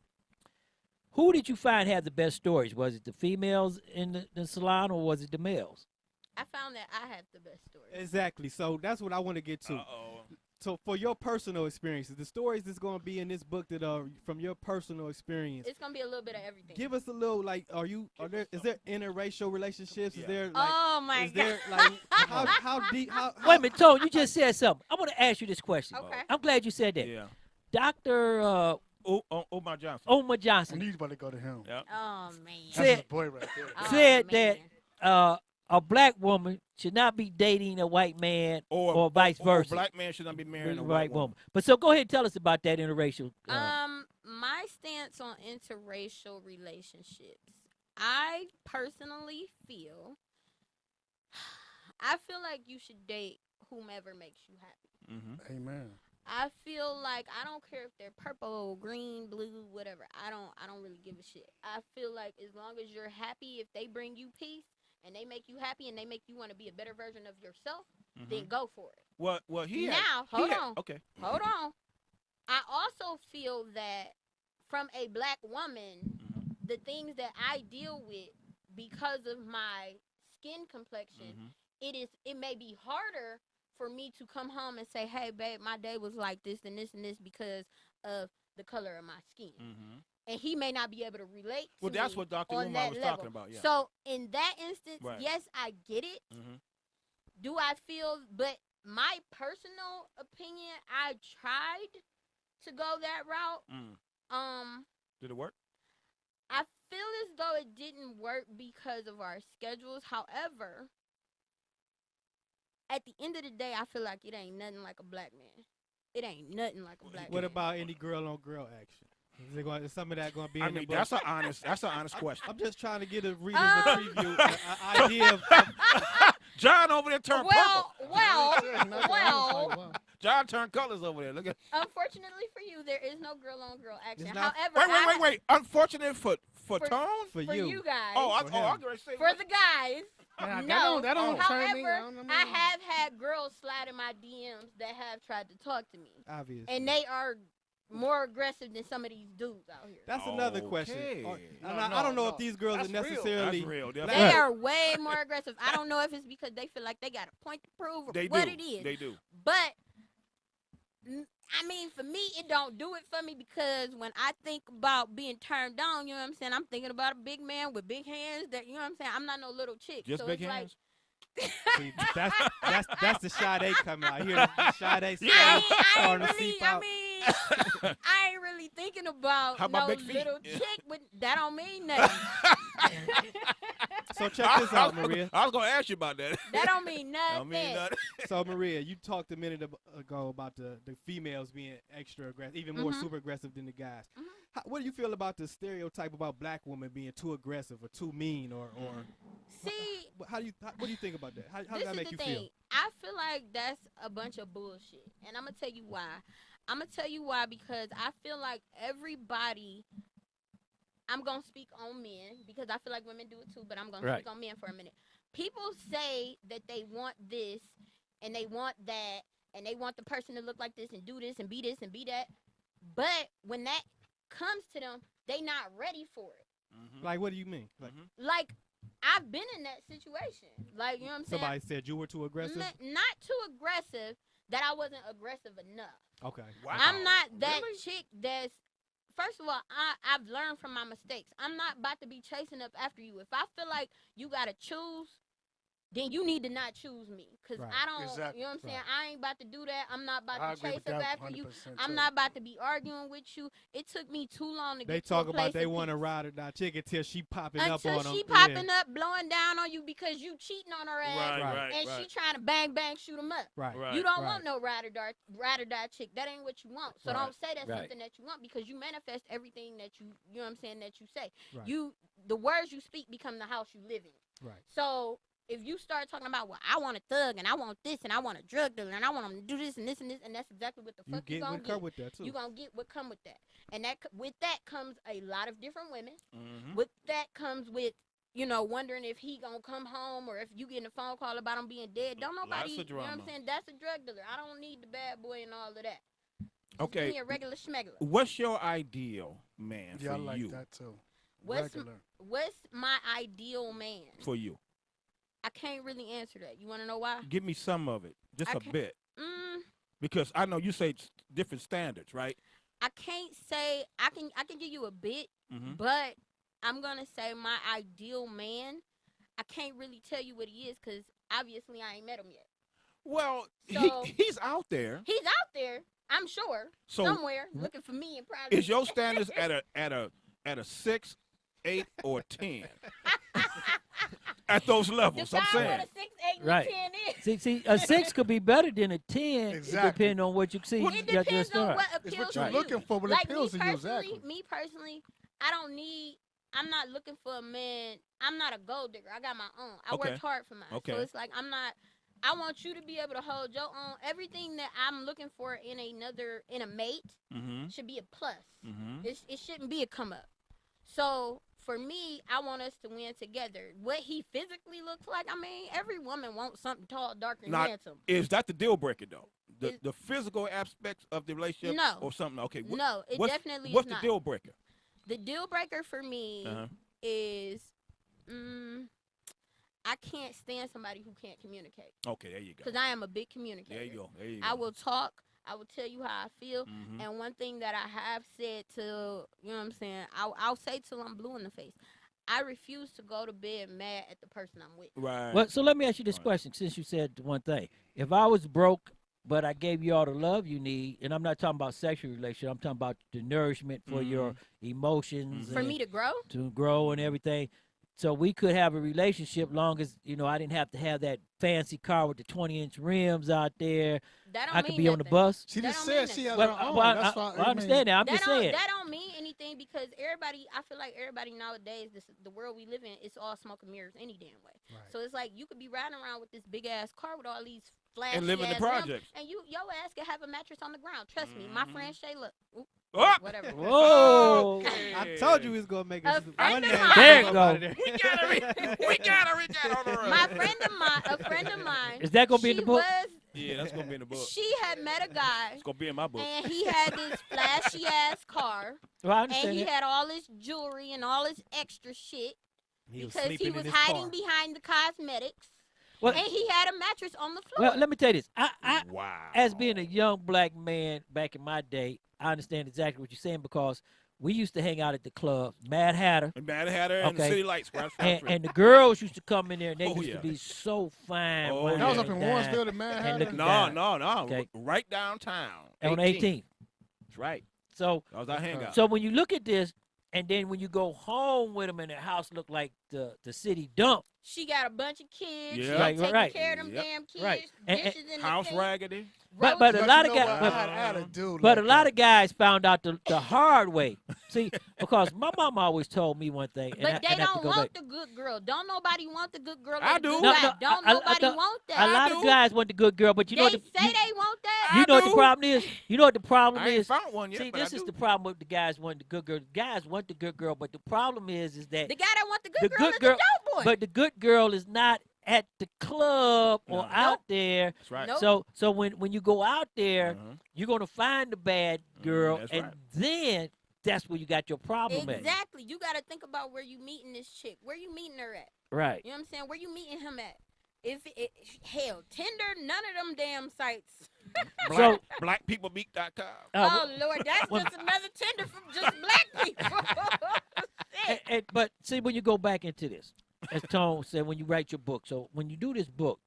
Speaker 18: who did you find had the best stories? Was it the females in the salon or was it the males?
Speaker 10: I found that I had the best stories.
Speaker 21: Exactly. So that's what I want to get to. So for your personal experiences, the stories that's going to be in this book that are from your personal experience.
Speaker 10: It's going to be a little bit of everything.
Speaker 21: Give us a little, like, is there interracial relationships? Is there, like,
Speaker 10: oh my God.
Speaker 21: There, like, how deep?
Speaker 18: Wait a minute, Tone, you just said something. I want to ask you this question.
Speaker 10: Okay.
Speaker 18: I'm glad you said that.
Speaker 19: Yeah.
Speaker 18: Dr.
Speaker 19: Omar Johnson.
Speaker 18: Omar Johnson.
Speaker 20: I knew you about to go to him.
Speaker 19: Yeah.
Speaker 10: Oh, man.
Speaker 20: That's his boy right there.
Speaker 18: Said that a black woman should not be dating a white man or vice versa.
Speaker 19: A black man should not be marrying a
Speaker 18: white
Speaker 19: white woman.
Speaker 18: But so go ahead and tell us about that interracial.
Speaker 10: My stance on interracial relationships. I personally feel like you should date whomever makes you happy.
Speaker 20: Amen.
Speaker 10: I feel like I don't care if they're purple, green, blue, whatever. I don't really give a shit. I feel like as long as you're happy, if they bring you peace and they make you happy and they make you want to be a better version of yourself, then go for it.
Speaker 19: Well,
Speaker 10: hold on.
Speaker 19: Okay.
Speaker 10: Hold on. I also feel that from a black woman, the things that I deal with because of my skin complexion, it may be harder for me to come home and say, hey, babe, my day was like this and this and this because of the color of my skin. And he may not be able to relate to
Speaker 19: that's
Speaker 10: me
Speaker 19: what Dr.
Speaker 10: on
Speaker 19: Umar
Speaker 10: that
Speaker 19: was
Speaker 10: level.
Speaker 19: talking about, yeah.
Speaker 10: So in that instance, yes, I get it. Do I feel, but my personal opinion, I tried to go that route.
Speaker 19: Did it work?
Speaker 10: I feel as though it didn't work because of our schedules. However, at the end of the day, I feel like it ain't nothing like a black man. It ain't nothing like a black man.
Speaker 21: What about any girl-on-girl action? Is some of that going to be in the book?
Speaker 19: That's an honest question.
Speaker 21: I'm just trying to get a readers a preview, an idea of
Speaker 19: John over there turned purple.
Speaker 10: Well.
Speaker 19: John turned colors over there. Look at.
Speaker 10: Unfortunately for you, there is no girl-on-girl action.
Speaker 19: Not,
Speaker 10: However,
Speaker 19: wait. Unfortunate for Tone?
Speaker 21: For
Speaker 10: you guys.
Speaker 19: I'm going to say.
Speaker 10: For the guys.
Speaker 20: No, that don't turn me.
Speaker 10: However, I have had girls slide in my DMs that have tried to talk to me.
Speaker 21: Obviously.
Speaker 10: And they are more aggressive than some of these dudes out here.
Speaker 21: That's another question. I don't know if these girls are necessarily.
Speaker 19: Real.
Speaker 10: They are way more aggressive. I don't know if it's because they feel like they got a point to prove or what it is.
Speaker 19: They do.
Speaker 10: But I mean, for me, it don't do it for me because when I think about being turned down, you know what I'm saying? I'm thinking about a big man with big hands. That you know what I'm saying? I'm not no little chick.
Speaker 19: Just
Speaker 10: so
Speaker 19: big
Speaker 10: it's
Speaker 19: hands.
Speaker 21: See, that's the Sade coming out. Hear the Sade
Speaker 10: I ain't really thinking about no little chick. With, that don't mean nothing.
Speaker 21: So check this out, Maria.
Speaker 19: I was going to ask you about that.
Speaker 10: That don't mean nothing.
Speaker 21: So, Maria, you talked a minute ago about the females being extra aggressive, even more super aggressive than the guys. What do you feel about the stereotype about black women being too aggressive or too mean or
Speaker 10: See,
Speaker 21: what do you think about that? How does that make you feel?
Speaker 10: I feel like that's a bunch of bullshit. And I'm going to tell you why. I'm going to tell you why because I feel like everybody, I'm going to speak on men because I feel like women do it too, but I'm going to speak on men for a minute. People say that they want this and they want that and they want the person to look like this and do this and be that. But when that comes to them, they not ready for it.
Speaker 21: Like, what do you mean?
Speaker 10: Like I've been in that situation. Like, you know what I'm saying?
Speaker 21: Somebody said you were too aggressive?
Speaker 10: Not too aggressive, that I wasn't aggressive enough.
Speaker 21: Okay.
Speaker 10: Wow. I'm not that chick that's, first of all, I've learned from my mistakes. I'm not about to be chasing up after you. If I feel like you got to choose then you need to not choose me. Because
Speaker 20: Right.
Speaker 10: I don't,
Speaker 20: Exactly.
Speaker 10: you know what I'm saying?
Speaker 20: Right.
Speaker 10: I ain't about to do that. I'm not about
Speaker 20: I
Speaker 10: to
Speaker 20: agree
Speaker 10: chase
Speaker 20: with
Speaker 10: up
Speaker 20: that
Speaker 10: after you.
Speaker 20: 100%
Speaker 10: I'm
Speaker 20: too.
Speaker 10: not about to be arguing with you. It took me too long to
Speaker 21: They
Speaker 10: get to a
Speaker 21: talk about
Speaker 10: place
Speaker 21: they
Speaker 10: of
Speaker 21: want a
Speaker 10: peace.
Speaker 21: ride or die chick until she popping up
Speaker 10: Until
Speaker 21: on them.
Speaker 10: she popping up, blowing down on you because you cheating on her ass,
Speaker 21: Right,
Speaker 10: and she
Speaker 21: right.
Speaker 10: trying to bang bang shoot him up.
Speaker 21: Right.
Speaker 10: You don't
Speaker 21: Right.
Speaker 10: want no ride or die chick. That ain't what you want. So
Speaker 21: Right.
Speaker 10: don't say that's
Speaker 21: Right.
Speaker 10: something that you want because you manifest everything that you know what I'm saying, that you say.
Speaker 21: Right.
Speaker 10: The words you speak become the house you live in.
Speaker 21: Right.
Speaker 10: So if you start talking about, well, I want a thug and I want this and I want a drug dealer and I want them to do this and this and this, and that's exactly what the
Speaker 21: You
Speaker 10: fuck you
Speaker 21: get
Speaker 10: gonna
Speaker 21: what
Speaker 10: get.
Speaker 21: come with that, too.
Speaker 10: You gonna get what come with that, and with that comes a lot of different women.
Speaker 21: Mhm.
Speaker 10: With that comes with wondering if he gonna come home or if you getting a phone call about him being dead. Don't nobody,
Speaker 19: Lots of
Speaker 10: you know what I'm
Speaker 19: drama.
Speaker 10: saying? That's a drug dealer. I don't need the bad boy and all of that. Just
Speaker 19: Okay.
Speaker 10: give me a regular schmegular.
Speaker 19: What's your ideal man
Speaker 20: Yeah,
Speaker 19: for
Speaker 20: I like
Speaker 19: you?
Speaker 20: that too.
Speaker 10: What's
Speaker 20: Regular.
Speaker 10: my ideal man?
Speaker 19: For you.
Speaker 10: I can't really answer that. You want to know why?
Speaker 19: Give me some of it, just
Speaker 10: I
Speaker 19: a
Speaker 10: can't-
Speaker 19: bit.
Speaker 10: Mm,
Speaker 19: Because I know you say different standards, right?
Speaker 10: I can't say I can give you a bit,
Speaker 19: Mhm.
Speaker 10: but I'm gonna say my ideal man. I can't really tell you what he is because obviously I ain't met him yet.
Speaker 19: Well,
Speaker 10: So-
Speaker 19: he's out there.
Speaker 10: He's out there, I'm sure,
Speaker 19: So-
Speaker 10: somewhere looking for me and probably.
Speaker 19: Is your standards at a 6, 8, or 10? At those levels, I'm
Speaker 10: Define what
Speaker 19: saying.
Speaker 10: a 6, 8, and
Speaker 18: Right.
Speaker 10: a 10 is.
Speaker 18: See, a 6 could be better than a 10,
Speaker 20: Exactly.
Speaker 18: depending on what you see.
Speaker 10: It depends on what appeals
Speaker 20: what
Speaker 10: to
Speaker 20: you're
Speaker 10: you.
Speaker 20: looking for, what
Speaker 10: like
Speaker 20: appeals to you,
Speaker 10: me personally, I'm not looking for a man. I'm not a gold digger. I got my own. I
Speaker 19: Okay.
Speaker 10: worked hard for mine.
Speaker 19: Okay.
Speaker 10: So it's like I want you to be able to hold your own. Everything that I'm looking for in a mate
Speaker 19: Mhm.
Speaker 10: should be a plus.
Speaker 19: Mhm.
Speaker 10: It shouldn't be a come up. So for me, I want us to win together. What he physically looks like, I mean, every woman wants something tall, dark, and
Speaker 19: Now,
Speaker 10: handsome.
Speaker 19: is that the deal breaker though? The physical aspects of the relationship,
Speaker 10: No.
Speaker 19: or something? Okay.
Speaker 10: No, it
Speaker 19: what's,
Speaker 10: definitely
Speaker 19: What's
Speaker 10: is
Speaker 19: the
Speaker 10: not.
Speaker 19: deal breaker?
Speaker 10: The deal breaker for me
Speaker 19: Uh-huh.
Speaker 10: is I can't stand somebody who can't communicate.
Speaker 19: Okay, there you go.
Speaker 10: Because I am a big communicator.
Speaker 19: There you go. There you
Speaker 10: I
Speaker 19: go.
Speaker 10: will talk. I will tell you how I feel.
Speaker 19: Mhm.
Speaker 10: And one thing that I have said to, you know what I'm saying, I'll say till I'm blue in the face. I refuse to go to bed mad at the person I'm with.
Speaker 19: Right.
Speaker 18: Well, so let me ask you this question, since you said one thing. If I was broke, but I gave you all the love you need, and I'm not talking about sexual relationship, I'm talking about the nourishment for your emotions.
Speaker 10: For
Speaker 18: and
Speaker 10: me to grow?
Speaker 18: To grow and everything. So we could have a relationship long as, I didn't have to have that fancy car with the 20-inch rims out there.
Speaker 10: That don't
Speaker 18: I could
Speaker 10: mean
Speaker 18: be on the
Speaker 10: nothing.
Speaker 18: bus.
Speaker 20: She
Speaker 10: That
Speaker 20: just
Speaker 10: don't
Speaker 20: said
Speaker 10: mean
Speaker 20: she has
Speaker 10: nothing.
Speaker 20: her own.
Speaker 18: Well,
Speaker 20: That's
Speaker 18: I
Speaker 20: why
Speaker 18: understand that. I'm just saying.
Speaker 10: That don't mean anything because I feel like everybody nowadays, the world we live in, it's all smoke and mirrors any damn way.
Speaker 20: Right.
Speaker 10: So it's like you could be riding around with this big ass car with all these flashy
Speaker 19: And live in the
Speaker 10: ass rims,
Speaker 19: projects.
Speaker 10: and your ass can have a mattress on the ground. Trust me, my friend Shayla.
Speaker 19: Ah!
Speaker 10: Whatever.
Speaker 18: Whoa.
Speaker 21: I told you he was gonna make
Speaker 10: A
Speaker 21: us.
Speaker 10: friend of
Speaker 21: man
Speaker 10: mine-
Speaker 18: There you
Speaker 21: come
Speaker 18: go.
Speaker 21: out of there.
Speaker 19: We gotta reach out on the road.
Speaker 10: A friend of mine.
Speaker 18: Is that gonna be in the book?
Speaker 19: Yeah, that's gonna be in the book.
Speaker 10: She had met a guy.
Speaker 19: It's gonna be in my book.
Speaker 10: And he had this flashy ass car.
Speaker 18: Well, I
Speaker 10: And
Speaker 18: understand
Speaker 10: he
Speaker 18: that.
Speaker 10: had all this jewelry and all this extra shit.
Speaker 21: He was
Speaker 10: Because he
Speaker 21: sleeping in
Speaker 10: was
Speaker 21: his
Speaker 10: hiding
Speaker 21: car.
Speaker 10: behind the cosmetics.
Speaker 18: Well-
Speaker 10: and he had a mattress on the floor.
Speaker 18: Well, let me tell you this.
Speaker 19: Wow.
Speaker 18: As being a young black man back in my day, I understand exactly what you're saying because we used to hang out at the club, Mad Hatter.
Speaker 19: Mad Hatter and
Speaker 18: Okay.
Speaker 19: City Lights. Right,
Speaker 18: And the girls used to come in there and they
Speaker 19: Oh,
Speaker 18: used
Speaker 19: yeah.
Speaker 18: to be so fine.
Speaker 19: Oh,
Speaker 18: wine
Speaker 19: That was
Speaker 20: up in
Speaker 18: and
Speaker 20: Warrensville,
Speaker 18: dine
Speaker 20: the Mad
Speaker 18: and
Speaker 20: Hatter?
Speaker 18: looking
Speaker 19: No,
Speaker 18: down.
Speaker 19: no.
Speaker 18: Okay.
Speaker 19: Right downtown.
Speaker 18: On 18th.
Speaker 19: That's right.
Speaker 18: So
Speaker 19: That was our hangout.
Speaker 18: So when you look at this, and then when you go home with them and their house look like the city dump.
Speaker 10: She got a bunch of kids.
Speaker 19: Yeah.
Speaker 10: She
Speaker 18: Right,
Speaker 10: taking
Speaker 18: right.
Speaker 10: care of them
Speaker 19: Yep.
Speaker 10: damn kids.
Speaker 18: Right. And-
Speaker 10: Dishes in the
Speaker 19: House
Speaker 10: sink.
Speaker 19: raggedy.
Speaker 18: But a
Speaker 10: Roaches.
Speaker 18: lot
Speaker 20: you
Speaker 18: of
Speaker 20: know
Speaker 18: guys,
Speaker 20: what? I had a dude
Speaker 18: but
Speaker 20: like
Speaker 18: a lot
Speaker 20: that.
Speaker 18: of guys found out the hard way. See, because my mom always told me one thing, and
Speaker 10: But
Speaker 18: I
Speaker 10: they
Speaker 18: have to
Speaker 10: don't
Speaker 18: go
Speaker 10: want
Speaker 18: back.
Speaker 10: the good girl. Don't nobody want the good girl.
Speaker 19: I
Speaker 10: or the
Speaker 19: do.
Speaker 10: good
Speaker 19: No,
Speaker 10: guy.
Speaker 18: no,
Speaker 10: Don't
Speaker 18: I-
Speaker 10: nobody
Speaker 18: I-
Speaker 10: want
Speaker 18: A
Speaker 10: that.
Speaker 18: lot of guys want the good girl, but you know
Speaker 10: They
Speaker 18: what
Speaker 10: say they want that.
Speaker 18: you know what the
Speaker 19: do.
Speaker 18: problem is. You know what the problem
Speaker 19: I ain't
Speaker 18: is.
Speaker 19: found one yet,
Speaker 18: See,
Speaker 19: but
Speaker 18: this
Speaker 19: I
Speaker 18: is
Speaker 19: do.
Speaker 18: the problem with the guys wanting the good girl. The guys want the good girl, but the problem is that
Speaker 10: The guy that want the
Speaker 18: the
Speaker 10: good girl
Speaker 18: good
Speaker 10: is
Speaker 18: girl,
Speaker 10: the dope boy.
Speaker 18: but the good girl is not at the club or
Speaker 19: No.
Speaker 18: out there.
Speaker 19: That's right.
Speaker 10: Nope.
Speaker 18: So when you go out there,
Speaker 19: Uh-huh.
Speaker 18: you're gonna find the bad girl,
Speaker 19: that's
Speaker 18: and
Speaker 19: right.
Speaker 18: then that's where you got your problem at.
Speaker 10: Exactly. You got to think about where you meeting this chick. Where you meeting her at?
Speaker 18: Right.
Speaker 10: You know what I'm saying? Where you meeting him at? Hell, Tinder, none of them damn sites.
Speaker 19: Blackpeoplemeet.com.
Speaker 10: Oh Lord, that's just another Tinder from just black people.
Speaker 18: But see, when you go back into this, as Tone said, when you write your book. So when you do this book,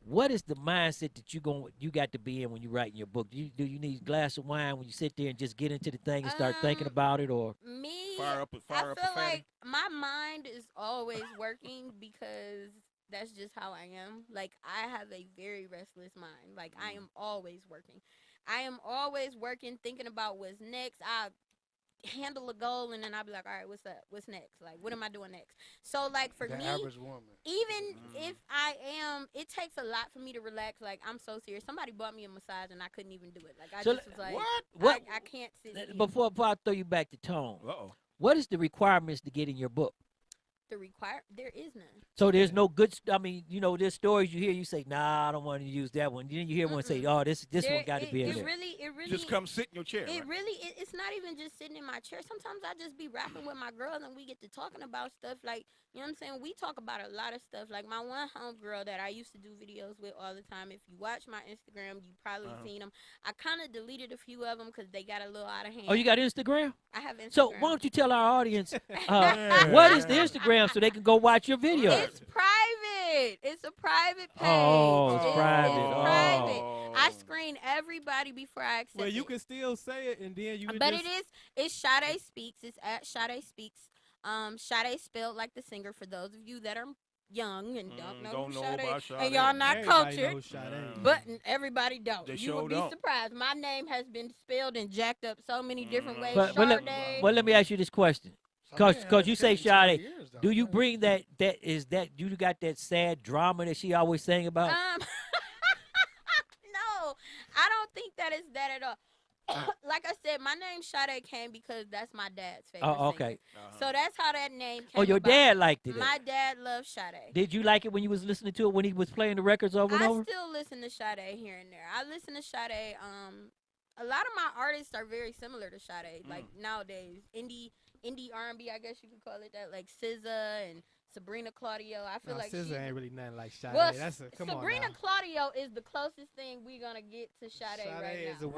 Speaker 18: what is the mindset that you got to be in when you're writing your book? Do you need a glass of wine when you sit there and just get into the thing and start thinking about it, or
Speaker 10: me?
Speaker 19: Fire up
Speaker 10: I feel
Speaker 19: a fatty?
Speaker 10: like my mind is always working because that's just how I am. Like I have a very restless mind. Like I am always working. I am always working, thinking about what's next. I handle a goal and then I'll be like, all right, what's up? What's next? Like, what am I doing next? So, like, for
Speaker 20: The
Speaker 10: me,
Speaker 20: average woman.
Speaker 10: even if I am, it takes a lot for me to relax. Like, I'm so serious. Somebody bought me a massage and I couldn't even do it. Like, I
Speaker 18: So,
Speaker 10: just was like,
Speaker 18: what?
Speaker 10: I can't sit here.
Speaker 18: Before I throw you back to Tone,
Speaker 19: Uh-oh.
Speaker 18: what is the requirements to get in your book?
Speaker 10: There is none.
Speaker 18: So there's no good. I mean, there's stories you hear. You say, "Nah, I don't want to use that one." Then you hear one say, "Oh, this one got to be in there."
Speaker 10: It really.
Speaker 19: Just come sit in your chair.
Speaker 10: It
Speaker 19: right?
Speaker 10: really. It's not even just sitting in my chair. Sometimes I just be rapping with my girl and we get to talking about stuff. Like, you know what I'm saying? We talk about a lot of stuff. Like my one homegirl that I used to do videos with all the time. If you watch my Instagram, you probably seen them. I kind of deleted a few of them because they got a little out of hand.
Speaker 18: Oh, you got Instagram?
Speaker 10: I have Instagram.
Speaker 18: So why don't you tell our audience what is the Instagram so they can go watch your video?
Speaker 10: It's private. It's a private page.
Speaker 18: Oh, it's private.
Speaker 10: It's private. I screen everybody before I accept
Speaker 21: Well, you
Speaker 10: it.
Speaker 21: can still say it, and then you can
Speaker 10: But
Speaker 21: just...
Speaker 10: it's Sade Speaks. It's at Sade Speaks. Sade spelled like the singer for those of you that are young and don't know who Sade
Speaker 19: about
Speaker 10: is.
Speaker 19: Sade.
Speaker 10: And y'all not
Speaker 21: Everybody
Speaker 10: cultured.
Speaker 21: knows Sade.
Speaker 10: But everybody don't.
Speaker 19: They
Speaker 10: You
Speaker 19: sure
Speaker 10: would be
Speaker 19: don't.
Speaker 10: surprised. My name has been spelled and jacked up so many different ways.
Speaker 18: But
Speaker 10: Sade.
Speaker 18: let me ask you this question. Cause you say Sade, do you bring that you got that sad drama that she always sang about?
Speaker 10: No, I don't think that is that at all. Like I said, my name Sade came because that's my dad's favorite
Speaker 18: Oh, okay.
Speaker 10: singer. So that's how that name came
Speaker 18: Oh, your
Speaker 10: about.
Speaker 18: dad liked it.
Speaker 10: My dad loved Sade.
Speaker 18: Did you like it when you was listening to it when he was playing the records over and over?
Speaker 10: I still listen to Sade here and there. I listen to Sade. A lot of my artists are very similar to Sade. Like nowadays, indie R&B, I guess you could call it that. Like SZA and Sabrina Claudio. I feel like
Speaker 21: SZA ain't really nothing like Sade.
Speaker 10: Well,
Speaker 21: Come
Speaker 10: Sabrina
Speaker 21: on now.
Speaker 10: Claudio is the closest thing we're gonna get to Sade right
Speaker 21: Is
Speaker 10: now.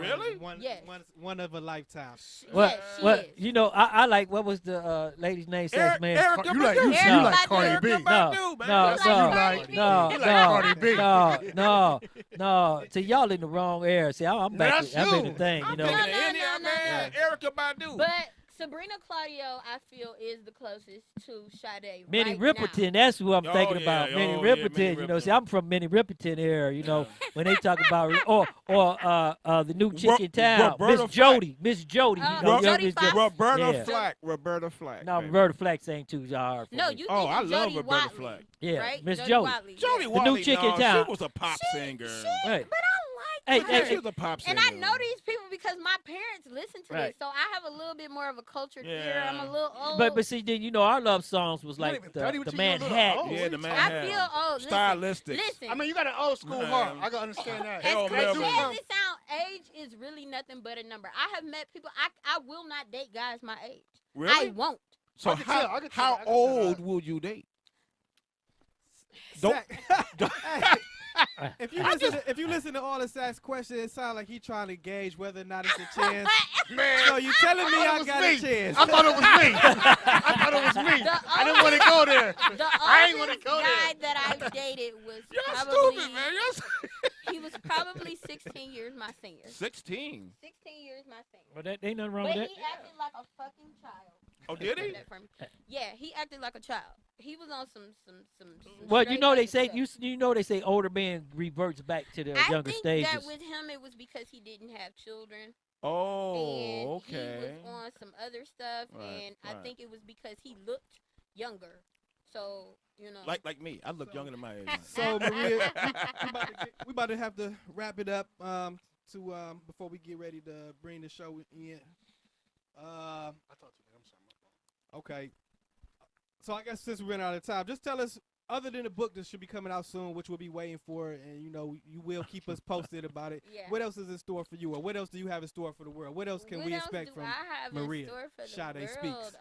Speaker 21: one of a lifetime.
Speaker 18: Well,
Speaker 10: she
Speaker 18: well,
Speaker 10: is.
Speaker 18: I like what was the lady's name? Sex man.
Speaker 20: You like Cardi B.
Speaker 18: No. See, y'all in the wrong era. See, I'm back. I'm in the thing. You know.
Speaker 19: Erica Badu.
Speaker 10: But Sabrina Claudio, I feel, is the closest to Sade
Speaker 18: Minnie
Speaker 10: right
Speaker 18: Riperton, that's who I'm thinking about. Minnie Riperton, see, I'm from Minnie Riperton era, when they talk about the new chick in town, Miss Jody.
Speaker 19: Roberta Flack.
Speaker 18: No, Roberta Flack sang too hard.
Speaker 10: No, you think
Speaker 19: I
Speaker 10: of
Speaker 19: love
Speaker 10: Jody
Speaker 19: Roberta
Speaker 10: Watley,
Speaker 19: Flack.
Speaker 18: Yeah,
Speaker 10: right?
Speaker 18: Miss
Speaker 10: Jody
Speaker 18: Jody.
Speaker 10: Watley.
Speaker 19: Jody
Speaker 18: The
Speaker 19: Watley,
Speaker 18: new chick in town.
Speaker 19: She was a pop singer.
Speaker 18: Right.
Speaker 10: But I like her.
Speaker 19: She was a pop singer.
Speaker 10: And I know these people because my parents listen to
Speaker 18: Right.
Speaker 10: this, so I have a little bit more of a cultured ear. I'm a little old.
Speaker 18: But see, then our love songs was like the Manhattan.
Speaker 19: Yeah, the Manhattan.
Speaker 10: I feel old.
Speaker 19: Stylistic.
Speaker 10: Listen.
Speaker 20: I mean, you got an old school heart. I can understand that.
Speaker 10: As cliche as
Speaker 19: Melvin.
Speaker 10: it sound, age is really nothing but a number. I have met people. I will not date guys my age.
Speaker 19: Really?
Speaker 10: I won't.
Speaker 19: So how old will you date? Don't.
Speaker 21: If you listen to all the Sack's questions, it sounds like he trying to gauge whether or not it's a chance.
Speaker 20: Man,
Speaker 21: so you telling me I got a chance?
Speaker 20: I thought it was me. I thought it was me. I didn't want to go there. I ain't want to go
Speaker 10: guy
Speaker 20: there.
Speaker 10: that I dated was
Speaker 19: You're stupid, man.
Speaker 10: he was probably 16 years my senior.
Speaker 19: 16.
Speaker 10: 16 years my senior.
Speaker 18: Well, that ain't nothing wrong
Speaker 10: But
Speaker 18: with
Speaker 10: he
Speaker 18: that.
Speaker 10: acted like a fucking child.
Speaker 19: Oh, did he?
Speaker 10: Yeah, he acted like a child. He was on some
Speaker 18: Well,
Speaker 10: straight
Speaker 18: they
Speaker 10: up
Speaker 18: say
Speaker 10: stuff.
Speaker 18: they say older man reverts back to the younger
Speaker 10: I think
Speaker 18: stages.
Speaker 10: that with him it was because he didn't have children.
Speaker 19: Oh,
Speaker 10: and
Speaker 19: okay.
Speaker 10: He was on some other stuff, and I think it was because he looked younger. So
Speaker 19: like me, I look younger than my age.
Speaker 21: So Maria, we about to have to wrap it up. Before we get ready to bring the show in.
Speaker 20: I talked to him.
Speaker 21: Okay. So I guess since we ran out of time, just tell us, other than the book that should be coming out soon, which we'll be waiting for, and you will keep us posted about it.
Speaker 10: Yeah.
Speaker 21: What else is in store for you, or what else do you have in store for the world? What else can we expect from Maria? Sade Speaks.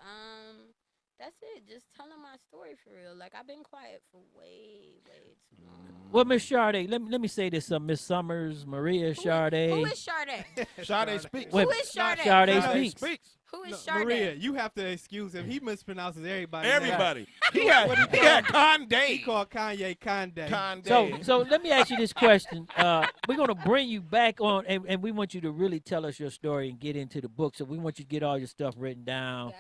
Speaker 10: That's it. Just telling my story for real. Like I've been quiet for way too long.
Speaker 18: Well, Miss Sade, let me say this: Miss Summers, Maria Sade.
Speaker 10: Who is Sade?
Speaker 19: Sade Speaks.
Speaker 10: Who is Sade?
Speaker 18: Sade Speaks.
Speaker 10: Who is
Speaker 21: No,
Speaker 10: Sade?
Speaker 21: Maria, you have to excuse him. He mispronounces everybody.
Speaker 19: Everybody. He had Kanye.
Speaker 21: He called Kanye Kanye.
Speaker 18: So let me ask you this question. We're going to bring you back on, and we want you to really tell us your story and get into the book. So we want you to get all your stuff written down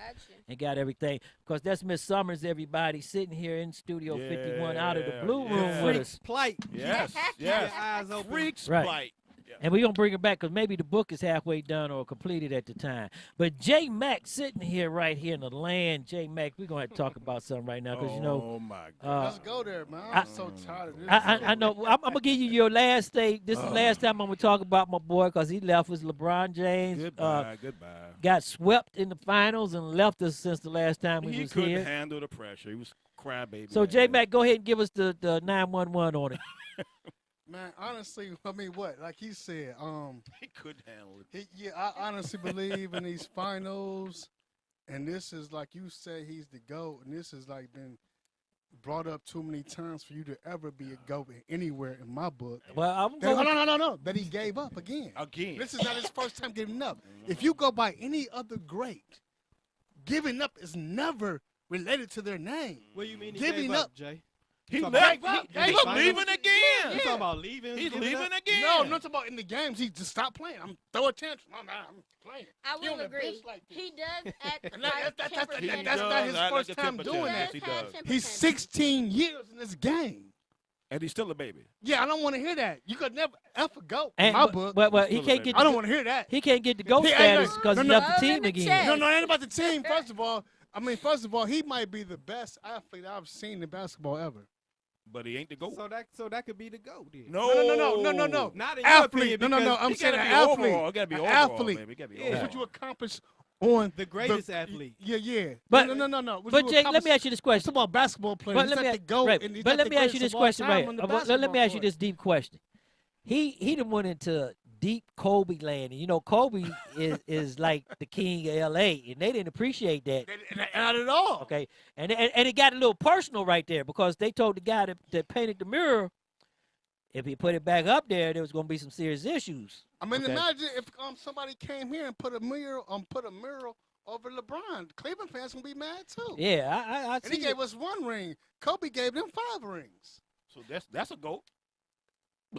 Speaker 18: and got everything. Because that's Miss Summers, everybody, sitting here in Studio 51 out of the Blue Room with us.
Speaker 21: Plight.
Speaker 19: Yes,
Speaker 21: yes. Eyes open.
Speaker 19: Freaks
Speaker 18: Right.
Speaker 19: plight.
Speaker 18: And we're going to bring it back because maybe the book is halfway done or completed at the time. But J. Mack sitting here right here in the land. J. Mack, we're going to have to talk about something right now because,
Speaker 19: Oh, my God.
Speaker 20: Let's go there, man. I'm so tired of this.
Speaker 18: I know. I'm going to give you your last day. This is the last time I'm going to talk about my boy because he left with LeBron James.
Speaker 19: Goodbye.
Speaker 18: Got swept in the finals and left us since the last time we
Speaker 19: He
Speaker 18: was
Speaker 19: couldn't
Speaker 18: here.
Speaker 19: handle the pressure. He was crybaby.
Speaker 18: So, J. Mack, go ahead and give us the 911 on it.
Speaker 20: Man, honestly, I mean, what? Like he said,
Speaker 19: he couldn't handle it.
Speaker 20: I honestly believe in these finals, and this is like you say, he's the GOAT, and this has like been brought up too many times for you to ever be a GOAT anywhere in my book.
Speaker 18: Well,
Speaker 20: no, that he gave up again. This is not his first time giving up. If you go by any other great, giving up is never related to their name.
Speaker 21: What do you mean he
Speaker 20: giving
Speaker 21: gave up, Jay?
Speaker 19: He
Speaker 21: talking
Speaker 19: left.
Speaker 21: about-
Speaker 19: He was leaving again.
Speaker 21: You talking about leaving?
Speaker 19: He's
Speaker 21: giving
Speaker 19: leaving
Speaker 21: up?
Speaker 19: again.
Speaker 20: No, I'm not talking about in the games. He just stopped playing. I'm throw a tantrum. I'm playing.
Speaker 10: I
Speaker 20: He on
Speaker 10: will
Speaker 20: the
Speaker 10: agree.
Speaker 20: bench like this.
Speaker 10: He does act
Speaker 20: And
Speaker 10: like
Speaker 20: that's
Speaker 10: temper
Speaker 20: not
Speaker 10: tantrum.
Speaker 20: his first time doing that.
Speaker 10: He does have temper
Speaker 20: He's 16 years in this game.
Speaker 19: And he's still a baby.
Speaker 20: Yeah, I don't want to hear that. You could never ever go in
Speaker 18: And-
Speaker 20: my book.
Speaker 18: But he can't get.
Speaker 20: I don't want to hear that.
Speaker 18: He can't get the GOAT
Speaker 20: Hey,
Speaker 18: status
Speaker 20: look,
Speaker 18: because he
Speaker 20: no,
Speaker 18: left the team again.
Speaker 20: No, it ain't about the team. First of all, he might be the best athlete I've seen in basketball ever.
Speaker 19: But he ain't the GOAT.
Speaker 21: So that could be the GOAT then.
Speaker 20: No.
Speaker 21: Not in your
Speaker 20: Athlete.
Speaker 21: opinion,
Speaker 20: No.
Speaker 21: because
Speaker 20: I'm
Speaker 21: he
Speaker 20: saying an
Speaker 21: gotta be
Speaker 20: athlete.
Speaker 19: overall. It gotta be
Speaker 20: An
Speaker 19: overall,
Speaker 20: athlete.
Speaker 19: baby. It gotta be
Speaker 20: It's
Speaker 19: overall.
Speaker 20: what you accomplish on
Speaker 21: the greatest athlete.
Speaker 20: Yeah.
Speaker 18: But-
Speaker 20: no. What
Speaker 18: But
Speaker 20: you
Speaker 18: Jake, let me
Speaker 20: accomplish-
Speaker 18: ask you this question.
Speaker 20: It's about basketball players.
Speaker 18: But
Speaker 20: He's
Speaker 18: let
Speaker 20: not
Speaker 18: me,
Speaker 20: the GOAT,
Speaker 18: right,
Speaker 20: and he's
Speaker 18: but
Speaker 20: not
Speaker 18: let
Speaker 20: the
Speaker 18: me ask you
Speaker 20: greatest
Speaker 18: this
Speaker 20: of all
Speaker 18: question
Speaker 20: time
Speaker 18: right.
Speaker 20: on the
Speaker 18: Let me
Speaker 20: basketball
Speaker 18: ask you
Speaker 20: court.
Speaker 18: this deep question. He done went into deep Kobe land, and you know Kobe is like the king of L.A. and they didn't appreciate that.
Speaker 20: Not at all.
Speaker 18: Okay, and it got a little personal right there because they told the guy that painted the mural, if he put it back up there was going to be some serious issues.
Speaker 20: I mean,
Speaker 18: Okay.
Speaker 20: imagine if somebody came here and put a mural over LeBron. Cleveland fans gonna be mad too.
Speaker 18: Yeah, I
Speaker 20: And he
Speaker 18: see
Speaker 20: gave us 1 ring. Kobe gave them 5 rings.
Speaker 19: So that's a GOAT.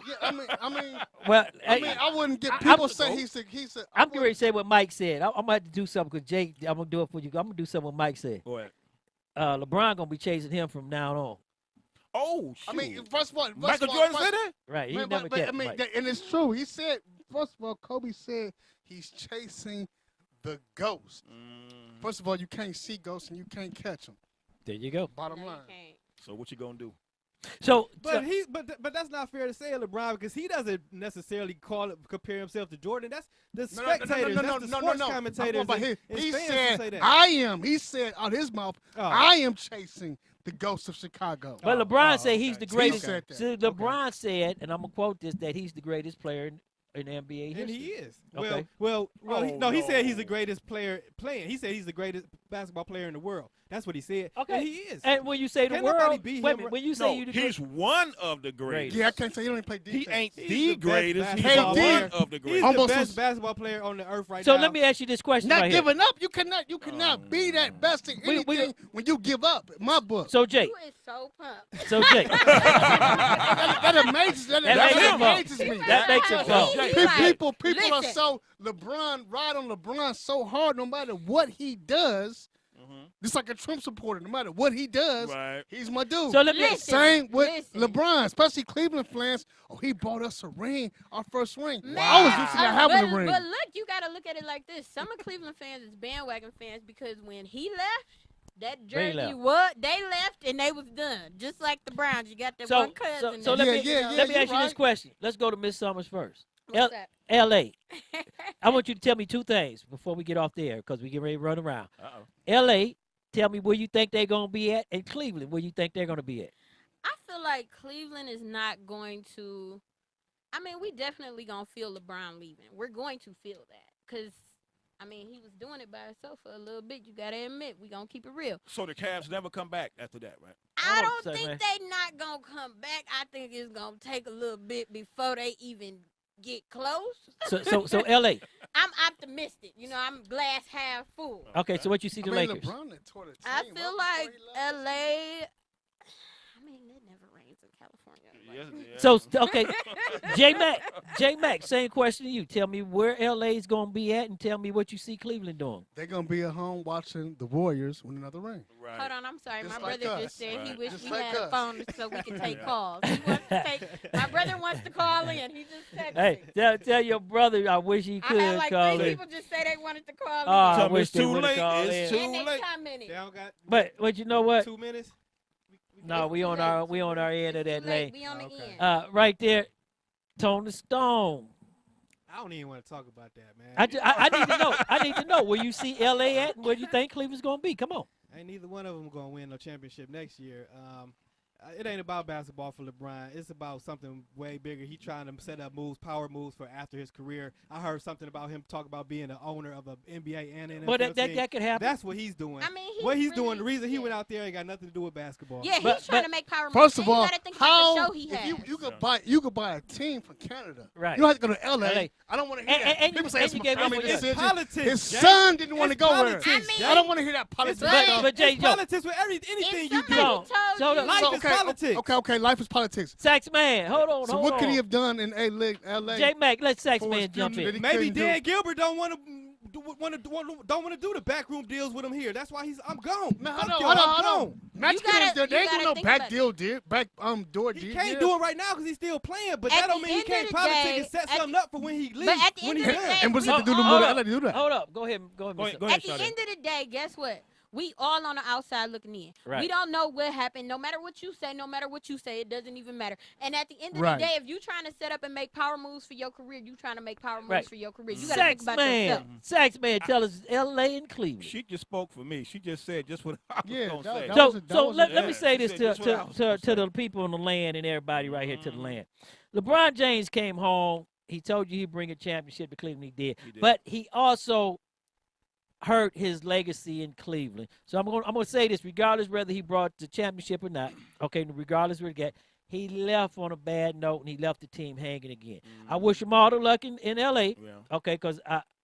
Speaker 20: Yeah, I mean,
Speaker 18: Well,
Speaker 20: I wouldn't get people say he's a.
Speaker 18: I'm getting ready to say what Mike said. I'm gonna have to do something because Jake, I'm gonna do it for you. I'm gonna do something what Mike said.
Speaker 19: Go ahead.
Speaker 18: LeBron gonna be chasing him from now on.
Speaker 19: Oh, shoot.
Speaker 20: I mean, first of all,
Speaker 19: Michael Jordan said that?
Speaker 18: Right, he
Speaker 20: Man,
Speaker 18: never
Speaker 20: but,
Speaker 18: kept
Speaker 20: I mean,
Speaker 18: Mike.
Speaker 20: and it's true. He said, first of all, Kobe said he's chasing the ghost. First of all, you can't see ghosts and you can't catch them.
Speaker 18: There you go.
Speaker 20: Bottom line.
Speaker 19: So what you gonna do?
Speaker 18: So,
Speaker 21: But that's not fair to say LeBron because he doesn't necessarily compare himself to Jordan. That's the spectators. That's the sports commentators.
Speaker 20: He
Speaker 21: fans
Speaker 20: said,
Speaker 21: who say that.
Speaker 20: I am. He said out his mouth, I am chasing the ghost of Chicago.
Speaker 18: But LeBron said he's the
Speaker 20: He
Speaker 18: greatest.
Speaker 20: said that.
Speaker 18: So LeBron said, and I'm gonna quote this, that he's the greatest player in NBA history.
Speaker 21: And he is.
Speaker 18: Okay.
Speaker 21: He said he's the greatest player playing. He said he's the greatest basketball player in the world. That's what he said.
Speaker 18: Okay.
Speaker 21: And he is.
Speaker 18: And when you say the
Speaker 21: Can't nobody
Speaker 18: world,
Speaker 21: beat
Speaker 18: wait a
Speaker 21: him.
Speaker 18: minute, when you say
Speaker 19: No,
Speaker 18: you the
Speaker 19: he's one of the greatest.
Speaker 20: Yeah, I can't say he don't even play defense.
Speaker 19: He ain't
Speaker 21: He's
Speaker 19: the
Speaker 21: best
Speaker 19: greatest. He's
Speaker 21: basketball
Speaker 19: one
Speaker 21: player.
Speaker 19: of the
Speaker 21: He's
Speaker 19: greatest.
Speaker 21: the
Speaker 20: Almost
Speaker 21: best
Speaker 20: was-
Speaker 21: basketball player on the earth right
Speaker 18: So
Speaker 21: now.
Speaker 18: let me ask you this question
Speaker 20: Not
Speaker 18: right here.
Speaker 20: giving up. You cannot be that best in
Speaker 18: We-
Speaker 20: anything when you give up. In my book.
Speaker 18: So Jake,
Speaker 10: You is so pumped.
Speaker 18: so Jake,
Speaker 20: that amazes
Speaker 18: That makes him
Speaker 20: amazes
Speaker 18: bump.
Speaker 20: me.
Speaker 18: That makes him bump.
Speaker 20: People are
Speaker 10: listen.
Speaker 20: so LeBron ride on LeBron so hard no matter what he does. Just like a Trump supporter, no matter what he does,
Speaker 19: Right.
Speaker 20: he's my dude.
Speaker 18: So let me-
Speaker 20: Same with
Speaker 10: listen.
Speaker 20: LeBron, especially Cleveland fans. Oh, he bought us a ring, our first ring.
Speaker 10: Man,
Speaker 20: I was used to not having a ring.
Speaker 10: But look, you got to look at it like this. Some of Cleveland fans is bandwagon fans because when he left, that
Speaker 18: They
Speaker 10: jersey
Speaker 18: left.
Speaker 10: they left and they was done. Just like the Browns. You got that
Speaker 18: So,
Speaker 10: one cousin.
Speaker 18: so
Speaker 10: that-
Speaker 18: let me
Speaker 20: Yeah,
Speaker 18: let me
Speaker 20: you're
Speaker 18: ask you this
Speaker 20: right.
Speaker 18: question. Let's go to Miss Summers first.
Speaker 10: What's that?
Speaker 18: L.A. I want you to tell me 2 things before we get off the air because we get ready to run around.
Speaker 19: Uh-oh.
Speaker 18: L.A. Tell me where you think they're gonna be at, and Cleveland where you think they're gonna be at.
Speaker 10: I feel like Cleveland is not going to. I mean, we definitely gonna feel LeBron leaving. We're going to feel that because, I mean, he was doing it by himself for a little bit. You gotta admit, we gonna keep it real.
Speaker 19: So the Cavs never come back after that, right?
Speaker 10: I
Speaker 18: don't
Speaker 10: don't
Speaker 18: say,
Speaker 10: think they not gonna come back. I think it's gonna take a little bit before they even get close.
Speaker 18: So L.A.
Speaker 10: I'm missed it. You know, I'm glass half full.
Speaker 18: Okay, so what you see the Lakers?
Speaker 20: LeBron that tore the team
Speaker 10: I feel
Speaker 20: up
Speaker 10: like LA. I mean, it never rains in California.
Speaker 18: So okay, J Mac, same question to you. Tell me where LA's gonna be at, and tell me what you see Cleveland doing.
Speaker 20: They're gonna be at home watching the Warriors win another ring.
Speaker 10: Hold on, I'm sorry.
Speaker 20: Just
Speaker 10: My
Speaker 20: like
Speaker 10: brother
Speaker 20: us.
Speaker 10: just said he
Speaker 20: Right.
Speaker 10: wished
Speaker 20: Just
Speaker 10: we
Speaker 20: like
Speaker 10: had a
Speaker 20: us.
Speaker 10: phone so we can take calls. He wants to take. My brother wants to call in. He just texted
Speaker 18: Hey,
Speaker 10: me.
Speaker 18: tell your brother I wish he could
Speaker 10: I had like
Speaker 18: call
Speaker 10: 3
Speaker 18: in.
Speaker 10: people just say they wanted to call in.
Speaker 18: I wish
Speaker 19: it's
Speaker 18: they
Speaker 19: too
Speaker 18: would've
Speaker 19: late.
Speaker 18: called
Speaker 19: It's
Speaker 18: in.
Speaker 19: too
Speaker 10: And they
Speaker 19: late.
Speaker 10: commented.
Speaker 21: They don't got
Speaker 18: But you know what?
Speaker 21: 2 minutes.
Speaker 18: No, we on our end of that lane.
Speaker 10: We on the end.
Speaker 18: Right there, Tony Stone.
Speaker 21: I don't even want to talk about that, man.
Speaker 18: I need to know. I need to know where you see LA at and where you think Cleveland's gonna be. Come on.
Speaker 21: Ain't neither one of them gonna win no championship next year. It ain't about basketball for LeBron. It's about something way bigger. He trying to set up power moves for after his career. I heard something about him talk about being the owner of an NBA and NFL
Speaker 18: But
Speaker 21: team.
Speaker 18: that could happen.
Speaker 21: That's what he's doing.
Speaker 10: I mean,
Speaker 21: what he's doing, the reason he went out there ain't got nothing to do with basketball.
Speaker 10: Yeah, he's trying to make power moves.
Speaker 20: First of
Speaker 10: And
Speaker 20: all,
Speaker 10: you gotta think about the
Speaker 20: how
Speaker 10: show he
Speaker 20: if
Speaker 10: has.
Speaker 20: you could buy a team from Canada.
Speaker 18: Right.
Speaker 20: You don't have to go to LA.
Speaker 18: LA.
Speaker 20: I don't want to hear that.
Speaker 18: And
Speaker 20: People
Speaker 18: you-
Speaker 20: say
Speaker 18: and
Speaker 20: it's
Speaker 18: you
Speaker 20: a
Speaker 18: gave
Speaker 20: family
Speaker 18: up on
Speaker 20: decision.
Speaker 21: politics,
Speaker 20: His
Speaker 21: Jay.
Speaker 20: son didn't want to
Speaker 21: It's
Speaker 20: go
Speaker 21: politics,
Speaker 20: there.
Speaker 21: Jay.
Speaker 20: I don't want to hear that politics.
Speaker 18: But Jay,
Speaker 21: It's politics with anything you do.
Speaker 18: So
Speaker 21: Life is politics.
Speaker 20: Okay. Life is politics.
Speaker 18: Sax man, hold on.
Speaker 20: So what could he have done in LA?
Speaker 18: J Mac, let Sax
Speaker 20: for
Speaker 18: man
Speaker 20: his
Speaker 18: jump
Speaker 20: future that
Speaker 18: in.
Speaker 20: he
Speaker 21: Maybe
Speaker 20: couldn't do?
Speaker 21: Dan Gilbert don't want to do the backroom deals with him here. That's why I'm gone.
Speaker 20: Man,
Speaker 21: Fuck
Speaker 20: hold
Speaker 21: y'all, I'm
Speaker 20: on.
Speaker 21: gone.
Speaker 20: Max
Speaker 10: You gotta-
Speaker 20: they
Speaker 10: you
Speaker 20: ain't doing
Speaker 10: gotta
Speaker 20: no
Speaker 10: think
Speaker 20: back
Speaker 10: about
Speaker 20: deal, door
Speaker 21: He
Speaker 20: deal.
Speaker 21: can't do it right now because he's still playing, but
Speaker 10: At
Speaker 21: that don't
Speaker 10: the
Speaker 21: mean he
Speaker 10: end
Speaker 21: can't
Speaker 10: of the
Speaker 21: politic
Speaker 10: day-
Speaker 21: and set
Speaker 10: at
Speaker 21: something up for when he leaves.
Speaker 10: But at the
Speaker 21: when
Speaker 10: end
Speaker 21: he's
Speaker 10: of the
Speaker 21: done.
Speaker 10: day,
Speaker 20: And what's it to do to
Speaker 18: Hold
Speaker 20: LA
Speaker 18: up.
Speaker 20: to do that?
Speaker 18: Hold up. Go ahead,
Speaker 19: Go
Speaker 18: Mr.
Speaker 19: ahead,
Speaker 10: At the
Speaker 19: Sade.
Speaker 10: end of the day, guess what? We all on the outside looking in.
Speaker 18: Right.
Speaker 10: We don't know what happened. No matter what you say, it doesn't even matter. And at the end of
Speaker 20: Right.
Speaker 10: the day, if you trying to set up and make power moves for your career, you trying to make power moves
Speaker 18: Right.
Speaker 10: for your career. You got to think
Speaker 18: Sax
Speaker 10: about
Speaker 18: man,
Speaker 10: yourself.
Speaker 18: Sax man, tell us LA and Cleveland.
Speaker 19: She just spoke for me. She just said just what I was
Speaker 20: Yeah,
Speaker 19: gonna
Speaker 20: that-
Speaker 19: say.
Speaker 20: that
Speaker 18: So,
Speaker 20: was a-
Speaker 18: so
Speaker 20: was
Speaker 18: let
Speaker 20: a-
Speaker 18: me say
Speaker 19: She
Speaker 18: this
Speaker 19: said just what I was gonna
Speaker 18: to
Speaker 19: say.
Speaker 18: the people on the land and everybody right here to the land. LeBron James came home. He told you he'd bring a championship to Cleveland. He did. But he also hurt his legacy in Cleveland. So I'm gonna say this, regardless whether he brought the championship or not. Okay, regardless where he got, he left on a bad note and he left the team hanging again. I wish him all the luck in LA.
Speaker 19: Yeah.
Speaker 18: Okay, because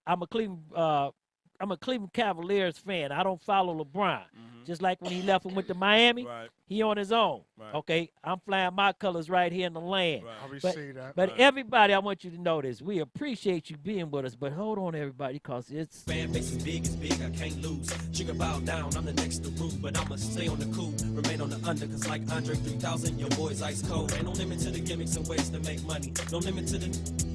Speaker 18: I'm a Cleveland Cavaliers fan. I don't follow LeBron. Just like when he left and went to Miami,
Speaker 19: Right.
Speaker 18: he on his own.
Speaker 19: Right.
Speaker 18: Okay, I'm flying my colors right here in the land.
Speaker 19: Right.
Speaker 20: I
Speaker 18: But,
Speaker 20: receive that.
Speaker 18: but everybody, I want you to know this. We appreciate you being with us, but hold on, everybody, because it's
Speaker 11: Fan base is big, I can't lose. Sugar bow down, I'm the next to rule, but I'ma stay on the cool, remain on the under, cause like Andre 3000, your boy's ice cold. Ain't no limit to the gimmicks and ways to make money. No limit to the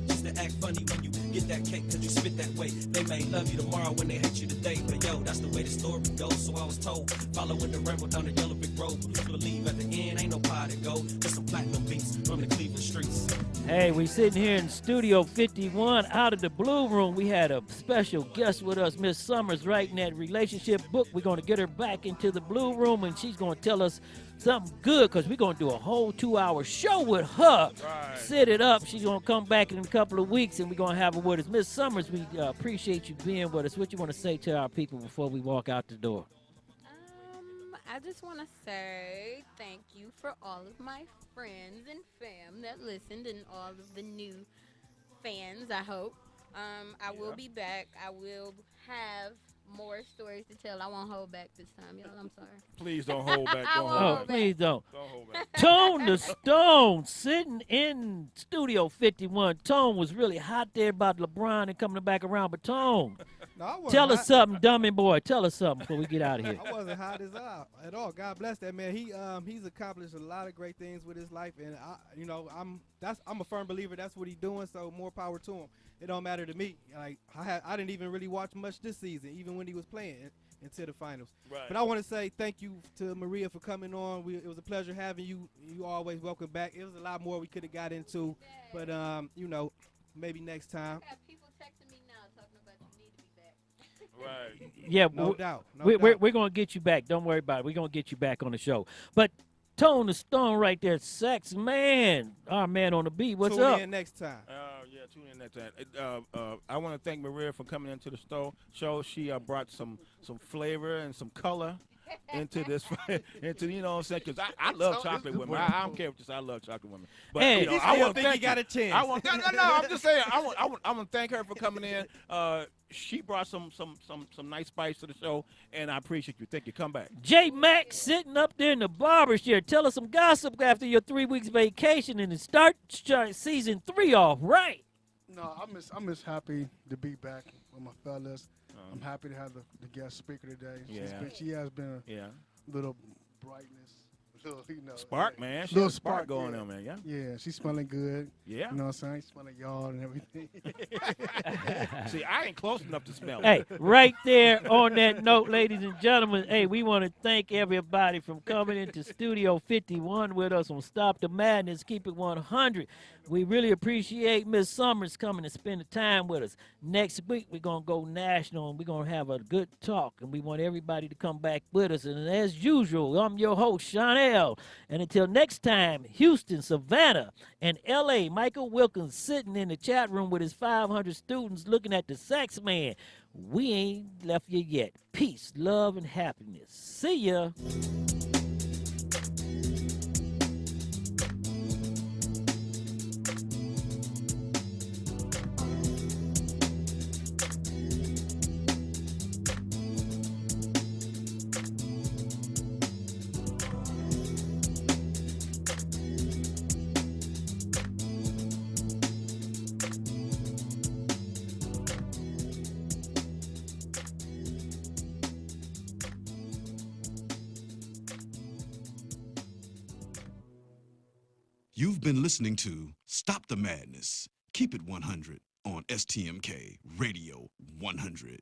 Speaker 11: just to act funny when you get that cake, cause you spit that way. They may love you tomorrow when they hate you today, but yo, that's the way the story goes, so I was told. Following the ramble down the yellow brick road, but believe at the end ain't no pie to go. Just some platinum beats from the Cleveland streets.
Speaker 18: Hey, we sitting here in Studio 51 out of the Blue Room. We had a special guest with us, Miss Summers, writing that relationship book. We're going to get her back into the Blue Room, and she's going to tell us something good because we're going to do a whole 2-hour show with her.
Speaker 19: Right.
Speaker 18: Set it up. She's going to come back in a couple of weeks, and we're going to have her with us. Miss Summers, we appreciate you being with us. What you want to say to our people before we walk out the door?
Speaker 10: I just want to say thank you for all of my friends and fam that listened and all of the new fans, I hope. I will be back. I will have more stories to tell. I won't hold back this time, y'all. I'm sorry.
Speaker 19: Please don't hold back.
Speaker 10: I
Speaker 19: Don't
Speaker 10: won't
Speaker 19: hold
Speaker 18: Oh,
Speaker 19: back.
Speaker 18: please don't.
Speaker 19: Don't hold back.
Speaker 18: Tone the Stone sitting in Studio 51. Tone was really hot there about LeBron and coming back around, but Tone,
Speaker 21: No, I wasn't
Speaker 18: tell
Speaker 21: hot.
Speaker 18: us something, dummy boy. Tell us something before we get out of here.
Speaker 21: I wasn't hot as at all. God bless that man. He's accomplished a lot of great things with his life, and I'm a firm believer that's what he's doing. So more power to him. It don't matter to me. Like I didn't even really watch much this season, even when he was playing into the finals.
Speaker 19: Right.
Speaker 21: But I want to say thank you to Maria for coming on. It was a pleasure having you. You always welcome back. It was a lot more we could have got into, but maybe next time.
Speaker 10: People texting me now talking about you need to be back.
Speaker 19: Right.
Speaker 18: Yeah,
Speaker 21: No doubt. No
Speaker 18: we're
Speaker 21: doubt.
Speaker 18: going to get you back. Don't worry about it. We're going to get you back on the show. But Tone the Stone right there, Sex Man, our man on the beat. What's
Speaker 21: Tune
Speaker 18: up?
Speaker 21: in next time.
Speaker 19: Yeah, tune in next time. I want to thank Maria for coming into the show. She brought some flavor and some color into this, into, you know what I'm saying? Because I love chocolate women. I don't care what you say. I love chocolate women. But
Speaker 21: Hey,
Speaker 19: you know,
Speaker 21: I
Speaker 19: want to
Speaker 21: think he got a chance.
Speaker 19: I want, no. I'm just saying. I want to thank her for coming in. She brought some nice spice to the show, and I appreciate you. Thank you. Come back.
Speaker 18: J Max sitting up there in the barber chair. Tell us some gossip after your 3 weeks vacation and start season 3 off right.
Speaker 20: No, I'm just happy to be back with my fellas. I'm happy to have the guest speaker today. She has been a little brightness, little, you know,
Speaker 19: spark, man. She
Speaker 20: little
Speaker 19: has spark going on, man.
Speaker 20: Yeah, she's smelling good.
Speaker 19: Yeah.
Speaker 20: You know what I'm saying? Smelling yard and everything.
Speaker 19: See, I ain't close enough to smell it.
Speaker 18: Hey, right there on that note, ladies and gentlemen, hey, we want to thank everybody from coming into Studio 51 with us on Stop the Madness, Keep It 100. We really appreciate Miss Summers coming and spending time with us. Next week, we're going to go national, and we're going to have a good talk, and we want everybody to come back with us. And as usual, I'm your host, Sean L. And until next time, Houston, Savannah, and L.A., Michael Wilkins sitting in the chat room with his 500 students looking at the Sax Man. We ain't left you yet. Peace, love, and happiness. See ya.
Speaker 1: You've been listening to Stop the Madness, Keep It 100 on STMK Radio 100.